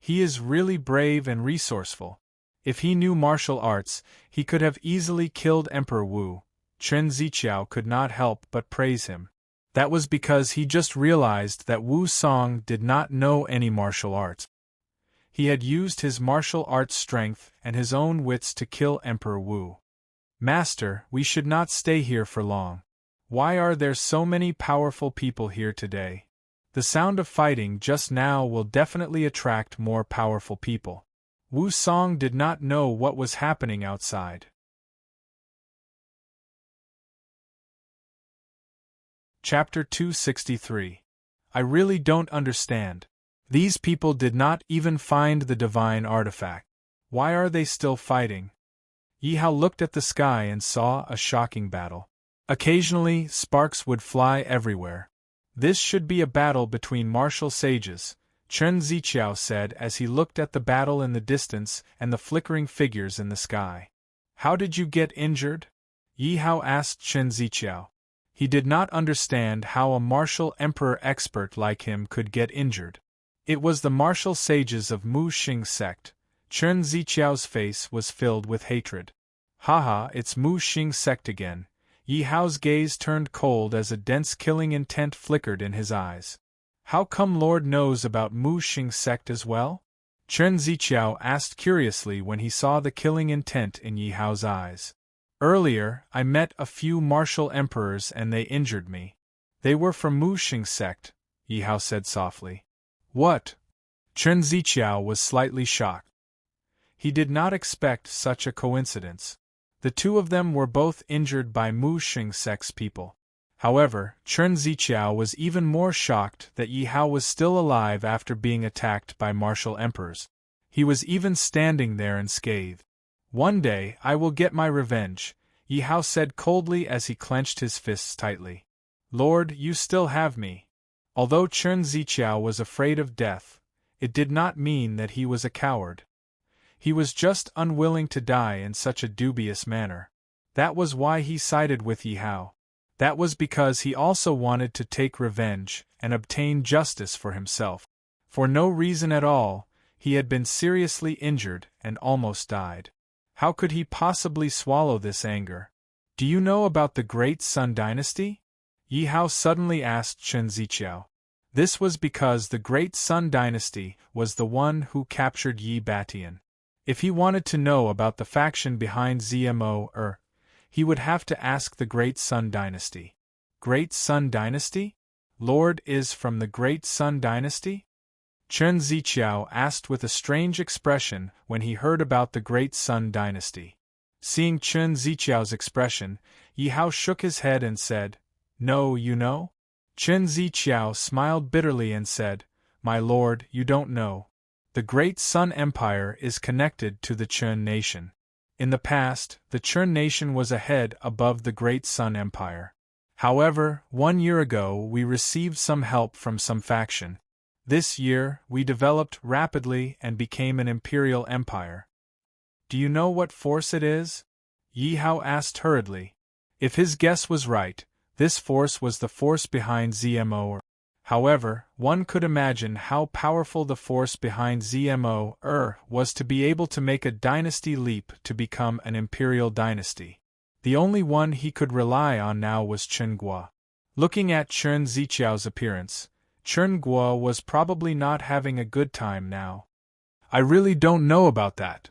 He is really brave and resourceful. If he knew martial arts, he could have easily killed Emperor Wu. Chen Ziqiao could not help but praise him. That was because he just realized that Wu Song did not know any martial arts. He had used his martial arts strength and his own wits to kill Emperor Wu. Master, we should not stay here for long. Why are there so many powerful people here today? The sound of fighting just now will definitely attract more powerful people. Wu Song did not know what was happening outside. Chapter 263. I really don't understand. These people did not even find the divine artifact. Why are they still fighting? Yi Hao looked at the sky and saw a shocking battle. Occasionally, sparks would fly everywhere. This should be a battle between martial sages, Chen Ziqiao said as he looked at the battle in the distance and the flickering figures in the sky. How did you get injured? Yi Hao asked Chen Ziqiao. He did not understand how a martial emperor expert like him could get injured. It was the martial sages of Mu Xing sect. Chen Ziqiao's face was filled with hatred. Haha, it's Mu Xing sect again. Yi Hao's gaze turned cold as a dense killing intent flickered in his eyes. How come Lord knows about Mu Xing sect as well? Chen Ziqiao asked curiously when he saw the killing intent in Yi Hao's eyes. Earlier, I met a few martial emperors and they injured me. They were from Mu Xing sect, Yi Hao said softly. What? Chen Ziqiao was slightly shocked. He did not expect such a coincidence. The two of them were both injured by Mu Xing sect's people. However, Chen Ziqiao was even more shocked that Yi Hao was still alive after being attacked by martial emperors. He was even standing there unscathed. One day, I will get my revenge, Yi Hao said coldly as he clenched his fists tightly. Lord, you still have me. Although Chen Ziqiao was afraid of death, it did not mean that he was a coward. He was just unwilling to die in such a dubious manner. That was why he sided with Yi Hao. That was because he also wanted to take revenge and obtain justice for himself. For no reason at all, he had been seriously injured and almost died. How could he possibly swallow this anger? Do you know about the Great Sun Dynasty? Yi Hao suddenly asked Chen Ziqiao. This was because the Great Sun Dynasty was the one who captured Yi Batian. If he wanted to know about the faction behind ZMO, he would have to ask the Great Sun Dynasty. Great Sun Dynasty? Lord is from the Great Sun Dynasty? Chen Ziqiao asked with a strange expression when he heard about the Great Sun Dynasty. Seeing Chen Ziqiao's expression, Yi Hao shook his head and said, "No, you know?" Chen Ziqiao smiled bitterly and said, "My lord, you don't know. The Great Sun Empire is connected to the Chen nation. In the past, the Chen nation was ahead above the Great Sun Empire. However, 1 year ago we received some help from some faction. This year, we developed rapidly and became an imperial empire. Do you know what force it is?" Yi Hao asked hurriedly. If his guess was right, this force was the force behind ZMO. However, one could imagine how powerful the force behind ZMO was to be able to make a dynasty leap to become an imperial dynasty. The only one he could rely on now was Chen Guo. Looking at Chen Ziqiao's appearance, Chen Guo was probably not having a good time now. "I really don't know about that.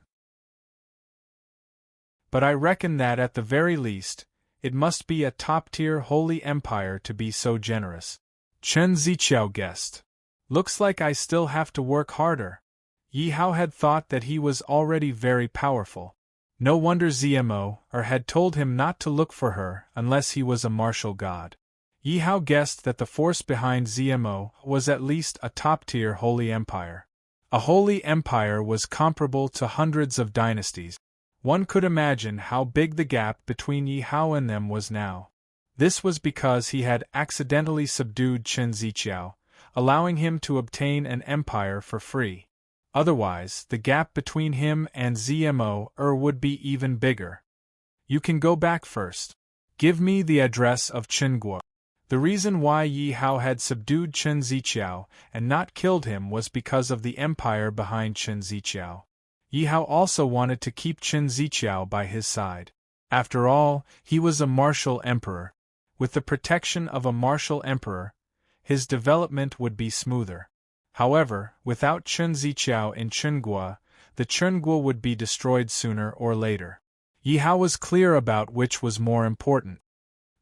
But I reckon that at the very least, it must be a top-tier holy empire to be so generous." Chen Ziqiao guessed. "Looks like I still have to work harder." Yi Hao had thought that he was already very powerful. No wonder ZMO had told him not to look for her unless he was a martial god. Yi Hao guessed that the force behind ZMO was at least a top-tier holy empire. A holy empire was comparable to hundreds of dynasties. One could imagine how big the gap between Yi Hao and them was now. This was because he had accidentally subdued Chen Ziqiao, allowing him to obtain an empire for free. Otherwise, the gap between him and ZMO would be even bigger. "You can go back first. Give me the address of Chen Guo." The reason why Yi Hao had subdued Chen Ziqiao and not killed him was because of the empire behind Chen Ziqiao. Yi Hao also wanted to keep Chen Ziqiao by his side. After all, he was a martial emperor. With the protection of a martial emperor, his development would be smoother. However, without Chen Ziqiao in Chen Guo, the Chen Guo would be destroyed sooner or later. Yi Hao was clear about which was more important.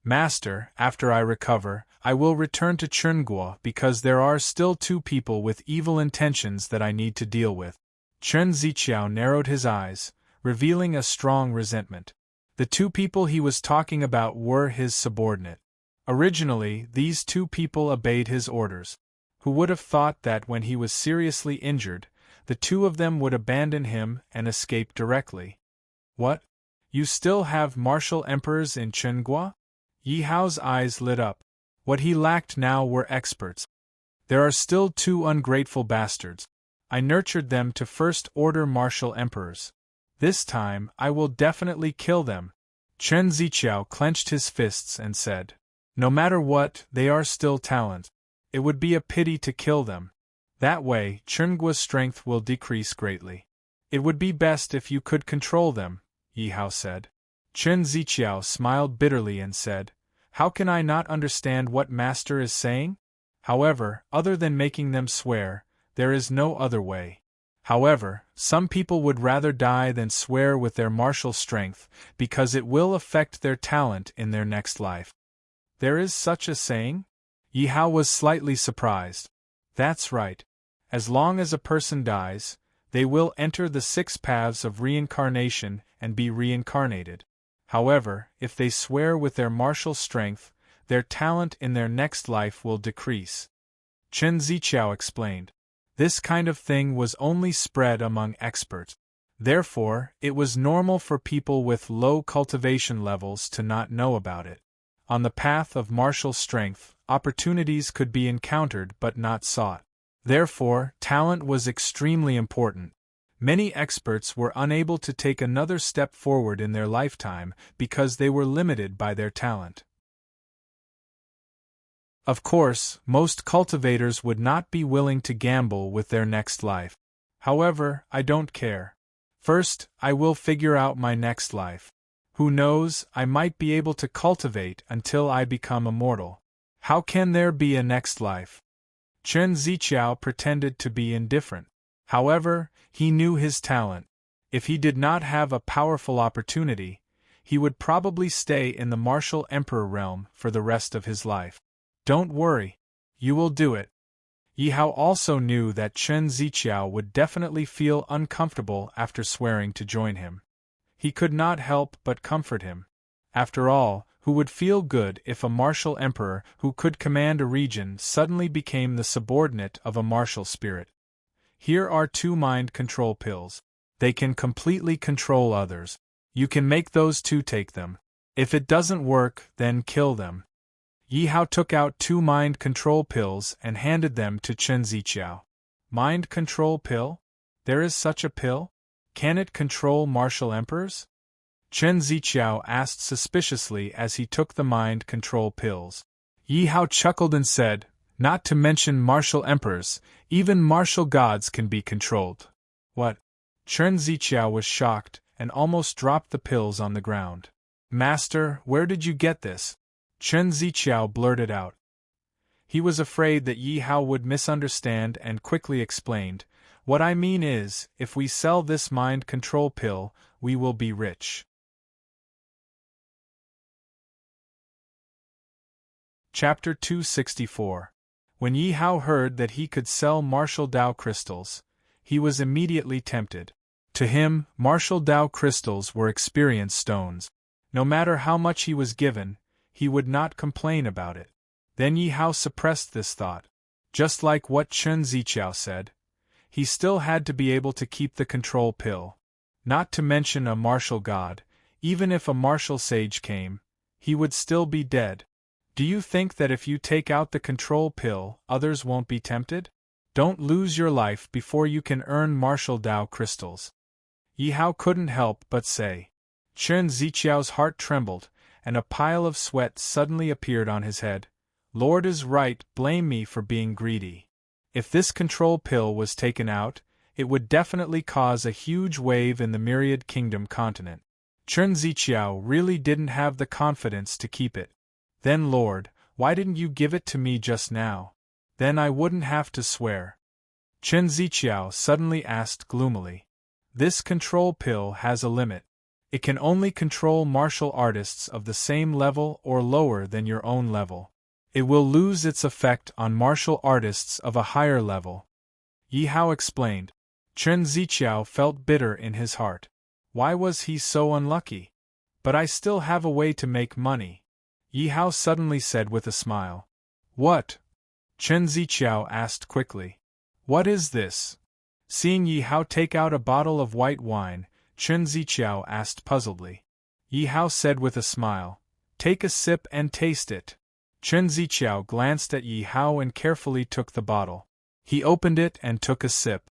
"Master, after I recover, I will return to Chen Guo because there are still 2 people with evil intentions that I need to deal with." Chen Ziqiao narrowed his eyes, revealing a strong resentment. The 2 people he was talking about were his subordinate. Originally, these 2 people obeyed his orders. Who would have thought that when he was seriously injured, the 2 of them would abandon him and escape directly? "What? You still have martial emperors in Chen Guo?" Yi Hao's eyes lit up. What he lacked now were experts. "There are still 2 ungrateful bastards. I nurtured them to first-order martial emperors. This time, I will definitely kill them." Chen Ziqiao clenched his fists and said, "No matter what, they are still talent. It would be a pity to kill them. That way, Chen Guo's strength will decrease greatly. It would be best if you could control them," Yi Hao said. Chen Ziqiao smiled bitterly and said, "How can I not understand what Master is saying? However, other than making them swear, there is no other way. However, some people would rather die than swear with their martial strength, because it will affect their talent in their next life." "There is such a saying?" Yi Hao was slightly surprised. "That's right. As long as a person dies, they will enter the 6 paths of reincarnation and be reincarnated. However, if they swear with their martial strength, their talent in their next life will decrease." Chen Ziqiao explained. This kind of thing was only spread among experts. Therefore, it was normal for people with low cultivation levels to not know about it. On the path of martial strength, opportunities could be encountered but not sought. Therefore, talent was extremely important. Many experts were unable to take another step forward in their lifetime because they were limited by their talent. Of course, most cultivators would not be willing to gamble with their next life. However, I don't care. First, I will figure out my next life. Who knows, I might be able to cultivate until I become immortal. How can there be a next life? Chen Ziqiao pretended to be indifferent. However, he knew his talent. If he did not have a powerful opportunity, he would probably stay in the martial emperor realm for the rest of his life. Don't worry. You will do it. Yi Hao also knew that Chen Ziqiao would definitely feel uncomfortable after swearing to join him. He could not help but comfort him. After all, who would feel good if a martial emperor who could command a region suddenly became the subordinate of a martial spirit? Here are 2 mind control pills. They can completely control others. You can make those 2 take them. If it doesn't work, then kill them. Yi Hao took out 2 mind control pills and handed them to Chen Ziqiao. Mind control pill? There is such a pill? Can it control martial emperors? Chen Ziqiao asked suspiciously as he took the mind control pills. Yi Hao chuckled and said, "Not to mention martial emperors, even martial gods can be controlled." What? Chen Ziqiao was shocked and almost dropped the pills on the ground. "Master, where did you get this?" Chen Ziqiao blurted out. He was afraid that Yi Hao would misunderstand and quickly explained, "What I mean is, if we sell this mind control pill, we will be rich." Chapter 264. When Yi Hao heard that he could sell martial Dao crystals, he was immediately tempted. To him, martial Dao crystals were experience stones. No matter how much he was given, he would not complain about it. Then Yi Hao suppressed this thought. Just like what Chen Ziqiao said, he still had to be able to keep the control pill. Not to mention a martial god, even if a martial sage came, he would still be dead. Do you think that if you take out the control pill, others won't be tempted? Don't lose your life before you can earn martial Dao crystals. Yi Hao couldn't help but say. Chen Ziqiao's heart trembled, and a pile of sweat suddenly appeared on his head. Lord is right, blame me for being greedy. If this control pill was taken out, it would definitely cause a huge wave in the Myriad Kingdom continent. Chen Ziqiao really didn't have the confidence to keep it. Then Lord, why didn't you give it to me just now? Then I wouldn't have to swear. Chen Ziqiao suddenly asked gloomily. This control pill has a limit. It can only control martial artists of the same level or lower than your own level. It will lose its effect on martial artists of a higher level. Yi Hao explained. Chen Ziqiao felt bitter in his heart. Why was he so unlucky? But I still have a way to make money. Yi Hao suddenly said with a smile. What? Chen Ziqiao asked quickly. What is this? Seeing Yi Hao take out a bottle of white wine, Chen Ziqiao asked puzzledly. Yi Hao said with a smile. Take a sip and taste it. Chen Ziqiao glanced at Yi Hao and carefully took the bottle. He opened it and took a sip.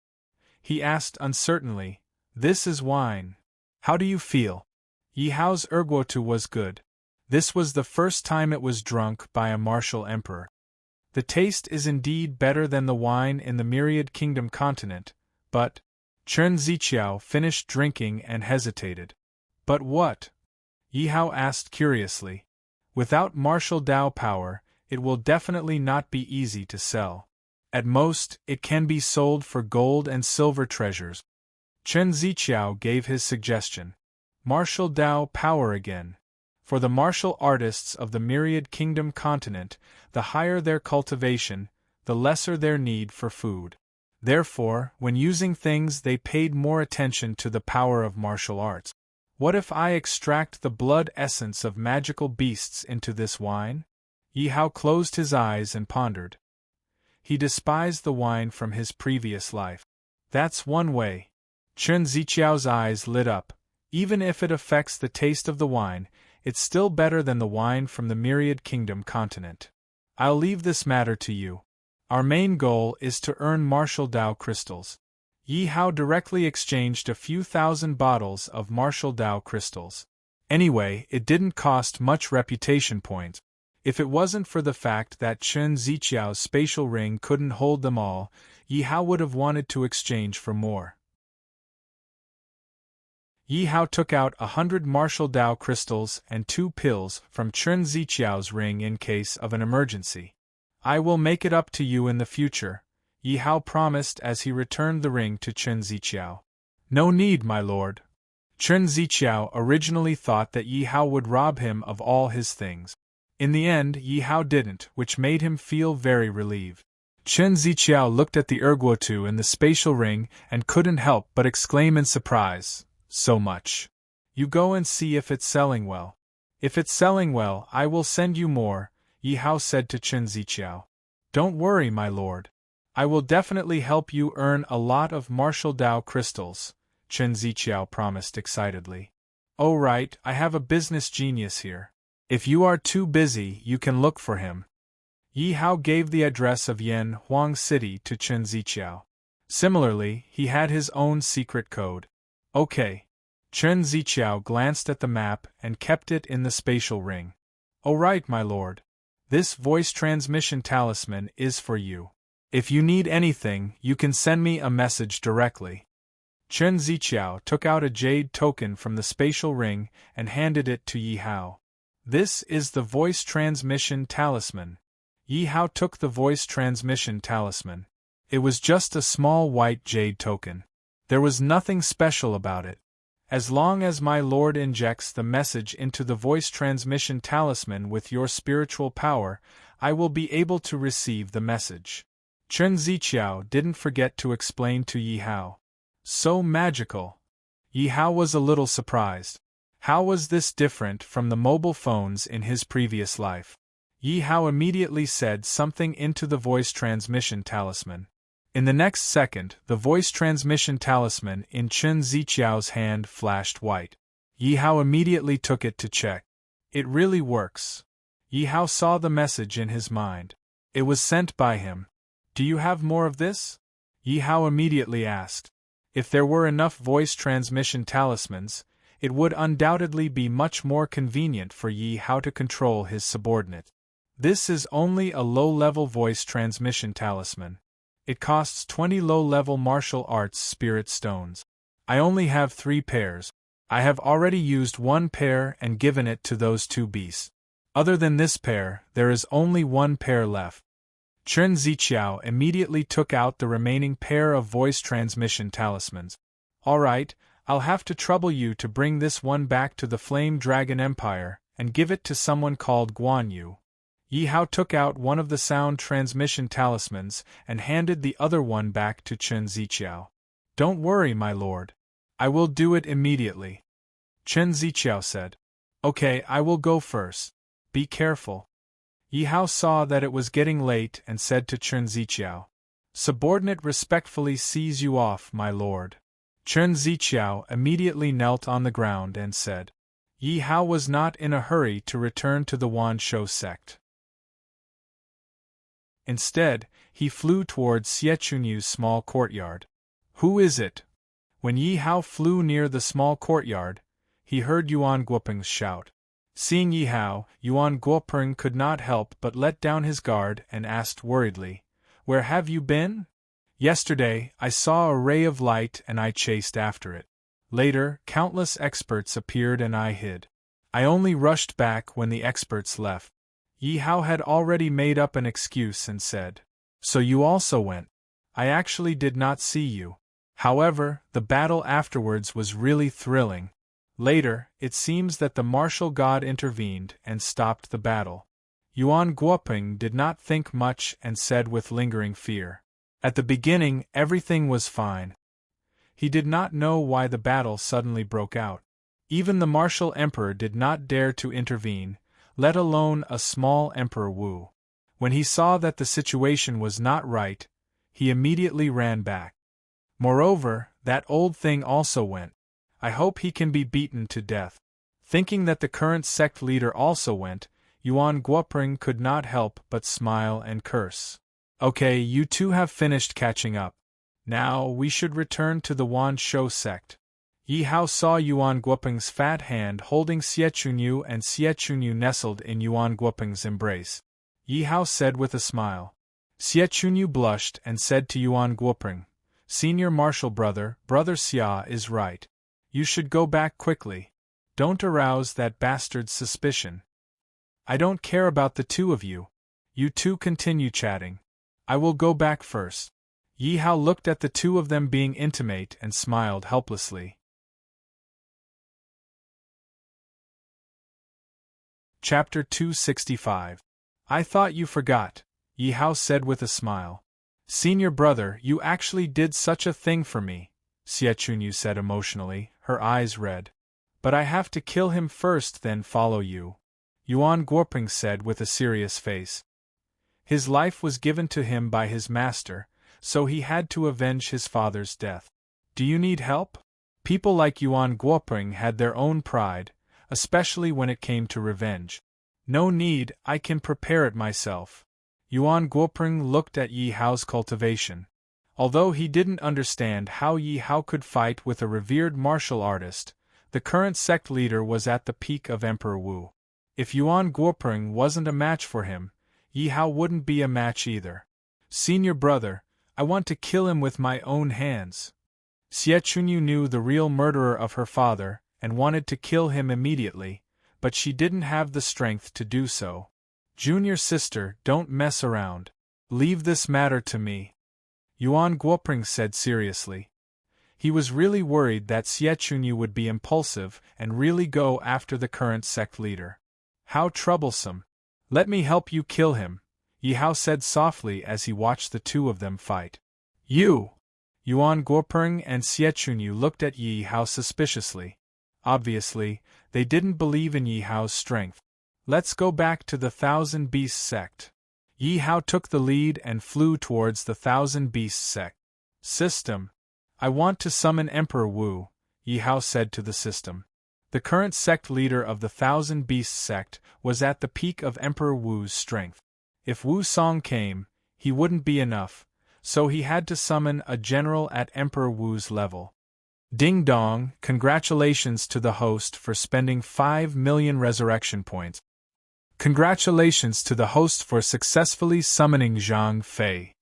He asked uncertainly, This is wine. How do you feel? Yi Hao's ergotu was good. This was the first time it was drunk by a martial emperor. The taste is indeed better than the wine in the Myriad Kingdom continent, but... Chen Ziqiao finished drinking and hesitated. But what? Yi Hao asked curiously. Without martial Dao power, it will definitely not be easy to sell. At most, it can be sold for gold and silver treasures. Chen Ziqiao gave his suggestion. Martial Dao power again. For the martial artists of the Myriad Kingdom continent, the higher their cultivation, the lesser their need for food. Therefore, when using things they paid more attention to the power of martial arts. What if I extract the blood essence of magical beasts into this wine? Yi Hao closed his eyes and pondered. He despised the wine from his previous life. That's one way. Chen Ziqiao's eyes lit up. Even if it affects the taste of the wine, it's still better than the wine from the Myriad Kingdom continent. I'll leave this matter to you. Our main goal is to earn martial Dao crystals. Yi Hao directly exchanged a few thousand bottles of martial Dao crystals. Anyway, it didn't cost much reputation points. If it wasn't for the fact that Chen Ziqiao's spatial ring couldn't hold them all, Yi Hao would have wanted to exchange for more. Yi Hao took out 100 martial Dao crystals and 2 pills from Chen Ziqiao's ring in case of an emergency. I will make it up to you in the future, Yi Hao promised as he returned the ring to Chen Ziqiao. No need, my lord. Chen Ziqiao originally thought that Yi Hao would rob him of all his things. In the end, Yi Hao didn't, which made him feel very relieved. Chen Ziqiao looked at the erguotu in the spatial ring and couldn't help but exclaim in surprise, so much. You go and see if it's selling well. If it's selling well, I will send you more, Yi Hao said to Chen Ziqiao. Don't worry, my lord. I will definitely help you earn a lot of martial Dao crystals, Chen Ziqiao promised excitedly. Oh right, I have a business genius here. If you are too busy, you can look for him. Yi Hao gave the address of Yan Huang City to Chen Ziqiao. Similarly, he had his own secret code. Okay. Chen Ziqiao glanced at the map and kept it in the spatial ring. Oh right, my lord. This voice transmission talisman is for you. If you need anything, you can send me a message directly. Chen Ziqiao took out a jade token from the spatial ring and handed it to Yi Hao. This is the voice transmission talisman. Yi Hao took the voice transmission talisman. It was just a small white jade token. There was nothing special about it. As long as my lord injects the message into the voice transmission talisman with your spiritual power, I will be able to receive the message. Chen Ziqiao didn't forget to explain to Yi Hao. So magical. Yi Hao was a little surprised. How was this different from the mobile phones in his previous life? Yi Hao immediately said something into the voice transmission talisman. In the next second, the voice transmission talisman in Chen Ziqiao's hand flashed white. Yi Hao immediately took it to check. It really works. Yi Hao saw the message in his mind. It was sent by him. Do you have more of this? Yi Hao immediately asked. If there were enough voice transmission talismans, it would undoubtedly be much more convenient for Yi Hao to control his subordinate. This is only a low-level voice transmission talisman. It costs 20 low-level martial arts spirit stones. I only have 3 pairs. I have already used 1 pair and given it to those 2 beasts. Other than this pair, there is only 1 pair left. Chen Ziqiao immediately took out the remaining pair of voice transmission talismans. All right, I'll have to trouble you to bring this one back to the Flame Dragon Empire and give it to someone called Guan Yu. Yi Hao took out one of the sound transmission talismans and handed the other one back to Chen Ziqiao. Don't worry, my lord. I will do it immediately. Chen Ziqiao said. Okay, I will go first. Be careful. Yi Hao saw that it was getting late and said to Chen Ziqiao. Subordinate respectfully sees you off, my lord. Chen Ziqiao immediately knelt on the ground and said. Yi Hao was not in a hurry to return to the Wan Shou sect. Instead, he flew towards Xie small courtyard. Who is it? When Yi Hao flew near the small courtyard, he heard Yuan Guopeng's shout. Seeing Yi Hao, Yuan Guopeng could not help but let down his guard and asked worriedly, Where have you been? Yesterday, I saw a ray of light and I chased after it. Later, countless experts appeared and I hid. I only rushed back when the experts left. Yi Hao had already made up an excuse and said, So you also went. I actually did not see you. However, the battle afterwards was really thrilling. Later, it seems that the martial god intervened and stopped the battle. Yuan Guopeng did not think much and said with lingering fear. At the beginning, everything was fine. He did not know why the battle suddenly broke out. Even the martial emperor did not dare to intervene, let alone a small Emperor Wu. When he saw that the situation was not right, he immediately ran back. Moreover, that old thing also went. I hope he can be beaten to death. Thinking that the current sect leader also went, Yuan Guopeng could not help but smile and curse. Okay, you two have finished catching up. Now we should return to the Wan Shou sect. Yi Hao saw Yuan Guoping's fat hand holding Xie Chunyu, and Xie Chunyu nestled in Yuan Guoping's embrace. Yi Hao said with a smile. Xie Chunyu blushed and said to Yuan Guoping, "Senior Marshal Brother Xia is right. You should go back quickly. Don't arouse that bastard's suspicion. I don't care about the two of you. You two continue chatting. I will go back first." Yi Hao looked at the two of them being intimate and smiled helplessly. Chapter 265. I thought you forgot, Yi Hao said with a smile. Senior brother, you actually did such a thing for me, Xie Chunyu said emotionally, her eyes red. But I have to kill him first, then follow you, Yuan Guoping said with a serious face. His life was given to him by his master, so he had to avenge his father's death. Do you need help? People like Yuan Guoping had their own pride, especially when it came to revenge. No need, I can prepare it myself. Yuan Guoping looked at Yi Hao's cultivation. Although he didn't understand how Yi Hao could fight with a revered martial artist, the current sect leader was at the peak of Emperor Wu. If Yuan Guoping wasn't a match for him, Yi Hao wouldn't be a match either. Senior brother, I want to kill him with my own hands. Xie Chunyu knew the real murderer of her father, and wanted to kill him immediately, but she didn't have the strength to do so. Junior sister, don't mess around. Leave this matter to me, Yuan Guoping said seriously. He was really worried that Xie Chunyu would be impulsive and really go after the current sect leader. How troublesome. Let me help you kill him, Yi Hao said softly as he watched the two of them fight. You! Yuan Guoping and Xie Chunyu looked at Yi Hao suspiciously. Obviously, they didn't believe in Yi Hao's strength. Let's go back to the Thousand Beasts sect. Yi Hao took the lead and flew towards the Thousand Beasts sect. System. I want to summon Emperor Wu, Yi Hao said to the system. The current sect leader of the Thousand Beasts sect was at the peak of Emperor Wu's strength. If Wu Song came, he wouldn't be enough, so he had to summon a general at Emperor Wu's level. Ding dong, congratulations to the host for spending 5 million resurrection points. Congratulations to the host for successfully summoning Zhang Fei.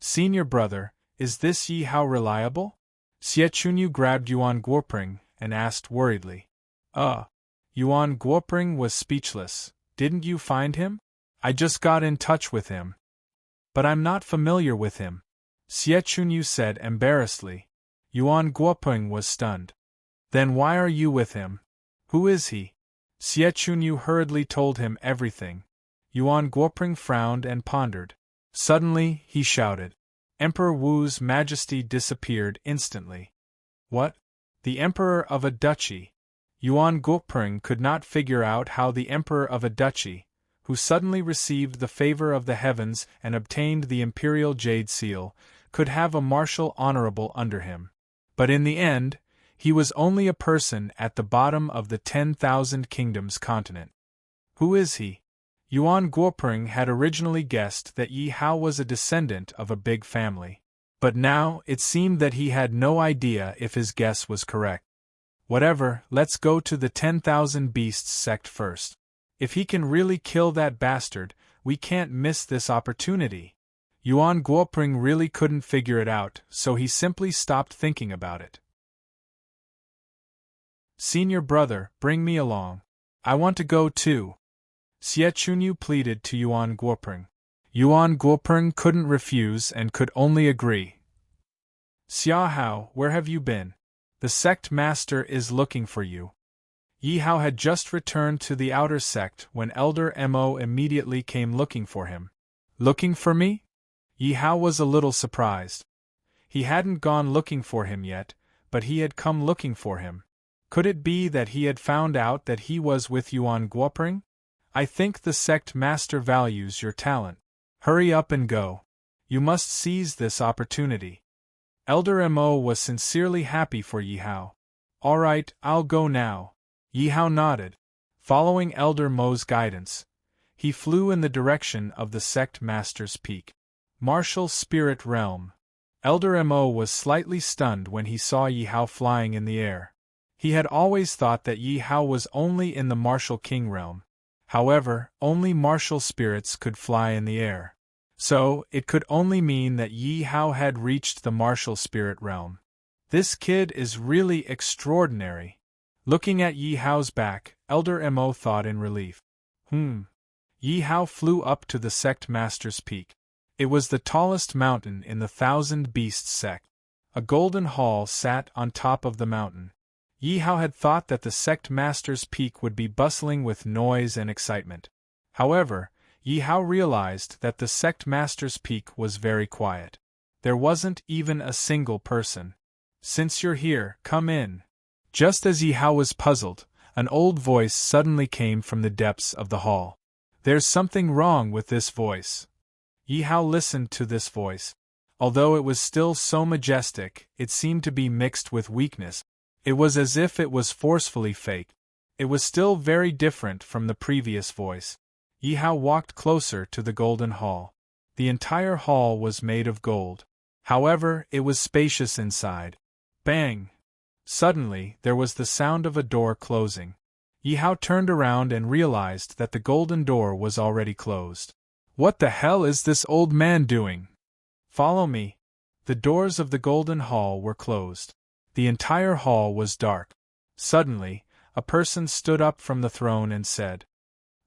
Senior brother, is this Yi Hao reliable? Xie Chunyu grabbed Yuan Guoping and asked worriedly. Yuan Guoping was speechless. Didn't you find him? I just got in touch with him. But I'm not familiar with him, Xie Chunyu said embarrassedly. Yuan Guoping was stunned. Then why are you with him? Who is he? Xie Chunyu hurriedly told him everything. Yuan Guoping frowned and pondered. Suddenly, he shouted. Emperor Wu's majesty disappeared instantly. What? The emperor of a duchy? Yuan Guoping could not figure out how the emperor of a duchy, who suddenly received the favor of the heavens and obtained the imperial jade seal, could have a martial honorable under him. But in the end, he was only a person at the bottom of the 10,000 Kingdoms continent. Who is he? Yuan Guoping had originally guessed that Yi Hao was a descendant of a big family. But now it seemed that he had no idea if his guess was correct. Whatever, let's go to the 10,000 Beasts sect first. If he can really kill that bastard, we can't miss this opportunity. Yuan Guoping really couldn't figure it out, so he simply stopped thinking about it. Senior brother, bring me along. I want to go too, Xie Chunyu pleaded to Yuan Guoping. Yuan Guoping couldn't refuse and could only agree. Xia Hao, where have you been? The sect master is looking for you. Yi Hao had just returned to the outer sect when Elder Mo immediately came looking for him. Looking for me? Yi Hao was a little surprised. He hadn't gone looking for him yet, but he had come looking for him. Could it be that he had found out that he was with Yuan Guoping? I think the sect master values your talent. Hurry up and go. You must seize this opportunity. Elder Mo was sincerely happy for Yi Hao. All right, I'll go now. Yi Hao nodded. Following Elder Mo's guidance, he flew in the direction of the sect master's peak. Martial Spirit Realm. Elder Mo was slightly stunned when he saw Yi Hao flying in the air. He had always thought that Yi Hao was only in the martial king realm. However, only martial spirits could fly in the air. So, it could only mean that Yi Hao had reached the martial spirit realm. This kid is really extraordinary. Looking at Yi Hao's back, Elder Mo thought in relief. Yi Hao flew up to the sect master's peak. It was the tallest mountain in the 1,000 Beasts sect. A golden hall sat on top of the mountain. Yi Hao had thought that the sect master's peak would be bustling with noise and excitement. However, Yi Hao realized that the sect master's peak was very quiet. There wasn't even a single person. "Since you're here, come in." Just as Yi Hao was puzzled, an old voice suddenly came from the depths of the hall. There's something wrong with this voice. Yi Hao listened to this voice. Although it was still so majestic, it seemed to be mixed with weakness. It was as if it was forcefully fake. It was still very different from the previous voice. Yi Hao walked closer to the golden hall. The entire hall was made of gold. However, it was spacious inside. Bang! Suddenly, there was the sound of a door closing. Yi Hao turned around and realized that the golden door was already closed. What the hell is this old man doing? Follow me. The doors of the golden hall were closed. The entire hall was dark. Suddenly, a person stood up from the throne and said,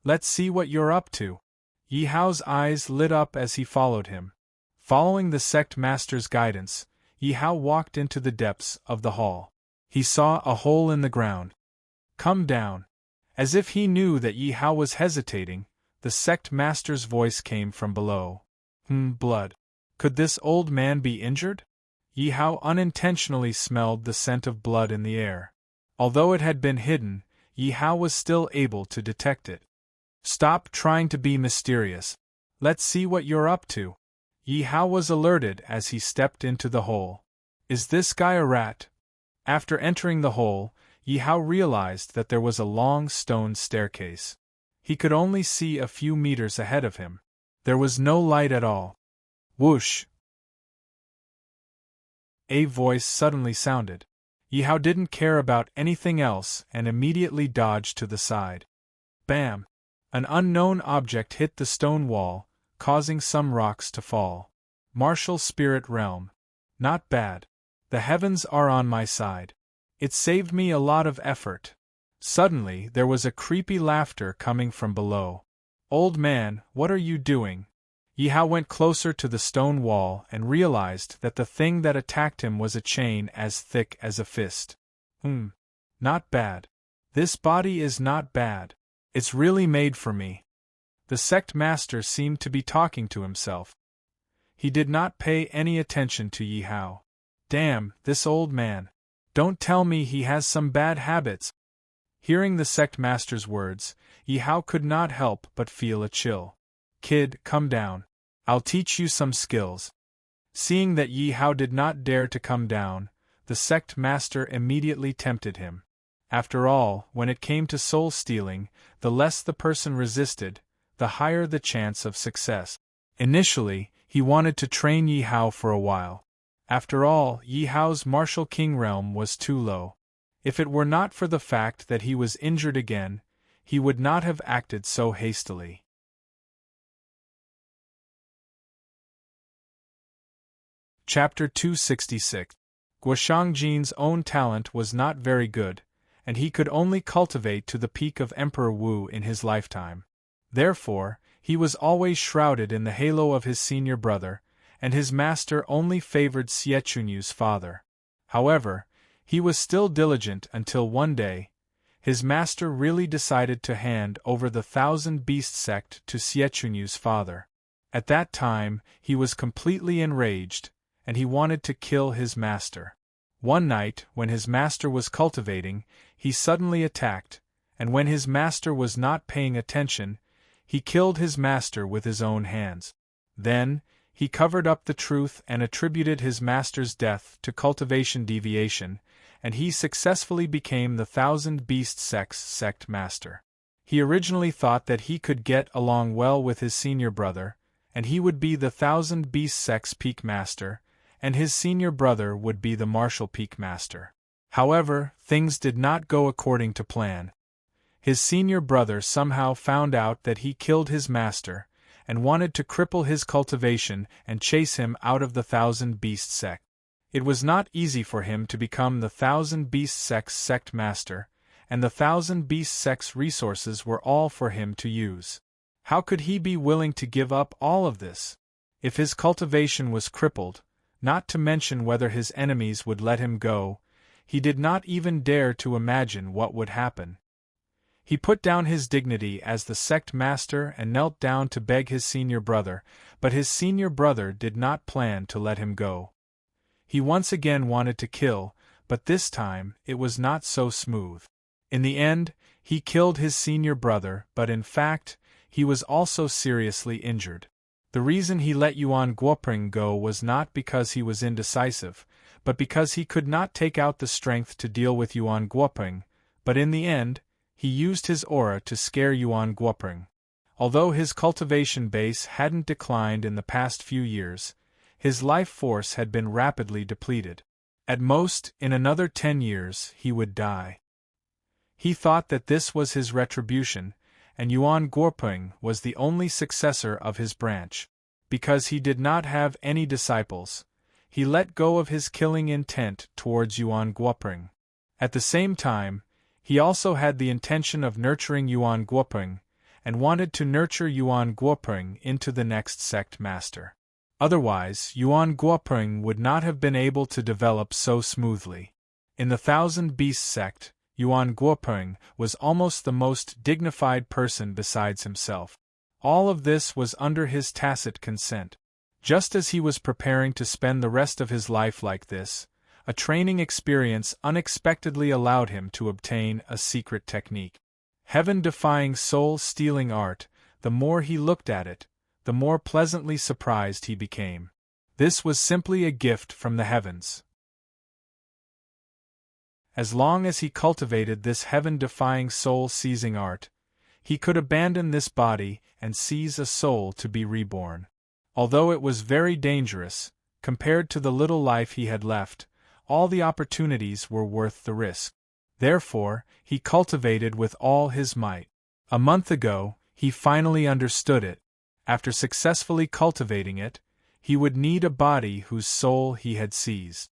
"Let's see what you're up to." Yi Hao's eyes lit up as he followed him. Following the sect master's guidance, Yi Hao walked into the depths of the hall. He saw a hole in the ground. "Come down." As if he knew that Yi Hao was hesitating, the sect master's voice came from below. Blood. Could this old man be injured? Yi Hao unintentionally smelled the scent of blood in the air. Although it had been hidden, Yi Hao was still able to detect it. "Stop trying to be mysterious. Let's see what you're up to." Yi Hao was alerted as he stepped into the hole. "Is this guy a rat?" After entering the hole, Yi Hao realized that there was a long stone staircase. He could only see a few meters ahead of him. There was no light at all. Whoosh! A voice suddenly sounded. Yi Hao didn't care about anything else and immediately dodged to the side. Bam! An unknown object hit the stone wall, causing some rocks to fall. Martial spirit realm. Not bad. The heavens are on my side. It saved me a lot of effort. Suddenly, there was a creepy laughter coming from below. "Old man, what are you doing?" Yi Hao went closer to the stone wall and realized that the thing that attacked him was a chain as thick as a fist. Not bad. This body is not bad. It's really made for me. The sect master seemed to be talking to himself. He did not pay any attention to Yi Hao. Damn, this old man. Don't tell me he has some bad habits. Hearing the sect master's words, Yi Hao could not help but feel a chill. "Kid, come down. I'll teach you some skills." Seeing that Yi Hao did not dare to come down, the sect master immediately tempted him. After all, when it came to soul stealing, the less the person resisted, the higher the chance of success. Initially, he wanted to train Yi Hao for a while. After all, Yi Hao's martial king realm was too low. If it were not for the fact that he was injured again, he would not have acted so hastily. Chapter 266. Guoshang own talent was not very good, and he could only cultivate to the peak of Emperor Wu in his lifetime. Therefore, he was always shrouded in the halo of his senior brother, and his master only favored Xiechunyu's father. However, he was still diligent until one day, his master really decided to hand over the 1,000 Beast sect to Xiechunyu's father. At that time, he was completely enraged, and he wanted to kill his master. One night, when his master was cultivating, he suddenly attacked, and when his master was not paying attention, he killed his master with his own hands. Then, he covered up the truth and attributed his master's death to cultivation deviation, and he successfully became the 1,000 Beast sect's sect master. He originally thought that he could get along well with his senior brother, and he would be the 1,000 Beast sect's peak master, and his senior brother would be the martial peak master. However, things did not go according to plan. His senior brother somehow found out that he killed his master, and wanted to cripple his cultivation and chase him out of the Thousand Beast sect. It was not easy for him to become the Thousand Beast sect's sect master, and the Thousand Beast sect's resources were all for him to use. How could he be willing to give up all of this? If his cultivation was crippled, not to mention whether his enemies would let him go, he did not even dare to imagine what would happen. He put down his dignity as the sect master and knelt down to beg his senior brother, but his senior brother did not plan to let him go. He once again wanted to kill, but this time it was not so smooth. In the end, he killed his senior brother, but in fact, he was also seriously injured. The reason he let Yuan Guoping go was not because he was indecisive, but because he could not take out the strength to deal with Yuan Guoping, but in the end, he used his aura to scare Yuan Guoping. Although his cultivation base hadn't declined in the past few years, his life force had been rapidly depleted. At most, in another 10 years, he would die. He thought that this was his retribution, and Yuan Guoping was the only successor of his branch. Because he did not have any disciples, he let go of his killing intent towards Yuan Guoping. At the same time, he also had the intention of nurturing Yuan Guoping, and wanted to nurture Yuan Guoping into the next sect master. Otherwise, Yuan Guoping would not have been able to develop so smoothly. In the Thousand Beast sect, Yuan Guoping was almost the most dignified person besides himself. All of this was under his tacit consent. Just as he was preparing to spend the rest of his life like this, a training experience unexpectedly allowed him to obtain a secret technique. Heaven-defying soul-stealing art, the more he looked at it, the more pleasantly surprised he became. This was simply a gift from the heavens. As long as he cultivated this heaven-defying soul-seizing art, he could abandon this body and seize a soul to be reborn. Although it was very dangerous, compared to the little life he had left, all the opportunities were worth the risk. Therefore, he cultivated with all his might. A month ago, he finally understood it. After successfully cultivating it, he would need a body whose soul he had seized.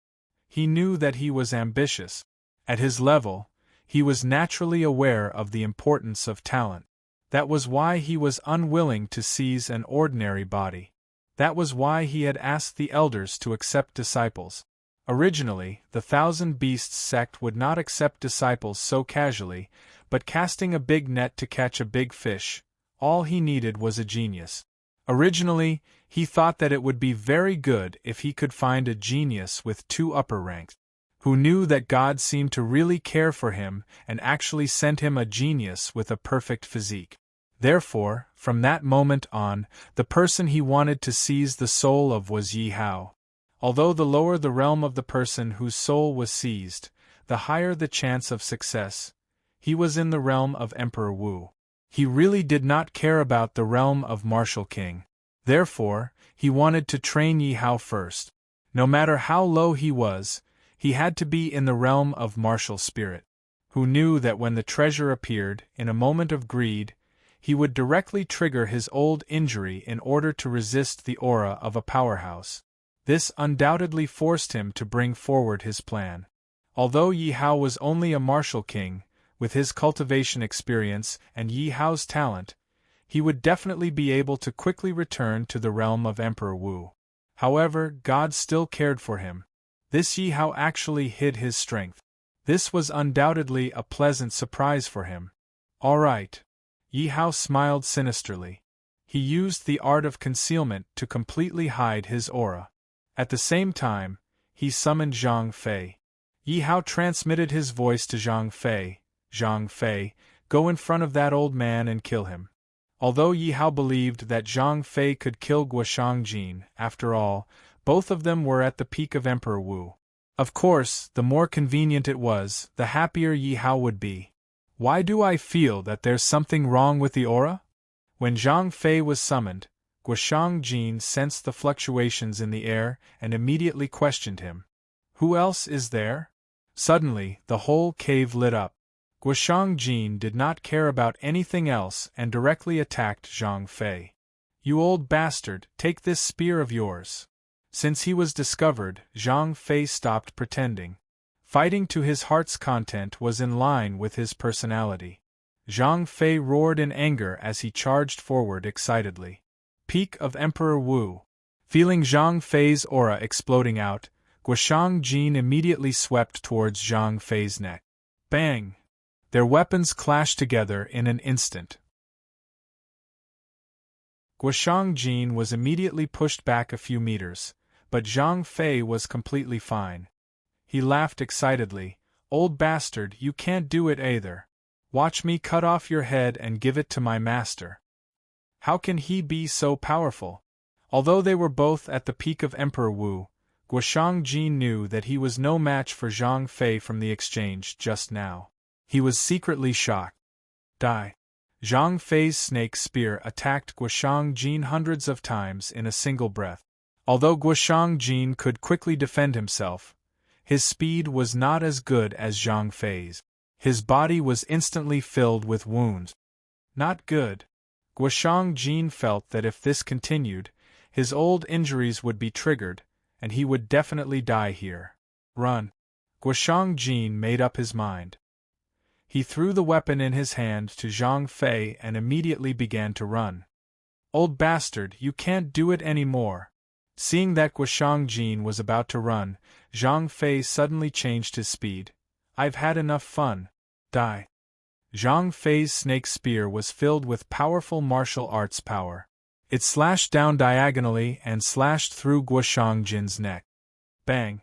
He knew that he was ambitious. At his level, he was naturally aware of the importance of talent. That was why he was unwilling to seize an ordinary body. That was why he had asked the elders to accept disciples. Originally, the Thousand Beasts sect would not accept disciples so casually, but casting a big net to catch a big fish, all he needed was a genius. Originally, he thought that it would be very good if he could find a genius with 2 upper ranks, who knew that God seemed to really care for him and actually sent him a genius with a perfect physique. Therefore, from that moment on, the person he wanted to seize the soul of was Yi Hao. Although the lower the realm of the person whose soul was seized, the higher the chance of success, he was in the realm of Emperor Wu. He really did not care about the realm of Martial King. Therefore, he wanted to train Yi Hao first. No matter how low he was, he had to be in the realm of Martial Spirit, who knew that when the treasure appeared, in a moment of greed, he would directly trigger his old injury in order to resist the aura of a powerhouse. This undoubtedly forced him to bring forward his plan. Although Yi Hao was only a martial king, with his cultivation experience and Yi Hao's talent, he would definitely be able to quickly return to the realm of Emperor Wu. However, God still cared for him. This Yi Hao actually hid his strength. This was undoubtedly a pleasant surprise for him. All right. Yi Hao smiled sinisterly. He used the art of concealment to completely hide his aura. At the same time, he summoned Zhang Fei. Yi Hao transmitted his voice to Zhang Fei. Zhang Fei, go in front of that old man and kill him. Although Yi Hao believed that Zhang Fei could kill Guoshang, after all, both of them were at the peak of Emperor Wu. Of course, the more convenient it was, the happier Yi Hao would be. Why do I feel that there's something wrong with the aura? When Zhang Fei was summoned, Guoshang sensed the fluctuations in the air and immediately questioned him. Who else is there? Suddenly, the whole cave lit up. Guoshang Jin did not care about anything else and directly attacked Zhang Fei. "You old bastard, take this spear of yours." Since he was discovered, Zhang Fei stopped pretending. Fighting to his heart's content was in line with his personality. Zhang Fei roared in anger as he charged forward excitedly. Peak of Emperor Wu. Feeling Zhang Fei's aura exploding out, Guoshang Jin immediately swept towards Zhang Fei's neck. Bang! Their weapons clashed together in an instant. Guoshang Jin was immediately pushed back a few meters, but Zhang Fei was completely fine. He laughed excitedly. "Old bastard, you can't do it either. Watch me cut off your head and give it to my master." How can he be so powerful? Although they were both at the peak of Emperor Wu, Guoshang Jin knew that he was no match for Zhang Fei from the exchange just now. He was secretly shocked. Die. Zhang Fei's snake spear attacked Guoshang Jin hundreds of times in a single breath. Although Guoshang Jin could quickly defend himself, his speed was not as good as Zhang Fei's. His body was instantly filled with wounds. Not good. Guoshang Jin felt that if this continued, his old injuries would be triggered, and he would definitely die here. Run. Guoshang Jin made up his mind. He threw the weapon in his hand to Zhang Fei and immediately began to run. "Old bastard, you can't do it anymore." Seeing that Guoshang Jin was about to run, Zhang Fei suddenly changed his speed. "I've had enough fun. Die." Zhang Fei's snake spear was filled with powerful martial arts power. It slashed down diagonally and slashed through Guoshang Jin's neck. Bang!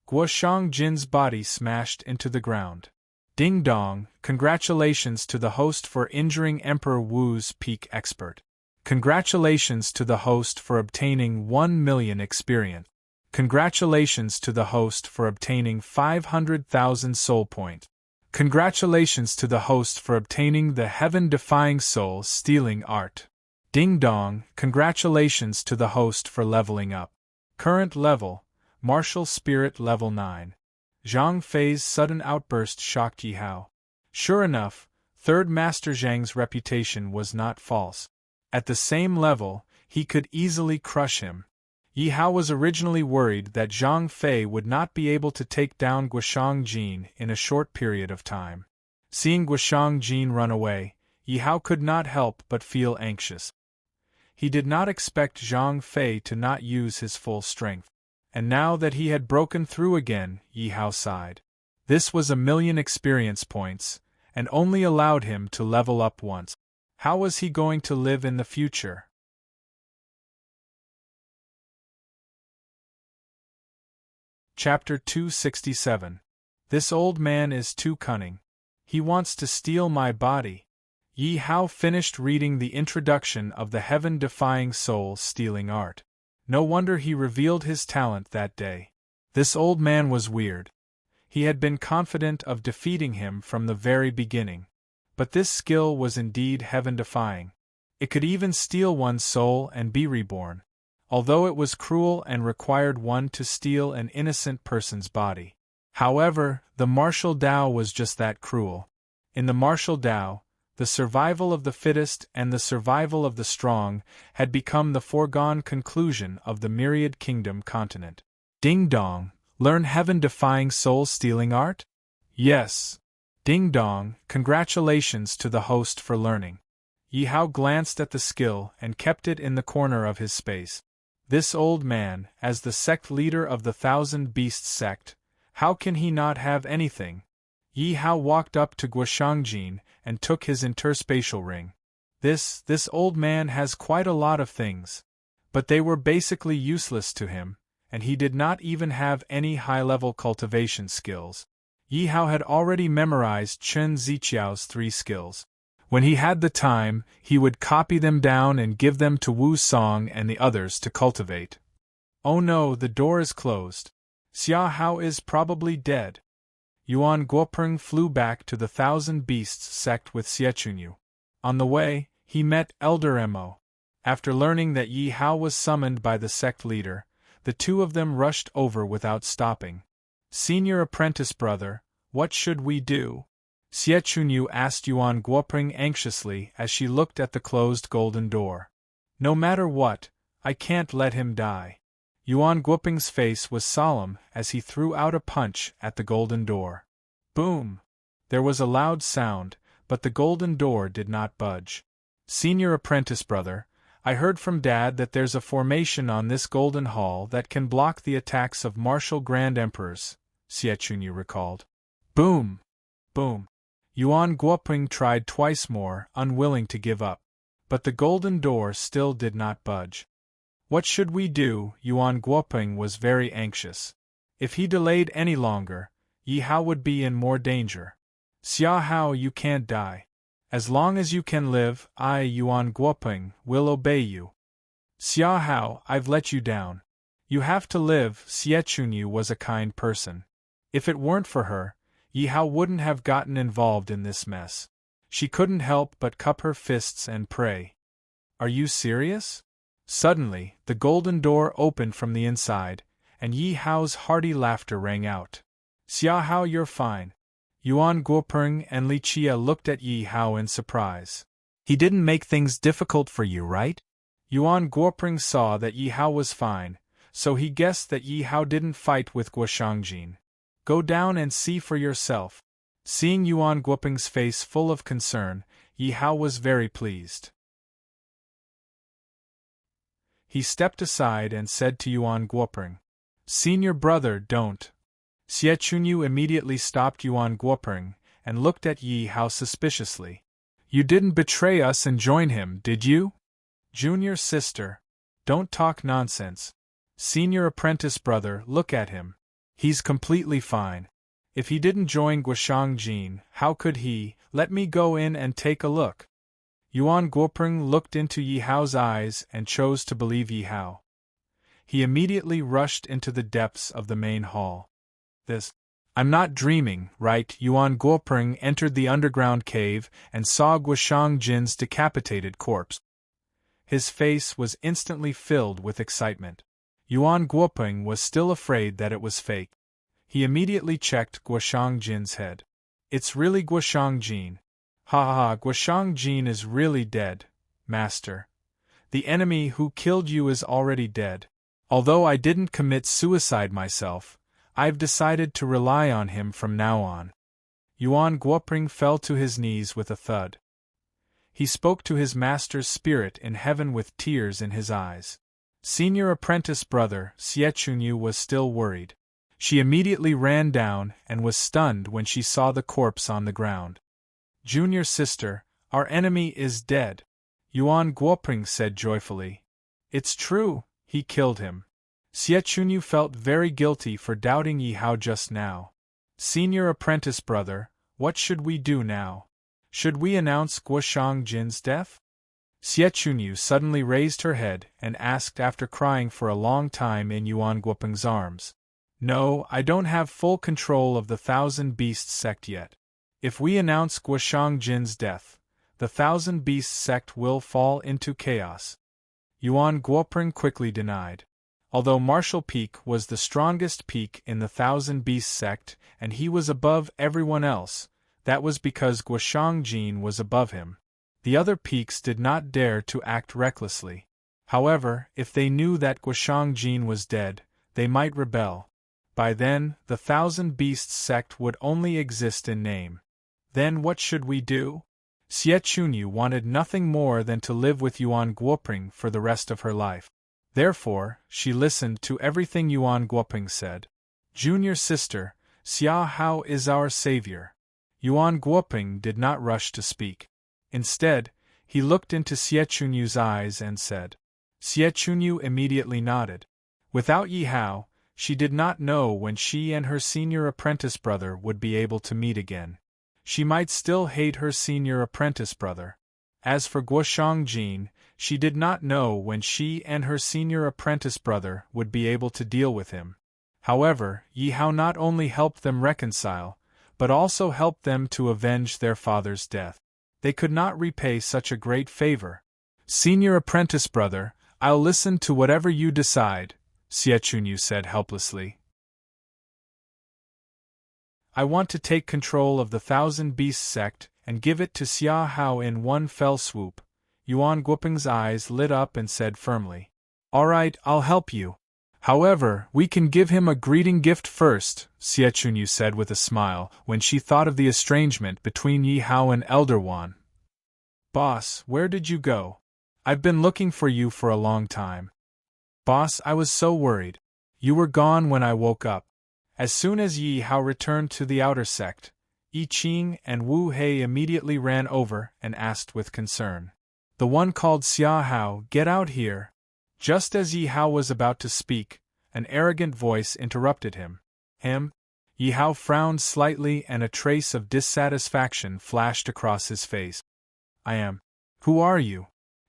Guoshang Jin's body smashed into the ground. Ding dong, congratulations to the host for injuring Emperor Wu's peak expert. Congratulations to the host for obtaining 1 million experience. Congratulations to the host for obtaining 500,000 soul points. Congratulations to the host for obtaining the heaven-defying soul-stealing art. Ding dong, congratulations to the host for leveling up. Current level, Martial Spirit level 9. Zhang Fei's sudden outburst shocked Yi Hao. Sure enough, Third Master Zhang's reputation was not false. At the same level, he could easily crush him. Yi Hao was originally worried that Zhang Fei would not be able to take down Guoshang Jin in a short period of time. Seeing Guoshang Jin run away, Yi Hao could not help but feel anxious. He did not expect Zhang Fei to not use his full strength. And now that he had broken through again, Yi Hao sighed. This was 1,000,000 experience points, and only allowed him to level up once. How was he going to live in the future? Chapter 267. This old man is too cunning. He wants to steal my body. Yi Hao finished reading the introduction of the heaven-defying soul-stealing art. No wonder he revealed his talent that day. This old man was weird. He had been confident of defeating him from the very beginning. But this skill was indeed heaven-defying. It could even steal one's soul and be reborn, although it was cruel and required one to steal an innocent person's body. However, the martial Tao was just that cruel. In the martial Tao, the survival of the fittest and the survival of the strong had become the foregone conclusion of the Myriad Kingdom continent. Ding dong, learn heaven-defying soul-stealing art? Yes. Ding dong, congratulations to the host for learning. Yi Hao glanced at the skill and kept it in the corner of his space. This old man, as the sect leader of the Thousand Beasts sect, how can he not have anything? Yi Hao walked up to Guoshang Jin and took his interspatial ring. This old man has quite a lot of things. But they were basically useless to him, and he did not even have any high-level cultivation skills. Yi Hao had already memorized Chen Ziqiao's 3 skills. When he had the time, he would copy them down and give them to Wu Song and the others to cultivate. Oh no, the door is closed. Xia Hao is probably dead. Yuan Guopeng flew back to the Thousand Beasts sect with Xiechunyu. On the way, he met Elder Mo. After learning that Yi Hao was summoned by the sect leader, the two of them rushed over without stopping. Senior apprentice brother, what should we do? Xie Chunyu asked Yuan Guoping anxiously as she looked at the closed golden door. No matter what, I can't let him die. Yuan Guoping's face was solemn as he threw out a punch at the golden door. Boom! There was a loud sound, but the golden door did not budge. Senior apprentice brother, I heard from Dad that there's a formation on this golden hall that can block the attacks of martial grand emperors, Xie Chunyu recalled. Boom! Boom! Yuan Guoping tried twice more, unwilling to give up. But the golden door still did not budge. What should we do? Yuan Guoping was very anxious. If he delayed any longer, Yi Hao would be in more danger. Xia Hao, you can't die. As long as you can live, I, Yuan Guoping, will obey you. Xia Hao, I've let you down. You have to live. Xie Chunyu was a kind person. If it weren't for her, Yi Hao wouldn't have gotten involved in this mess. She couldn't help but cup her fists and pray. Are you serious? Suddenly, the golden door opened from the inside, and Yi Hao's hearty laughter rang out. Xia Hao, you're fine. Yuan Guoping and Li Chia looked at Yi Hao in surprise. He didn't make things difficult for you, right? Yuan Guoping saw that Yi Hao was fine, so he guessed that Yi Hao didn't fight with Guoshangjin. Go down and see for yourself. Seeing Yuan Guoping's face full of concern, Yi Hao was very pleased. He stepped aside and said to Yuan Guoping, Senior brother, don't. Xie Chunyu immediately stopped Yuan Guoping and looked at Yi Hao suspiciously. You didn't betray us and join him, did you? Junior sister, don't talk nonsense. Senior apprentice brother, look at him. He's completely fine. If he didn't join Guoshangjin, how could he? Let me go in and take a look. Yuan Guoping looked into Yi Hao's eyes and chose to believe Yi Hao. He immediately rushed into the depths of the main hall. I'm not dreaming, right? Yuan Guoping entered the underground cave and saw Guoshangjin's decapitated corpse. His face was instantly filled with excitement. Yuan Guoping was still afraid that it was fake. He immediately checked Guoshangjin's head. It's really Guoshangjin. Ha ha ha, Guoshangjin is really dead, master. The enemy who killed you is already dead. Although I didn't commit suicide myself, I've decided to rely on him from now on. Yuan Guoping fell to his knees with a thud. He spoke to his master's spirit in heaven with tears in his eyes. Senior apprentice brother, Xie Chunyu was still worried. She immediately ran down and was stunned when she saw the corpse on the ground. Junior sister, our enemy is dead. Yuan Guoping said joyfully. It's true, he killed him. Xie Chunyu felt very guilty for doubting Yi Hao just now. Senior apprentice brother, what should we do now? Should we announce Guoshangjin's death? Xie Chunyu suddenly raised her head and asked after crying for a long time in Yuan Guoping's arms. No, I don't have full control of the Thousand Beasts sect yet. If we announce Guoshangjin's death, the Thousand Beasts sect will fall into chaos. Yuan Guoping quickly denied. Although Martial Peak was the strongest peak in the Thousand Beasts sect and he was above everyone else, that was because Guoshangjin was above him. The other peaks did not dare to act recklessly. However, if they knew that Guoshangjin was dead, they might rebel. By then, the Thousand Beasts sect would only exist in name. Then what should we do? Xie Chunyu wanted nothing more than to live with Yuan Guoping for the rest of her life. Therefore, she listened to everything Yuan Guoping said. Junior sister, Xia Hao is our savior. Yuan Guoping did not rush to speak. Instead, he looked into Xie Chunyu's eyes and said. Xie Chunyu immediately nodded. Without Yi Hao, she did not know when she and her senior apprentice brother would be able to meet again. She might still hate her senior apprentice brother. As for Guoshangjin, she did not know when she and her senior apprentice brother would be able to deal with him. However, Yi Hao not only helped them reconcile, but also helped them to avenge their father's death. They could not repay such a great favor. Senior apprentice brother, I'll listen to whatever you decide, Xie Chunyu said helplessly. I want to take control of the Thousand Beasts sect and give it to Xia Hao in one fell swoop. Yuan Guoping's eyes lit up and said firmly, "All right, I'll help you. However, we can give him a greeting gift first," Xie Chunyu said with a smile when she thought of the estrangement between Yi Hao and Elder Wan. "Boss, where did you go? I've been looking for you for a long time." "Boss, I was so worried. You were gone when I woke up." As soon as Yi Hao returned to the outer sect, Yi Qing and Wu Hei immediately ran over and asked with concern. "The one called Xia Hao, get out here." Just as Yi Hao was about to speak, an arrogant voice interrupted him. Yi Hao frowned slightly and a trace of dissatisfaction flashed across his face. "I am. Who are you?"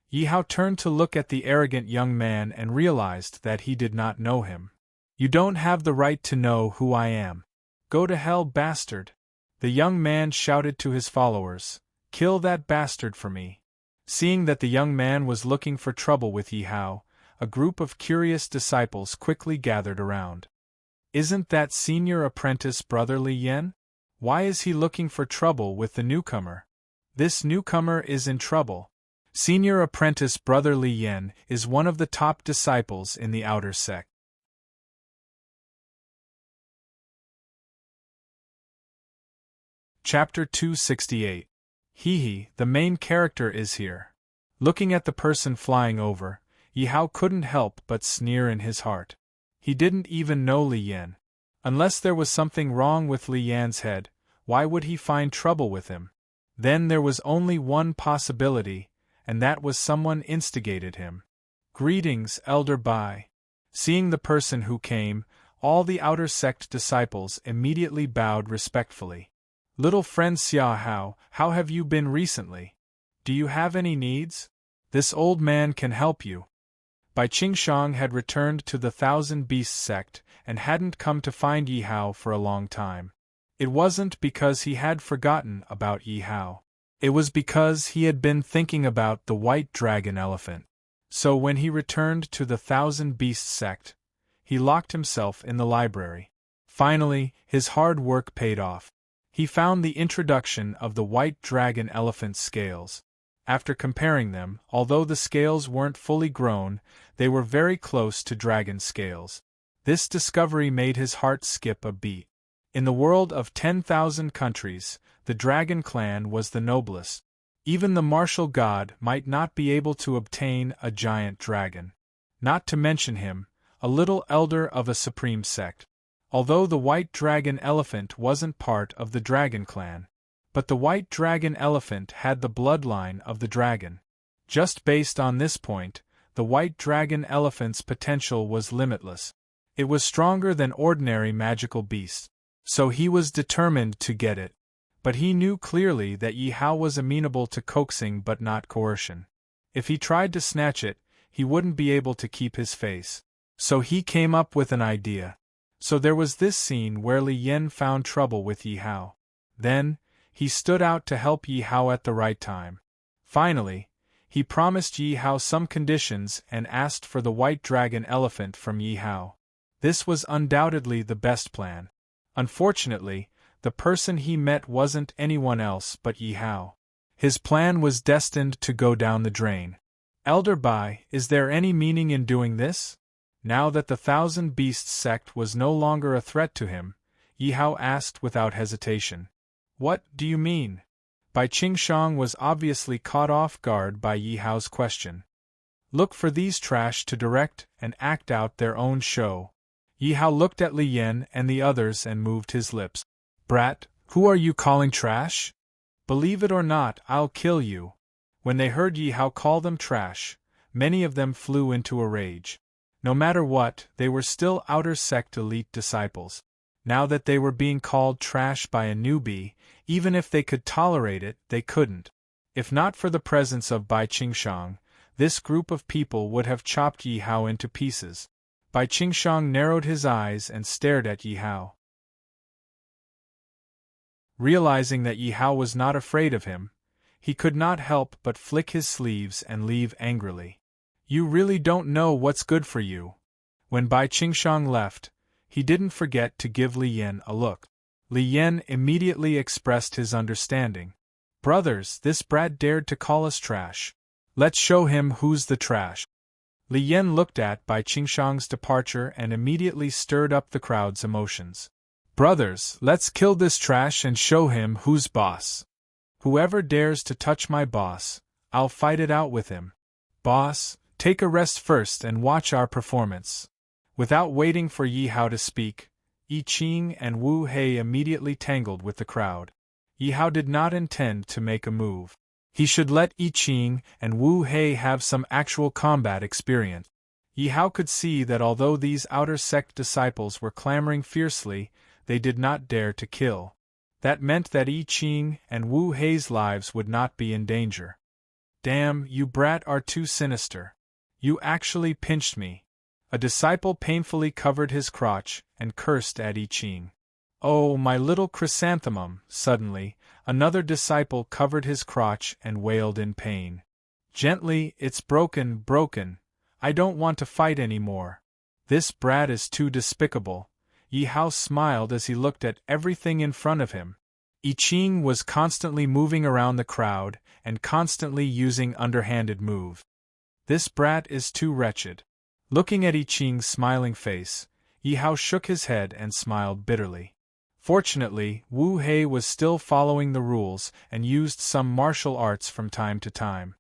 Yi Hao turned to look at the arrogant young man and realized that he did not know him. "You don't have the right to know who I am. Go to hell, bastard!" The young man shouted to his followers, "Kill that bastard for me." Seeing that the young man was looking for trouble with Yi Hao, a group of curious disciples quickly gathered around. "Isn't that senior apprentice Brother Li Yan? Why is he looking for trouble with the newcomer?" "This newcomer is in trouble. Senior apprentice Brother Li Yan is one of the top disciples in the outer sect." Chapter 268. The main character is here. Looking at the person flying over, Yi Hao couldn't help but sneer in his heart. He didn't even know Li Yan. Unless there was something wrong with Li Yan's head, why would he find trouble with him? Then there was only one possibility, and that was someone instigated him. "Greetings, Elder Bai." Seeing the person who came, all the outer sect disciples immediately bowed respectfully. "Little friend Xia Hao, how have you been recently? Do you have any needs? This old man can help you." Bai Qingshang had returned to the Thousand Beasts sect and hadn't come to find Yi Hao for a long time. It wasn't because he had forgotten about Yi Hao. It was because he had been thinking about the white dragon elephant. So when he returned to the Thousand Beasts sect, he locked himself in the library. Finally, his hard work paid off. He found the introduction of the white dragon elephant scales. After comparing them, although the scales weren't fully grown, they were very close to dragon scales. This discovery made his heart skip a beat. In the world of 10,000 countries, the dragon clan was the noblest. Even the martial god might not be able to obtain a giant dragon. Not to mention him, a little elder of a supreme sect. Although the white dragon elephant wasn't part of the dragon clan. But the white dragon elephant had the bloodline of the dragon. Just based on this point, the white dragon elephant's potential was limitless. It was stronger than ordinary magical beasts. So he was determined to get it. But he knew clearly that Yi Hao was amenable to coaxing but not coercion. If he tried to snatch it, he wouldn't be able to keep his face. So he came up with an idea. So there was this scene where Li Yan found trouble with Yi Hao. Then, he stood out to help Yi Hao at the right time. Finally, he promised Yi Hao some conditions and asked for the white dragon elephant from Yi Hao. This was undoubtedly the best plan. Unfortunately, the person he met wasn't anyone else but Yi Hao. His plan was destined to go down the drain. "Elder Bai, is there any meaning in doing this?" Now that the Thousand Beasts sect was no longer a threat to him, Yi Hao asked without hesitation. "What do you mean?" Bai Qingshang was obviously caught off guard by Yi Hao's question. "Look for these trash to direct and act out their own show." Yi Hao looked at Li Yan and the others and moved his lips. "Brat, who are you calling trash? Believe it or not, I'll kill you." When they heard Yi Hao call them trash, many of them flew into a rage. No matter what, they were still outer sect elite disciples. Now that they were being called trash by a newbie, even if they could tolerate it, they couldn't. If not for the presence of Bai Qingshang, this group of people would have chopped Yi Hao into pieces. Bai Qingshang narrowed his eyes and stared at Yi Hao. Realizing that Yi Hao was not afraid of him, he could not help but flick his sleeves and leave angrily. "You really don't know what's good for you." When Bai Qingshang left, he didn't forget to give Li Yan a look. Li Yan immediately expressed his understanding. Brothers, this brat dared to call us trash. Let's show him who's the trash. Li Yan looked at Bai Qingshang's departure and immediately stirred up the crowd's emotions. Brothers, let's kill this trash and show him who's boss. Whoever dares to touch my boss, I'll fight it out with him. Boss, take a rest first and watch our performance. Without waiting for Yi Hao to speak, Yi Qing and Wu Hei immediately tangled with the crowd. Yi Hao did not intend to make a move. He should let Yi Qing and Wu Hei have some actual combat experience. Yi Hao could see that although these outer sect disciples were clamoring fiercely, they did not dare to kill. That meant that Yi Qing and Wu Hei's lives would not be in danger. Damn, you brat are too sinister. You actually pinched me. A disciple painfully covered his crotch and cursed at Yi Qing. Oh, my little chrysanthemum! Suddenly, another disciple covered his crotch and wailed in pain. Gently, it's broken, broken. I don't want to fight any more. This brat is too despicable. Yi Hao smiled as he looked at everything in front of him. Yi Qing was constantly moving around the crowd and constantly using underhanded moves. This brat is too wretched. Looking at Yi Qing's smiling face, Yi Hao shook his head and smiled bitterly. Fortunately, Wu Hei was still following the rules and used some martial arts from time to time.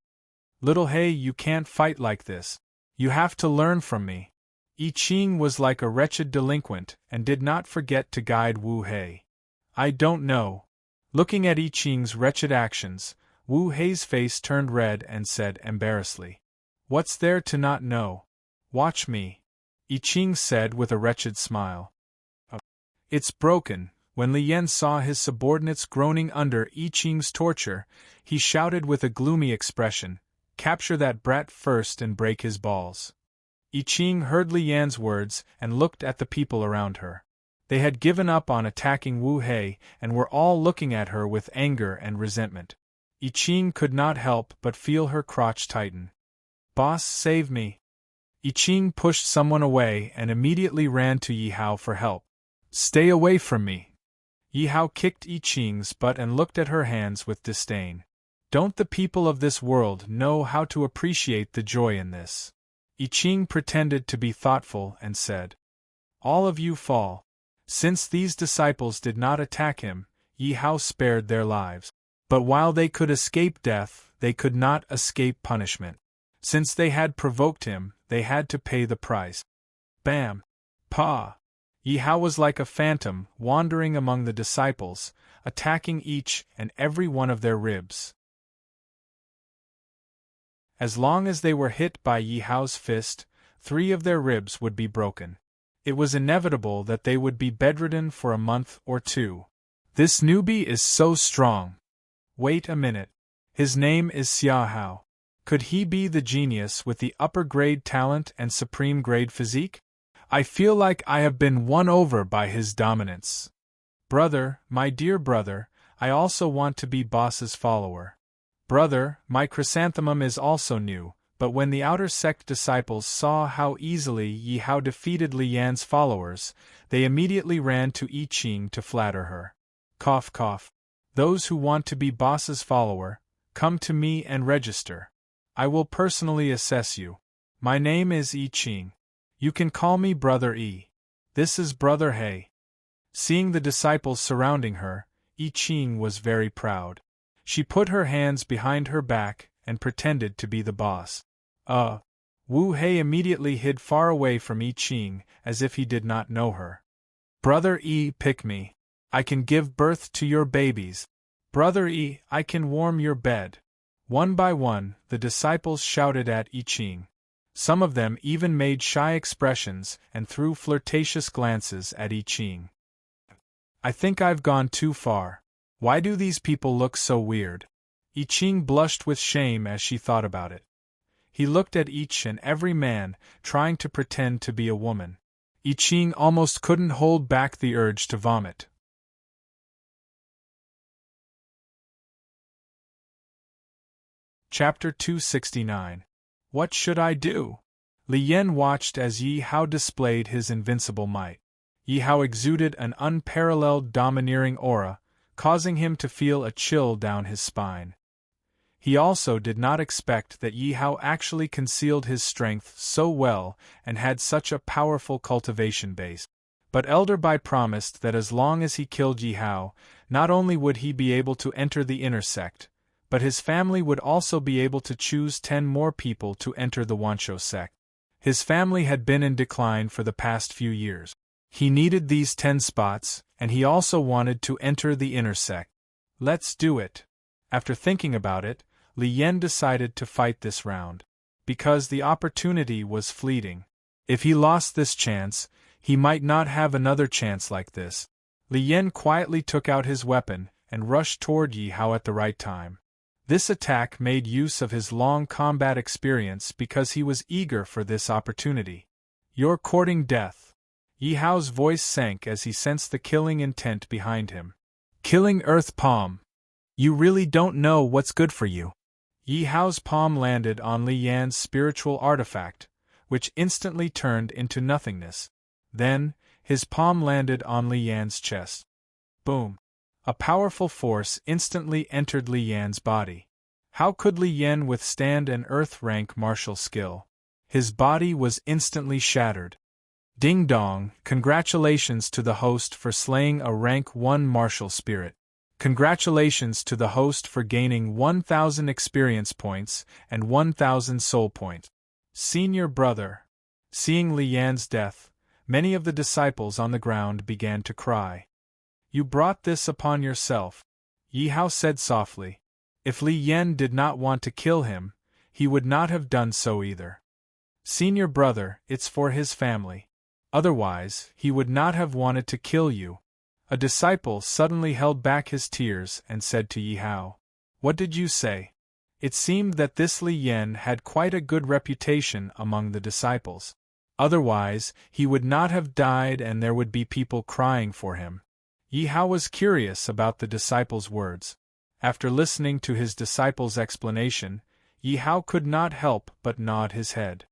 Little Hei, you can't fight like this. You have to learn from me. Yi Qing was like a wretched delinquent and did not forget to guide Wu Hei. I don't know. Looking at Yi Qing's wretched actions, Wu Hei's face turned red and said embarrassedly, "What's there to not know? Watch me," Yi Qing said with a wretched smile. It's broken. When Li Yan saw his subordinates groaning under Yi Qing's torture, he shouted with a gloomy expression, "Capture that brat first and break his balls." Yi Qing heard Li Yan's words and looked at the people around her. They had given up on attacking Wu Hei and were all looking at her with anger and resentment. Yi Qing could not help but feel her crotch tighten. "Boss, save me." Yi Qing pushed someone away and immediately ran to Yi Hao for help. "Stay away from me." Yi Hao kicked Yi Qing's butt and looked at her hands with disdain. Don't the people of this world know how to appreciate the joy in this? Yi Qing pretended to be thoughtful and said, "All of you fall." Since these disciples did not attack him, Yi Hao spared their lives. But while they could escape death, they could not escape punishment. Since they had provoked him, they had to pay the price. Bam! Pa! Yi Hao was like a phantom, wandering among the disciples, attacking each and every one of their ribs. As long as they were hit by Yi Hao's fist, 3 of their ribs would be broken. It was inevitable that they would be bedridden for a month or 2. This newbie is so strong. Wait a minute. His name is Xia Hao. Could he be the genius with the upper-grade talent and supreme-grade physique? I feel like I have been won over by his dominance. Brother, my dear brother, I also want to be boss's follower. Brother, my chrysanthemum is also new, but when the outer sect disciples saw how easily Yi Hao defeated Li Yan's followers, they immediately ran to Yi Qing to flatter her. Cough cough. Those who want to be boss's follower, come to me and register. I will personally assess you. My name is Yi Qing. You can call me Brother Yi. This is Brother Hei. Seeing the disciples surrounding her, Yi Qing was very proud. She put her hands behind her back and pretended to be the boss. Wu Hei immediately hid far away from Yi Qing as if he did not know her. Brother Yi, pick me. I can give birth to your babies. Brother Yi, I can warm your bed. One by one, the disciples shouted at Yi Qing. Some of them even made shy expressions and threw flirtatious glances at Yi Qing. I think I've gone too far. Why do these people look so weird? Yi Qing blushed with shame as she thought about it. He looked at each and every man, trying to pretend to be a woman. Yi Qing almost couldn't hold back the urge to vomit. Chapter 269. What should I do? Li Yan watched as Yi Hao displayed his invincible might. Yi Hao exuded an unparalleled domineering aura, causing him to feel a chill down his spine. He also did not expect that Yi Hao actually concealed his strength so well and had such a powerful cultivation base. But Elder Bai promised that as long as he killed Yi Hao, not only would he be able to enter the inner sect, but his family would also be able to choose 10 more people to enter the Wanshou sect. His family had been in decline for the past few years. He needed these 10 spots, and he also wanted to enter the inner sect. Let's do it. After thinking about it, Li Yan decided to fight this round. Because the opportunity was fleeting. If he lost this chance, he might not have another chance like this. Li Yan quietly took out his weapon and rushed toward Yi Hao at the right time. This attack made use of his long combat experience because he was eager for this opportunity. You're courting death. Yi Hao's voice sank as he sensed the killing intent behind him. Killing Earth Palm. You really don't know what's good for you. Yi Hao's palm landed on Li Yan's spiritual artifact, which instantly turned into nothingness. Then, his palm landed on Li Yan's chest. Boom! A powerful force instantly entered Li Yan's body. How could Li Yan withstand an Earth-rank martial skill? His body was instantly shattered. Ding dong, congratulations to the host for slaying a rank 1 martial spirit. Congratulations to the host for gaining 1,000 experience points and 1,000 soul points. Senior brother. Seeing Li Yan's death, many of the disciples on the ground began to cry. You brought this upon yourself, Yi Hao said softly. If Li Yan did not want to kill him, he would not have done so either. Senior brother, it's for his family. Otherwise, he would not have wanted to kill you. A disciple suddenly held back his tears and said to Yi Hao, What did you say? It seemed that this Li Yan had quite a good reputation among the disciples. Otherwise, he would not have died and there would be people crying for him. Yi Hao was curious about the disciple's words. After listening to his disciple's explanation, Yi Hao could not help but nod his head.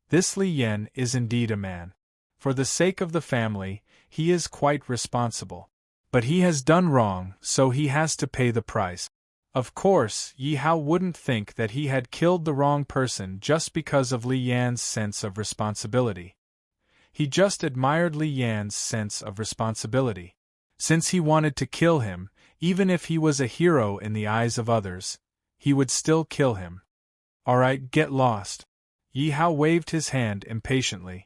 This Li Yan is indeed a man. For the sake of the family, he is quite responsible. But he has done wrong, so he has to pay the price. Of course, Yi Hao wouldn't think that he had killed the wrong person just because of Li Yan's sense of responsibility. He just admired Li Yan's sense of responsibility. Since he wanted to kill him, even if he was a hero in the eyes of others, he would still kill him. Alright, get lost. Yi Hao waved his hand impatiently.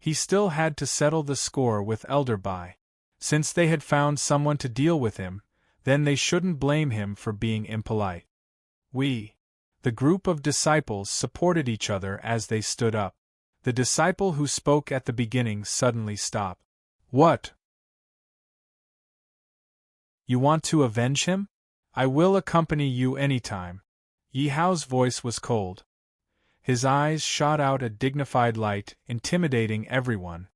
He still had to settle the score with Elder Bai. Since they had found someone to deal with him, then they shouldn't blame him for being impolite. The group of disciples supported each other as they stood up. The disciple who spoke at the beginning suddenly stopped. What? You want to avenge him? I will accompany you anytime. Yi Hao's voice was cold. His eyes shot out a dignified light, intimidating everyone.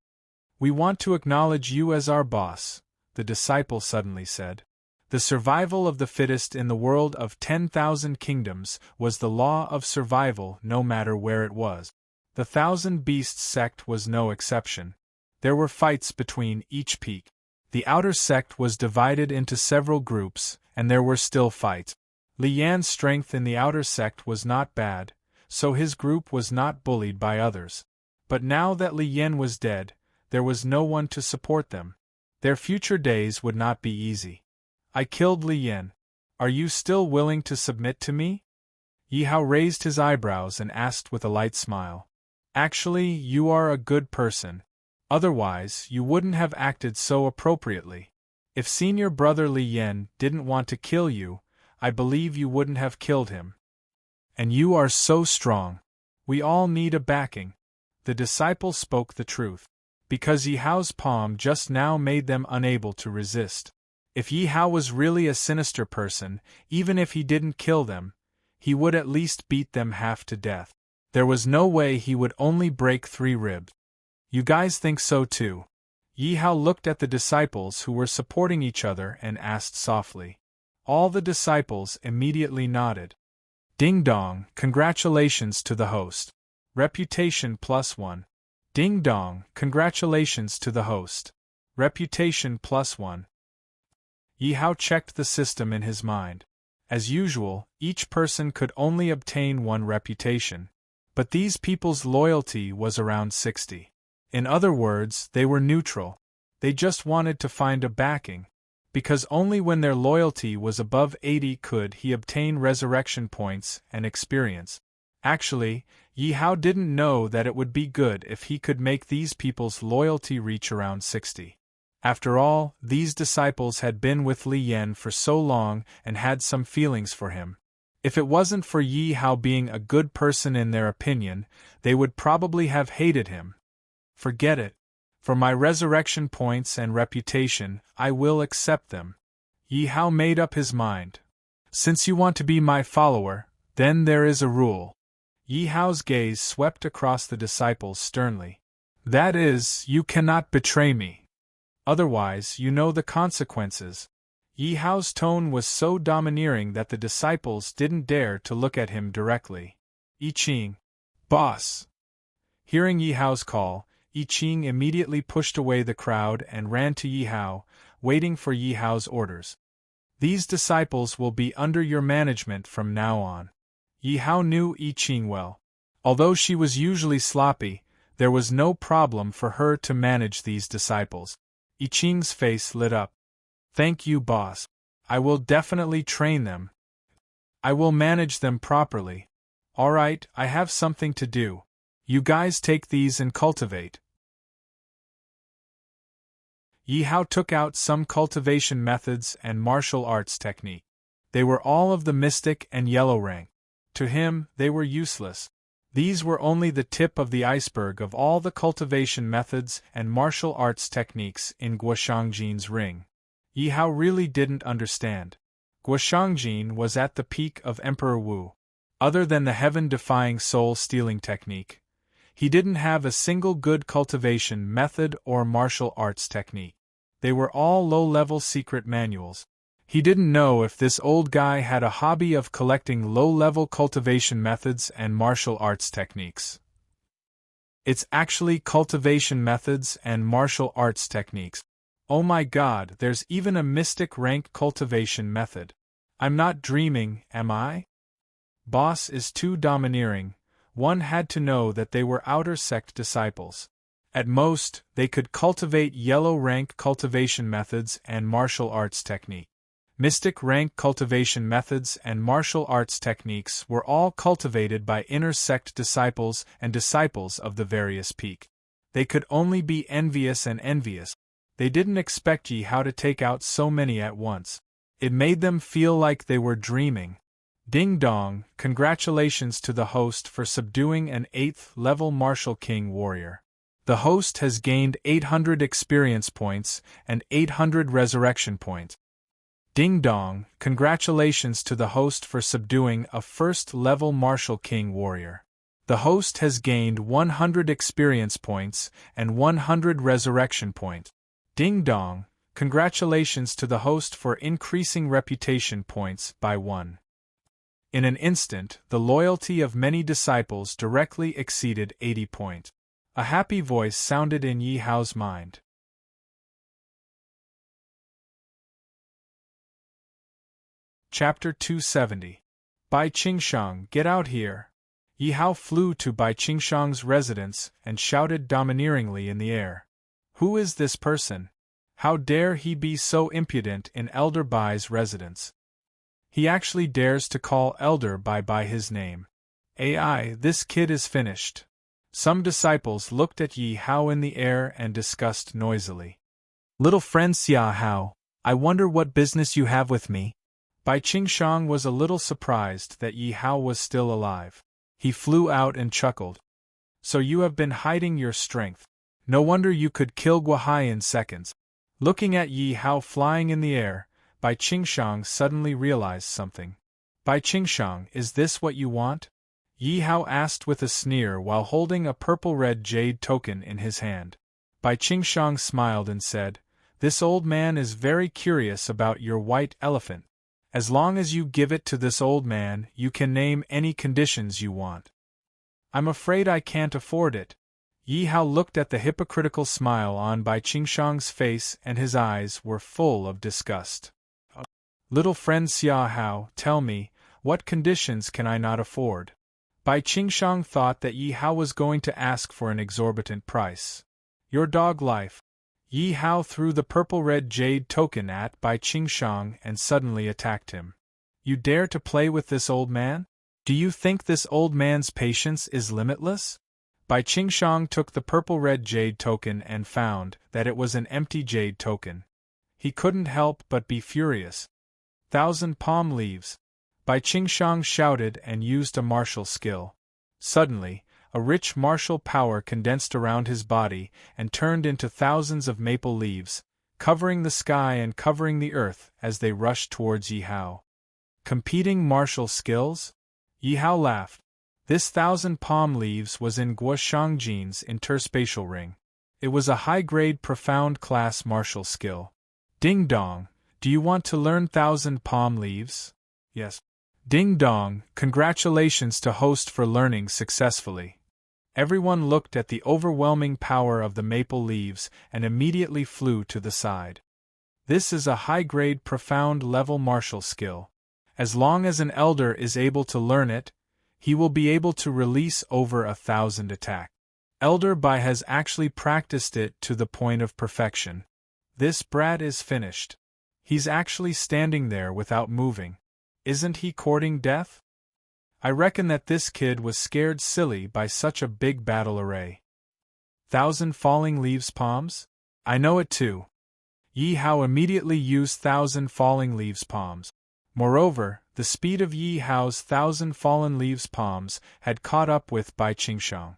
We want to acknowledge you as our boss, the disciple suddenly said. The survival of the fittest in the world of 10,000 kingdoms was the law of survival no matter where it was. The Thousand Beasts sect was no exception. There were fights between each peak. The outer sect was divided into several groups, and there were still fights. Li Yan's strength in the outer sect was not bad, so his group was not bullied by others. But now that Li Yan was dead, there was no one to support them. Their future days would not be easy. I killed Li Yan. Are you still willing to submit to me? Yi Hao raised his eyebrows and asked with a light smile. Actually, you are a good person. Otherwise, you wouldn't have acted so appropriately. If senior brother Li Yan didn't want to kill you, I believe you wouldn't have killed him. And you are so strong. We all need a backing. The disciple spoke the truth. Because Yi Hao's palm just now made them unable to resist. If Yi Hao was really a sinister person, even if he didn't kill them, he would at least beat them half to death. There was no way he would only break 3 ribs. You guys think so too? Yi Hao looked at the disciples who were supporting each other and asked softly. All the disciples immediately nodded. Ding dong, congratulations to the host. Reputation +1. Ding dong, congratulations to the host. Reputation +1. Yi Hao checked the system in his mind. As usual, each person could only obtain 1 reputation, but these people's loyalty was around 60. In other words, they were neutral. They just wanted to find a backing, because only when their loyalty was above 80 could he obtain resurrection points and experience. Actually, Yi Hao didn't know that it would be good if he could make these people's loyalty reach around 60. After all, these disciples had been with Li Yan for so long and had some feelings for him. If it wasn't for Yi Hao being a good person in their opinion, they would probably have hated him. Forget it. For my resurrection points and reputation, I will accept them. Yi Hao made up his mind. Since you want to be my follower, then there is a rule. Yi Hao's gaze swept across the disciples sternly. That is, you cannot betray me. Otherwise, you know the consequences. Yi Hao's tone was so domineering that the disciples didn't dare to look at him directly. I Ching. Boss. Hearing Yi Hao's call, I Ching immediately pushed away the crowd and ran to Yi Hao, waiting for Yi Hao's orders. These disciples will be under your management from now on. Yi Hao knew I Ching well. Although she was usually sloppy, there was no problem for her to manage these disciples. I Ching's face lit up. Thank you, boss. I will definitely train them. I will manage them properly. All right, I have something to do. You guys take these and cultivate. Yi Hao took out some cultivation methods and martial arts technique. They were all of the mystic and yellow rank. To him, they were useless. These were only the tip of the iceberg of all the cultivation methods and martial arts techniques in Guoshangjin's ring. Yi Hao really didn't understand. Guoshangjin was at the peak of Emperor Wu. Other than the heaven-defying soul-stealing technique, he didn't have a single good cultivation method or martial arts technique. They were all low-level secret manuals. He didn't know if this old guy had a hobby of collecting low-level cultivation methods and martial arts techniques. It's actually cultivation methods and martial arts techniques. Oh my god, there's even a mystic rank cultivation method. I'm not dreaming, am I? Boss is too domineering. One had to know that they were outer sect disciples. At most, they could cultivate yellow rank cultivation methods and martial arts technique. Mystic rank cultivation methods and martial arts techniques were all cultivated by inner sect disciples and disciples of the various peak. They could only be envious and envious. They didn't expect Yi Hao to take out so many at once. It made them feel like they were dreaming. Ding dong, congratulations to the host for subduing an 8th level Martial King warrior. The host has gained 800 experience points and 800 resurrection points. Ding dong, congratulations to the host for subduing a 1st level Martial King warrior. The host has gained 100 experience points and 100 resurrection points. Ding dong, congratulations to the host for increasing reputation points by 1. In an instant, the loyalty of many disciples directly exceeded 80 points. A happy voice sounded in Yi Hao's mind. Chapter 270. Bai Qingshang, get out here! Yi Hao flew to Bai Qingshang's residence and shouted domineeringly in the air. Who is this person? How dare he be so impudent in Elder Bai's residence? He actually dares to call Elder Bai by his name. AI, this kid is finished. Some disciples looked at Yi Hao in the air and discussed noisily. Little friend Xia Hao, I wonder what business you have with me? Bai Qingshang was a little surprised that Yi Hao was still alive. He flew out and chuckled. So you have been hiding your strength. No wonder you could kill Guohai in seconds. Looking at Yi Hao flying in the air, Bai Qingshang suddenly realized something. Bai Qingshang, is this what you want? Yi Hao asked with a sneer while holding a purple-red jade token in his hand. Bai Qingshang smiled and said, This old man is very curious about your white elephant. As long as you give it to this old man, you can name any conditions you want. I'm afraid I can't afford it. Yi Hao looked at the hypocritical smile on Bai Qingshang's face and his eyes were full of disgust. Little friend Xia Hao, tell me, what conditions can I not afford? Bai Qingshang thought that Yi Hao was going to ask for an exorbitant price. Your dog life. Yi Hao threw the purple-red jade token at Bai Qingshang and suddenly attacked him. You dare to play with this old man? Do you think this old man's patience is limitless? Bai Qingshang took the purple-red jade token and found that it was an empty jade token. He couldn't help but be furious. 1,000 palm leaves. Bai Qingshang shouted and used a martial skill. Suddenly, a rich martial power condensed around his body and turned into thousands of maple leaves, covering the sky and covering the earth as they rushed towards Yi Hao. Competing martial skills? Yi Hao laughed. This 1,000 palm leaves was in Guo Shangjin's interspatial ring. It was a high-grade profound class martial skill. Ding dong, do you want to learn 1,000 palm leaves? Yes. Ding dong, congratulations to host for learning successfully. Everyone looked at the overwhelming power of the maple leaves and immediately flew to the side. This is a high-grade profound level martial skill. As long as an elder is able to learn it, he will be able to release over 1,000 attacks. Elder Bai has actually practiced it to the point of perfection. This brat is finished. He's actually standing there without moving. Isn't he courting death? I reckon that this kid was scared silly by such a big battle array. 1,000 falling leaves palms? I know it too. Yi Hao immediately used 1,000 falling leaves palms. Moreover, the speed of Yi Hao's 1,000 fallen leaves palms had caught up with Bai Qingshang.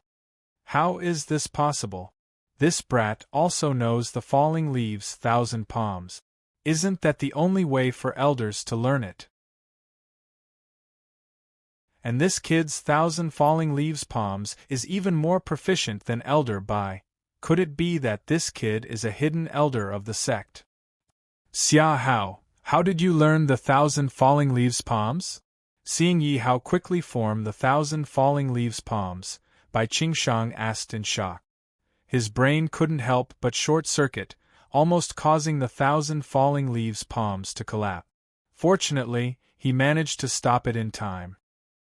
How is this possible? This brat also knows the falling leaves 1,000 palms. Isn't that the only way for elders to learn it? And this kid's 1,000 falling leaves palms is even more proficient than Elder Bai. Could it be that this kid is a hidden elder of the sect? Xia Hao, how did you learn the 1,000 falling leaves palms? Seeing Yi Hao quickly form the 1,000 falling leaves palms, Bai Qingshang asked in shock. His brain couldn't help but short-circuit, almost causing the 1,000 falling leaves palms to collapse. Fortunately, he managed to stop it in time.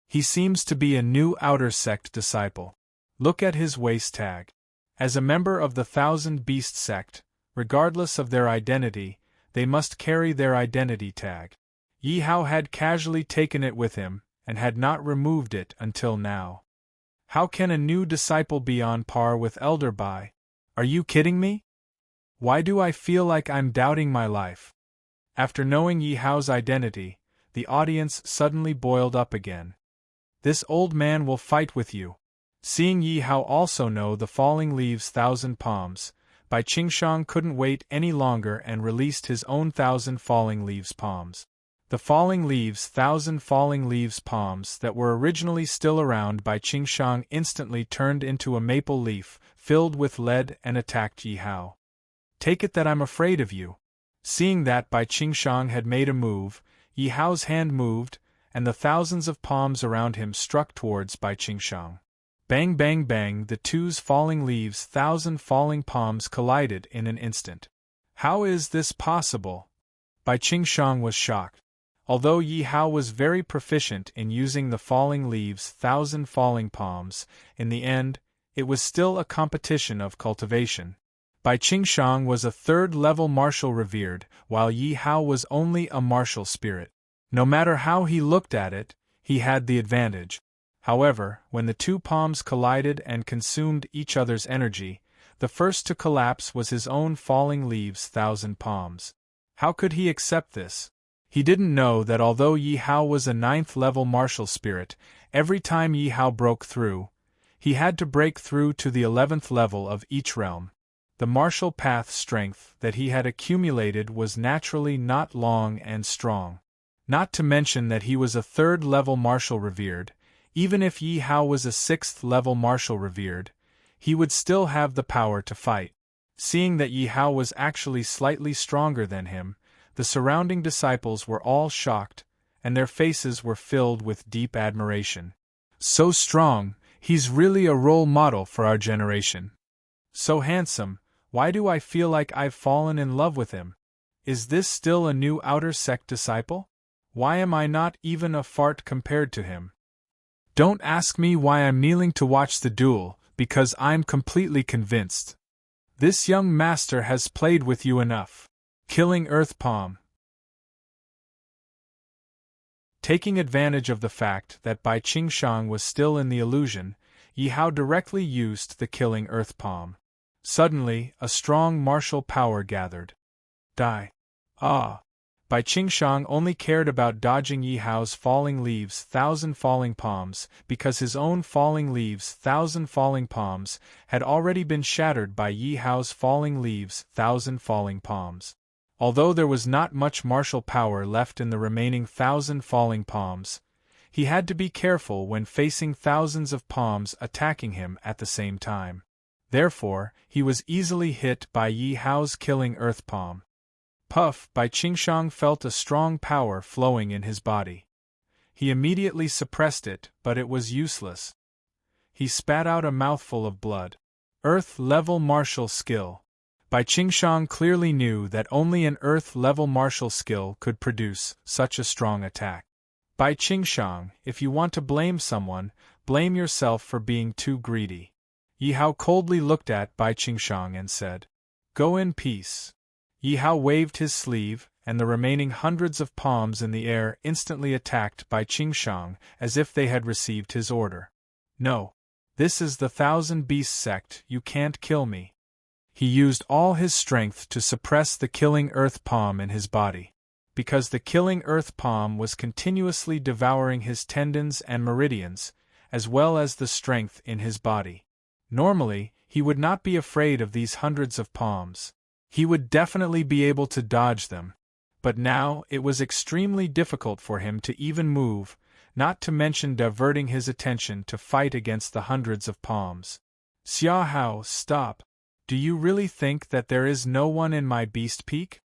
He seems to be a new outer sect disciple. Look at his waist tag. As a member of the 1,000 Beast sect, regardless of their identity, they must carry their identity tag. Yi Hao had casually taken it with him, and had not removed it until now. How can a new disciple be on par with Elder Bai? Are you kidding me? Why do I feel like I'm doubting my life? After knowing Yi Hao's identity, the audience suddenly boiled up again. This old man will fight with you. Seeing Yi Hao also know the falling leaves 1,000 palms, Bai Qingshang couldn't wait any longer and released his own 1,000 falling leaves palms. The falling leaves 1,000 falling leaves palms that were originally still around Bai Qingshang instantly turned into a maple leaf, filled with lead and attacked Yi Hao. Take it that I'm afraid of you. Seeing that Bai Qingshang had made a move, Yi Hao's hand moved, and the thousands of palms around him struck towards Bai Qingshang. Bang bang bang, the two's falling leaves 1,000 falling palms collided in an instant. How is this possible? Bai Qingshang was shocked. Although Yi Hao was very proficient in using the falling leaves 1,000 falling palms, in the end, it was still a competition of cultivation. Bai Qingshang was a third-level martial revered, while Yi Hao was only a martial spirit. No matter how he looked at it, he had the advantage. However, when the two palms collided and consumed each other's energy, the first to collapse was his own falling leaves 1,000 palms. How could he accept this? He didn't know that although Yi Hao was a 9th-level martial spirit, every time Yi Hao broke through, he had to break through to the 11th level of each realm. The martial path strength that he had accumulated was naturally not long and strong. Not to mention that he was a 3rd-level martial revered. Even if Yi Hao was a 6th-level martial revered, he would still have the power to fight. Seeing that Yi Hao was actually slightly stronger than him, the surrounding disciples were all shocked, and their faces were filled with deep admiration. So strong, He's really a role model for our generation. So handsome, why do I feel like I've fallen in love with him? Is this still a new outer sect disciple? Why am I not even a fart compared to him? Don't ask me why I'm kneeling to watch the duel, because I'm completely convinced. This young master has played with you enough. Killing Earth Palm. Taking advantage of the fact that Bai Qingshang was still in the illusion, Yi Hao directly used the Killing Earth Palm. Suddenly, a strong martial power gathered. Die. Ah! Bai Qingshang only cared about dodging Yi Hao's falling leaves, thousand falling palms, because his own falling leaves, thousand falling palms, had already been shattered by Yi Hao's falling leaves, thousand falling palms. Although there was not much martial power left in the remaining thousand falling palms, he had to be careful when facing thousands of palms attacking him at the same time. Therefore, he was easily hit by Yi Hao's Killing Earth Palm. Puff! Bai Qingshang felt a strong power flowing in his body. He immediately suppressed it, but it was useless. He spat out a mouthful of blood. Earth-level martial skill. Bai Qingshang clearly knew that only an Earth-level martial skill could produce such a strong attack. Bai Qingshang, if you want to blame someone, blame yourself for being too greedy. Yi Hao coldly looked at Bai Qingshang and said, "Go in peace." Yi Hao waved his sleeve, and the remaining hundreds of palms in the air instantly attacked Bai Qingshang as if they had received his order. "No. This is the Thousand Beast sect, you can't kill me." He used all his strength to suppress the Killing Earth Palm in his body. Because the Killing Earth Palm was continuously devouring his tendons and meridians, as well as the strength in his body. Normally, he would not be afraid of these hundreds of palms. He would definitely be able to dodge them. But now it was extremely difficult for him to even move, not to mention diverting his attention to fight against the hundreds of palms. "Xia Hao, stop! Do you really think that there is no one in my beast peak?"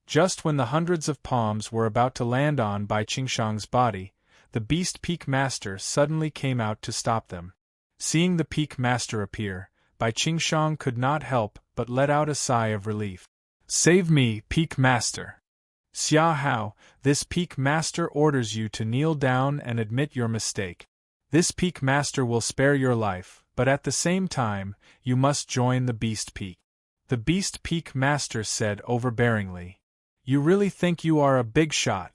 Just when the hundreds of palms were about to land on Bai Qingshang's body, the beast peak master suddenly came out to stop them. Seeing the peak master appear, Bai Qingshang could not help but let out a sigh of relief. "Save me, peak master." "Xia Hao, this peak master orders you to kneel down and admit your mistake. This peak master will spare your life, but at the same time, you must join the beast peak." The beast peak master said overbearingly. "You really think you are a big shot?"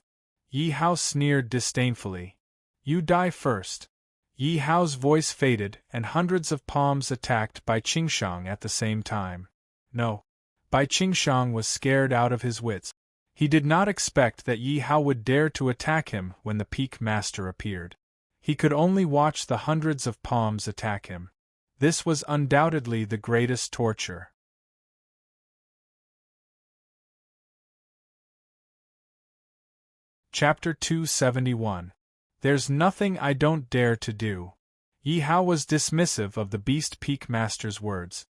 Yi Hao sneered disdainfully. "You die first." Yi Hao's voice faded, and hundreds of palms attacked Bai Qingshang at the same time. No. Bai Qingshang was scared out of his wits. He did not expect that Yi Hao would dare to attack him when the peak master appeared. He could only watch the hundreds of palms attack him. This was undoubtedly the greatest torture. Chapter 271. There's nothing I don't dare to do. Yi Hao was dismissive of the beast peak master's words.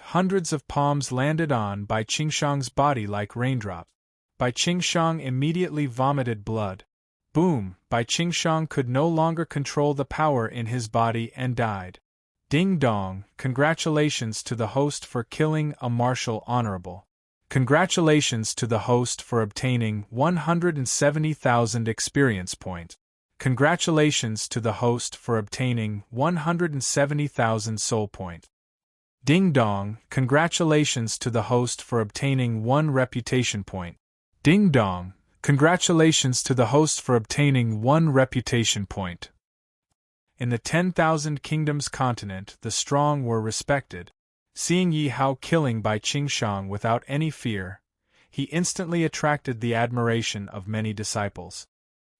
Hundreds of palms landed on Bai Qingshang's body like raindrops. Bai Qingshang immediately vomited blood. Boom! Bai Qingshang could no longer control the power in his body and died. Ding dong! Congratulations to the host for killing a martial honorable. Congratulations to the host for obtaining 170,000 experience points. Congratulations to the host for obtaining 170,000 soul points. Ding dong! Congratulations to the host for obtaining 1 reputation point. Ding dong! Congratulations to the host for obtaining 1 reputation point. In the 10,000 Kingdoms continent, the strong were respected. Seeing Yi Hao killing Bai Qingshang without any fear, he instantly attracted the admiration of many disciples.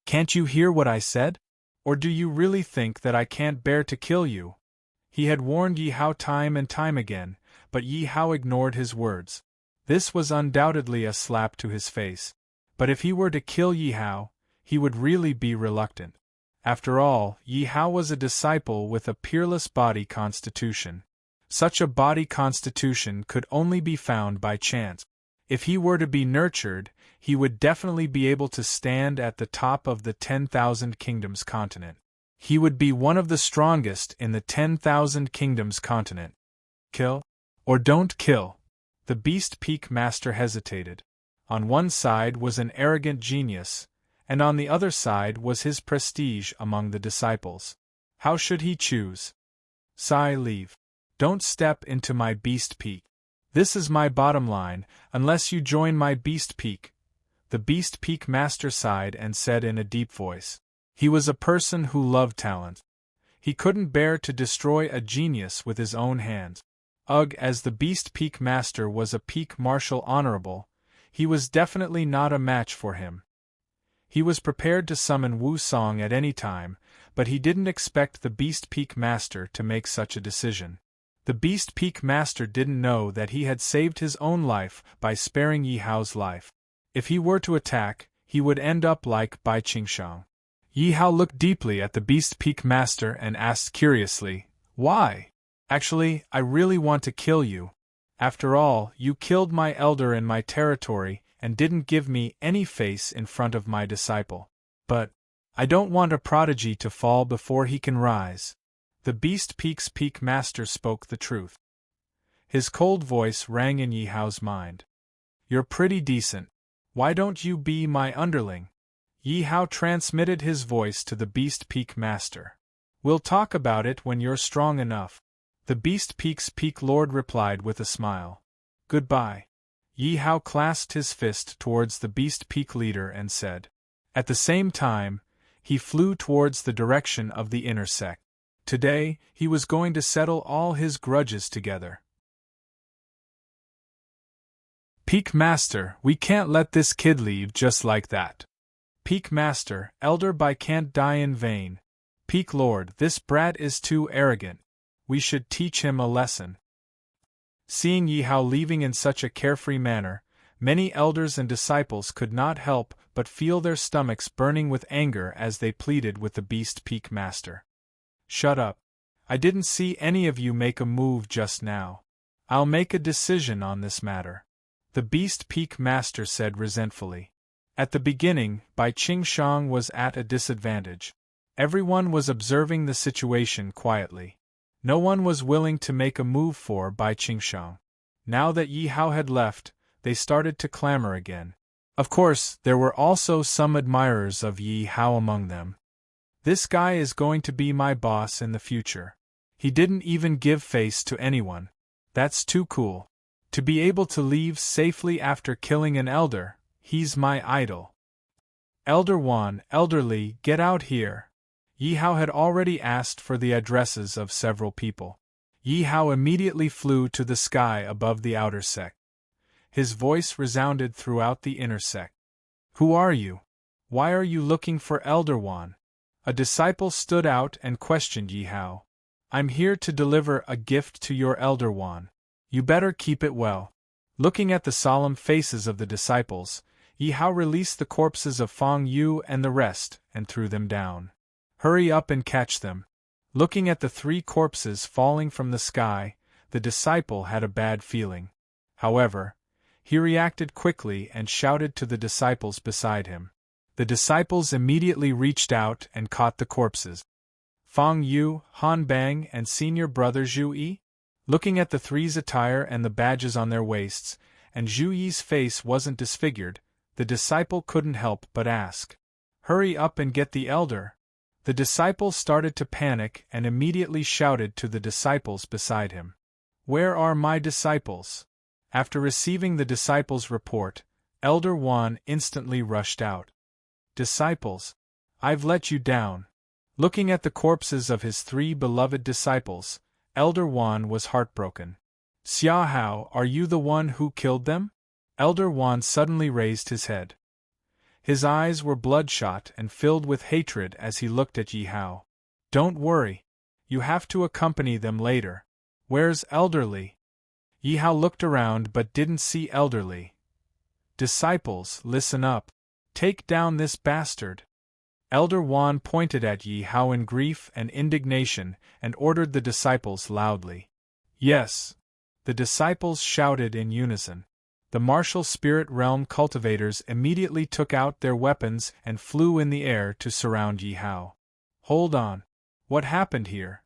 "Can't you hear what I said? Or do you really think that I can't bear to kill you?" He had warned Yi Hao time and time again, but Yi Hao ignored his words. This was undoubtedly a slap to his face. But if he were to kill Yi Hao, he would really be reluctant. After all, Yi Hao was a disciple with a peerless body constitution. Such a body constitution could only be found by chance. If he were to be nurtured, he would definitely be able to stand at the top of the 10,000 Kingdoms continent. He would be one of the strongest in the 10,000 Kingdoms continent. Kill? Or don't kill? The Beast Peak Master hesitated. On one side was an arrogant genius, and on the other side was his prestige among the disciples. How should he choose? Leave. Don't step into my Beast Peak. This is my bottom line, unless you join my Beast Peak. The Beast Peak Master sighed and said in a deep voice. He was a person who loved talent. He couldn't bear to destroy a genius with his own hands. Ugh, as the Beast Peak Master was a peak marshal honorable, he was definitely not a match for him. He was prepared to summon Wu Song at any time, but he didn't expect the Beast Peak Master to make such a decision. The Beast Peak Master didn't know that he had saved his own life by sparing Yi Hao's life. If he were to attack, he would end up like Bai Qingshang. Yi Hao looked deeply at the Beast Peak Master and asked curiously, "Why? Actually, I really want to kill you. After all, you killed my elder in my territory and didn't give me any face in front of my disciple. But I don't want a prodigy to fall before he can rise." The Beast Peak's Peak Master spoke the truth. His cold voice rang in Yi Hao's mind. "You're pretty decent. Why don't you be my underling?" Yi Hao transmitted his voice to the Beast Peak Master. "We'll talk about it when you're strong enough." The Beast Peak's Peak Lord replied with a smile. "Goodbye." Yi Hao clasped his fist towards the Beast Peak leader and said. At the same time, he flew towards the direction of the inner sect. Today, he was going to settle all his grudges together. "Peak Master, we can't let this kid leave just like that." "Peak Master, Elder Bai can't die in vain." "Peak Lord, this brat is too arrogant. We should teach him a lesson." Seeing Yi Hao leaving in such a carefree manner, many elders and disciples could not help but feel their stomachs burning with anger as they pleaded with the Beast Peak Master. "Shut up. I didn't see any of you make a move just now. I'll make a decision on this matter," the Beast Peak Master said resentfully. At the beginning, Bai Qingshang was at a disadvantage. Everyone was observing the situation quietly. No one was willing to make a move for Bai Qingshang. Now that Yi Hao had left, they started to clamor again. Of course, there were also some admirers of Yi Hao among them. "This guy is going to be my boss in the future. He didn't even give face to anyone. That's too cool. To be able to leave safely after killing an elder, he's my idol." "Elder Wan, Elder Li, get out here." Yi Hao had already asked for the addresses of several people. Yi Hao immediately flew to the sky above the outer sect. His voice resounded throughout the inner sect. "Who are you? Why are you looking for Elder Wan?" A disciple stood out and questioned Yi Hao. "I'm here to deliver a gift to your Elder Wan. You better keep it well." Looking at the solemn faces of the disciples, Yi Hao released the corpses of Fang Yu and the rest and threw them down. "Hurry up and catch them." Looking at the 3 corpses falling from the sky, the disciple had a bad feeling. However, he reacted quickly and shouted to the disciples beside him. The disciples immediately reached out and caught the corpses. Fang Yu, Han Bang, and senior brother Zhu Yi? Looking at the 3's attire and the badges on their waists, and Zhu Yi's face wasn't disfigured, the disciple couldn't help but ask. "Hurry up and get the elder." The disciple started to panic and immediately shouted to the disciples beside him. "Where are my disciples?" After receiving the disciples' report, Elder Wan instantly rushed out. "Disciples, I've let you down." Looking at the corpses of his 3 beloved disciples, Elder Wan was heartbroken. "Xia Hao, are you the one who killed them?" Elder Wan suddenly raised his head. His eyes were bloodshot and filled with hatred as he looked at Yi Hao. "Don't worry. You have to accompany them later. Where's Elder Li?" Yi Hao looked around but didn't see Elder Li. "Disciples, listen up. Take down this bastard." Elder Wan pointed at Yi Hao in grief and indignation and ordered the disciples loudly. "Yes." The disciples shouted in unison. The martial spirit realm cultivators immediately took out their weapons and flew in the air to surround Yi Hao. Hold on. What happened here?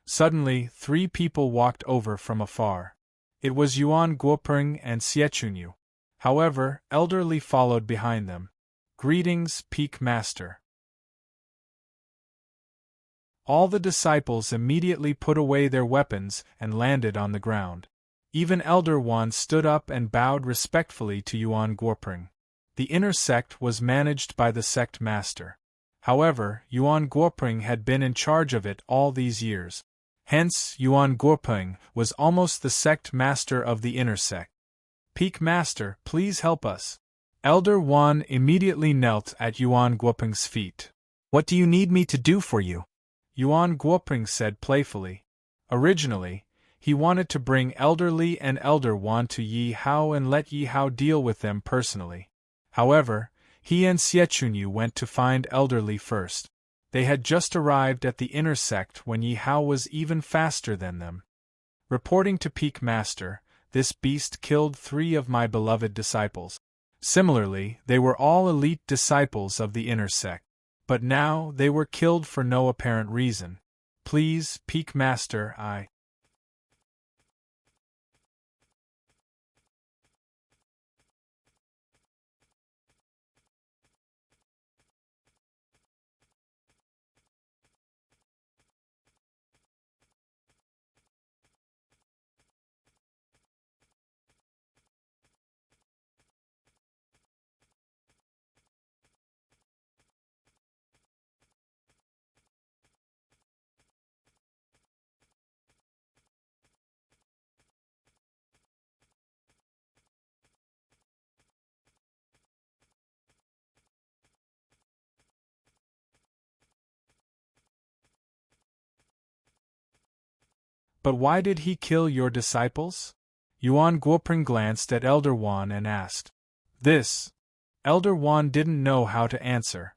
Suddenly, 3 people walked over from afar. It was Yuan Guopeng and Xiechunyu. However, Elder Li followed behind them. Greetings, Peak Master. All the disciples immediately put away their weapons and landed on the ground. Even Elder Wan stood up and bowed respectfully to Yuan Guopeng. The inner sect was managed by the sect master. However, Yuan Guopeng had been in charge of it all these years. Hence, Yuan Guopeng was almost the sect master of the inner sect. Peak Master, please help us. Elder Wan immediately knelt at Yuan Guopeng's feet. What do you need me to do for you? Yuan Guopeng said playfully. Originally, he wanted to bring Elder Li and Elder Wan to Yi Hao and let Yi Hao deal with them personally. However, he and Xiechunyu went to find Elder Li first. They had just arrived at the inner sect when Yi Hao was even faster than them. Reporting to Peak Master, this beast killed 3 of my beloved disciples. Similarly, they were all elite disciples of the inner sect. But now they were killed for no apparent reason. Please, Peak Master, I... But why did he kill your disciples? Yuan Guopeng glanced at Elder Wan and asked. This. Elder Wan didn't know how to answer.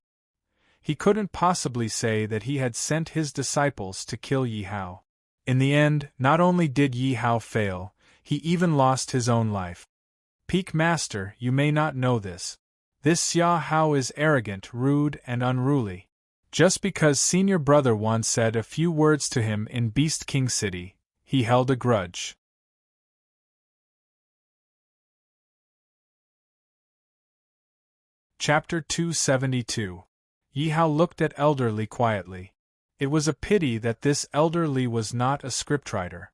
He couldn't possibly say that he had sent his disciples to kill Yi Hao. In the end, not only did Yi Hao fail, he even lost his own life. Peak Master, you may not know this. This Xia Hao is arrogant, rude, and unruly. Just because senior brother Wan said a few words to him in Beast King City, he held a grudge. Chapter 272. Yi Hao looked at Elder Li quietly. It was a pity that this Elder Li was not a scriptwriter.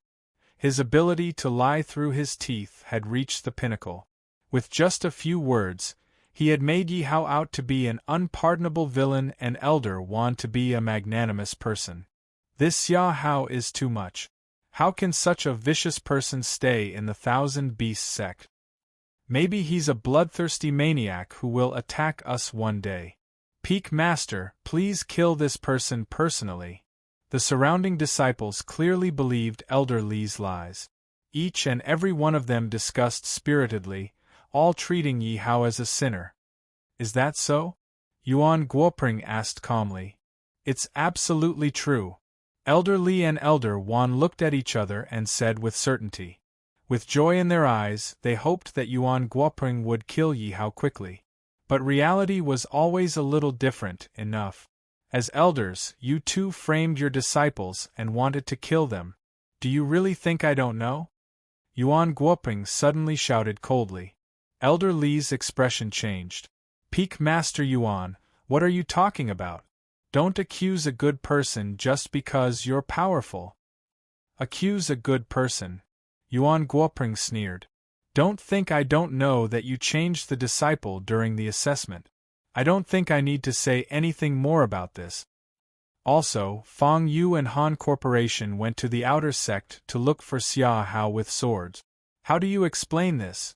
His ability to lie through his teeth had reached the pinnacle. With just a few words, he had made Yi Hao out to be an unpardonable villain and Elder Wan to be a magnanimous person. This Xia Hao is too much. How can such a vicious person stay in the Thousand Beasts sect? Maybe he's a bloodthirsty maniac who will attack us one day. Peak Master, please kill this person personally. The surrounding disciples clearly believed Elder Li's lies. Each and every one of them discussed spiritedly, all treating Yi Hao as a sinner. Is that so? Yuan Guopeng asked calmly. It's absolutely true. Elder Li and Elder Wan looked at each other and said with certainty. With joy in their eyes, they hoped that Yuan Guopeng would kill Yi Hao quickly. But reality was always a little different enough. As elders, you too framed your disciples and wanted to kill them. Do you really think I don't know? Yuan Guopeng suddenly shouted coldly. Elder Li's expression changed. Peak Master Yuan, what are you talking about? Don't accuse a good person just because you're powerful. Accuse a good person. Yuan Guopeng sneered. Don't think I don't know that you changed the disciple during the assessment. I don't think I need to say anything more about this. Also, Fang Yu and Han Corporation went to the outer sect to look for Xia Hao with swords. How do you explain this?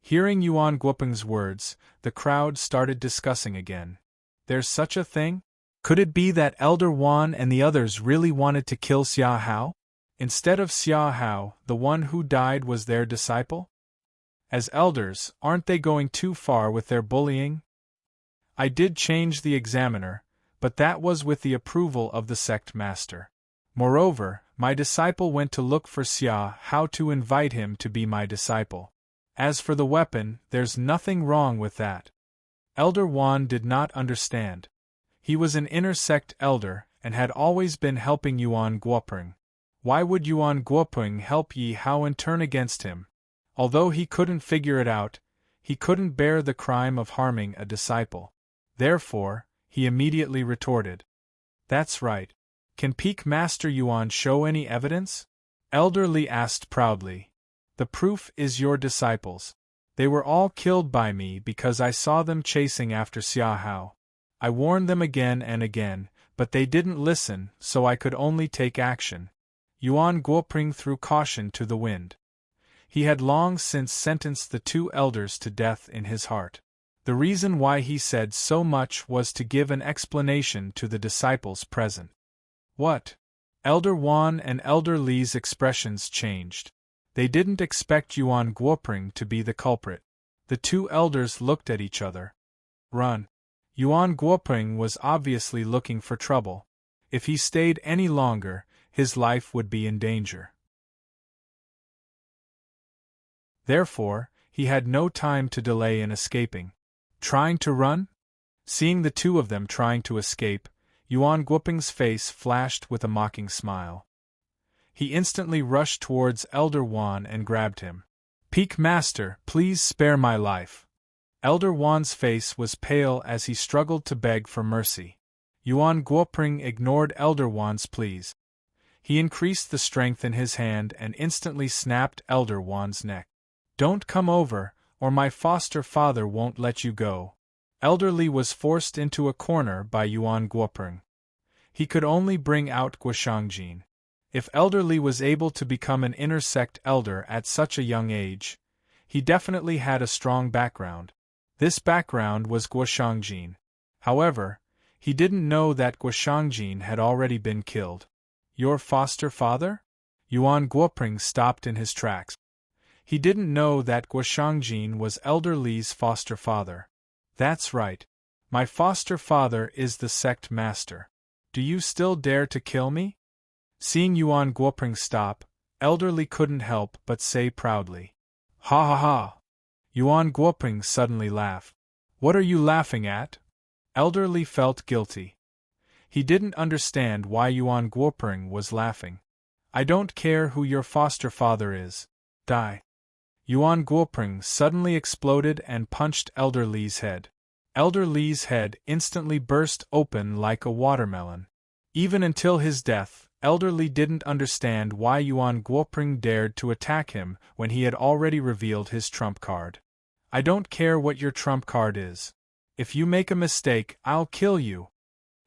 Hearing Yuan Guopeng's words, the crowd started discussing again. There's such a thing? Could it be that Elder Wan and the others really wanted to kill Xia Hao? Instead of Xia Hao, the one who died was their disciple? As elders, aren't they going too far with their bullying? I did change the examiner, but that was with the approval of the sect master. Moreover, my disciple went to look for Xia Hao to invite him to be my disciple. As for the weapon, there's nothing wrong with that. Elder Wan did not understand. He was an inner sect elder, and had always been helping Yuan Guoping. Why would Yuan Guoping help Yi Hao and turn against him? Although he couldn't figure it out, he couldn't bear the crime of harming a disciple. Therefore, he immediately retorted. That's right. Can Peak Master Yuan show any evidence? Elder Li asked proudly. The proof is your disciples. They were all killed by me because I saw them chasing after Xia Hao. I warned them again and again, but they didn't listen, so I could only take action. Yuan Guoping threw caution to the wind. He had long since sentenced the two elders to death in his heart. The reason why he said so much was to give an explanation to the disciples present. What? Elder Wan and Elder Li's expressions changed. They didn't expect Yuan Guoping to be the culprit. The two elders looked at each other. Run. Yuan Guoping was obviously looking for trouble. If he stayed any longer, his life would be in danger. Therefore, he had no time to delay in escaping. Trying to run? Seeing the two of them trying to escape, Yuan Guoping's face flashed with a mocking smile. He instantly rushed towards Elder Wan and grabbed him. Peak Master, please spare my life. Elder Wan's face was pale as he struggled to beg for mercy. Yuan Guoping ignored Elder Wan's pleas. He increased the strength in his hand and instantly snapped Elder Wan's neck. Don't come over, or my foster father won't let you go. Elder Li was forced into a corner by Yuan Guoping. He could only bring out Guoshangjin. If Elder Li was able to become an inner sect elder at such a young age, he definitely had a strong background. This background was Guoshangjin. However, he didn't know that Guoshangjin had already been killed. Your foster father? Yuan Guoping stopped in his tracks. He didn't know that Guoshangjin was Elder Li's foster father. That's right. My foster father is the sect master. Do you still dare to kill me? Seeing Yuan Guoping stop, Elder Li couldn't help but say proudly. Ha ha ha! Yuan Guoping suddenly laughed. What are you laughing at? Elder Li felt guilty. He didn't understand why Yuan Guoping was laughing. I don't care who your foster father is. Die. Yuan Guoping suddenly exploded and punched Elder Li's head. Elder Li's head instantly burst open like a watermelon. Even until his death, Elder Li didn't understand why Yuan Guoping dared to attack him when he had already revealed his trump card. I don't care what your trump card is. If you make a mistake, I'll kill you.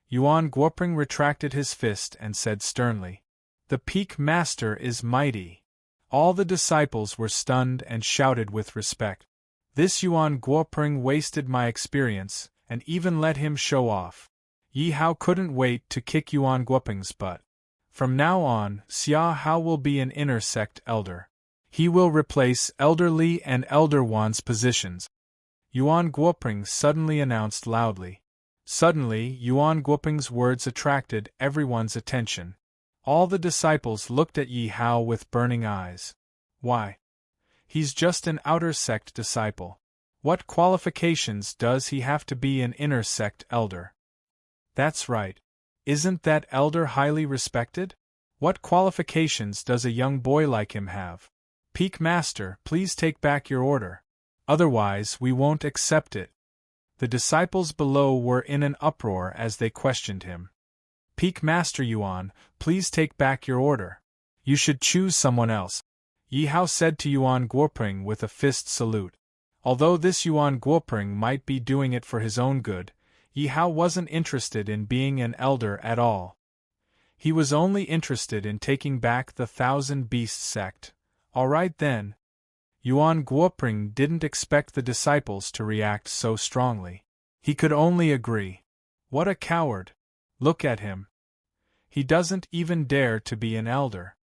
Yuan Guoping retracted his fist and said sternly. The Peak Master is mighty. All the disciples were stunned and shouted with respect. This Yuan Guoping wasted my experience, and even let him show off. Yi Hao couldn't wait to kick Yuan Guoping's butt. From now on, Xia Hao will be an inner sect elder. He will replace Elder Li and Elder Wan's positions. Yuan Guoping suddenly announced loudly. Suddenly, Yuan Guoping's words attracted everyone's attention. All the disciples looked at Yi Hao with burning eyes. Why? He's just an outer sect disciple. What qualifications does he have to be an inner sect elder? That's right. Isn't that elder highly respected? What qualifications does a young boy like him have? Peak Master, please take back your order. Otherwise, we won't accept it. The disciples below were in an uproar as they questioned him. Peak Master Yuan, please take back your order. You should choose someone else. Yi Hao said to Yuan Guoping with a fist salute. Although this Yuan Guoping might be doing it for his own good, Yi Hao wasn't interested in being an elder at all. He was only interested in taking back the Thousand Beasts sect. All right then. Yuan Guoping didn't expect the disciples to react so strongly. He could only agree. What a coward. Look at him. He doesn't even dare to be an elder.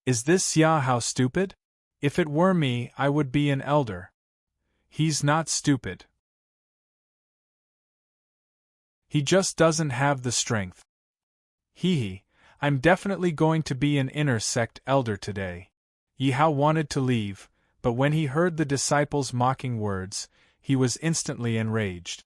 Is this Xia Hao stupid? If it were me, I would be an elder. He's not stupid. He just doesn't have the strength. Hee, I'm definitely going to be an inner sect elder today. Yi Hao wanted to leave, but when he heard the disciples' mocking words, he was instantly enraged.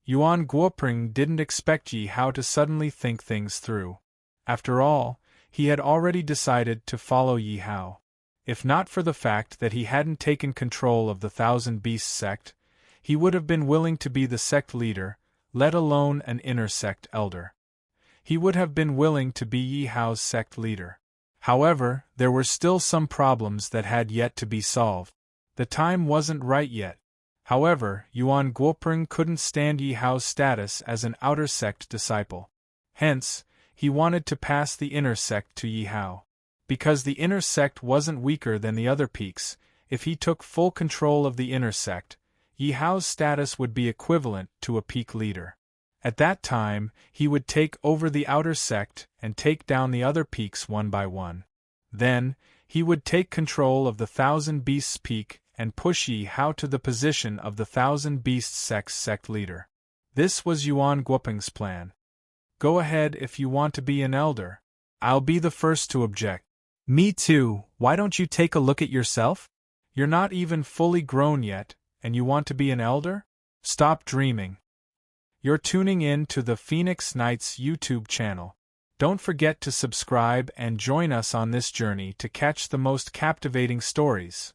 Yuan Guoping didn't expect Yi Hao to suddenly think things through. After all, he had already decided to follow Yi Hao. If not for the fact that he hadn't taken control of the Thousand Beasts sect, he would have been willing to be the sect leader, let alone an inner sect elder. He would have been willing to be Yi Hao's sect leader. However, there were still some problems that had yet to be solved. The time wasn't right yet. However, Yuan Guoping couldn't stand Yi Hao's status as an outer sect disciple. Hence, he wanted to pass the inner sect to Yi Hao. Because the inner sect wasn't weaker than the other peaks, if he took full control of the inner sect, Yi Hao's status would be equivalent to a peak leader. At that time, he would take over the outer sect and take down the other peaks one by one. Then, he would take control of the Thousand Beasts peak and push Yi Hao to the position of the Thousand Beasts sect's sect leader. This was Yuan Guoping's plan. Go ahead if you want to be an elder. I'll be the first to object. Me too, why don't you take a look at yourself? You're not even fully grown yet, and you want to be an elder? Stop dreaming. You're tuning in to the Phoenix Knights YouTube channel. Don't forget to subscribe and join us on this journey to catch the most captivating stories.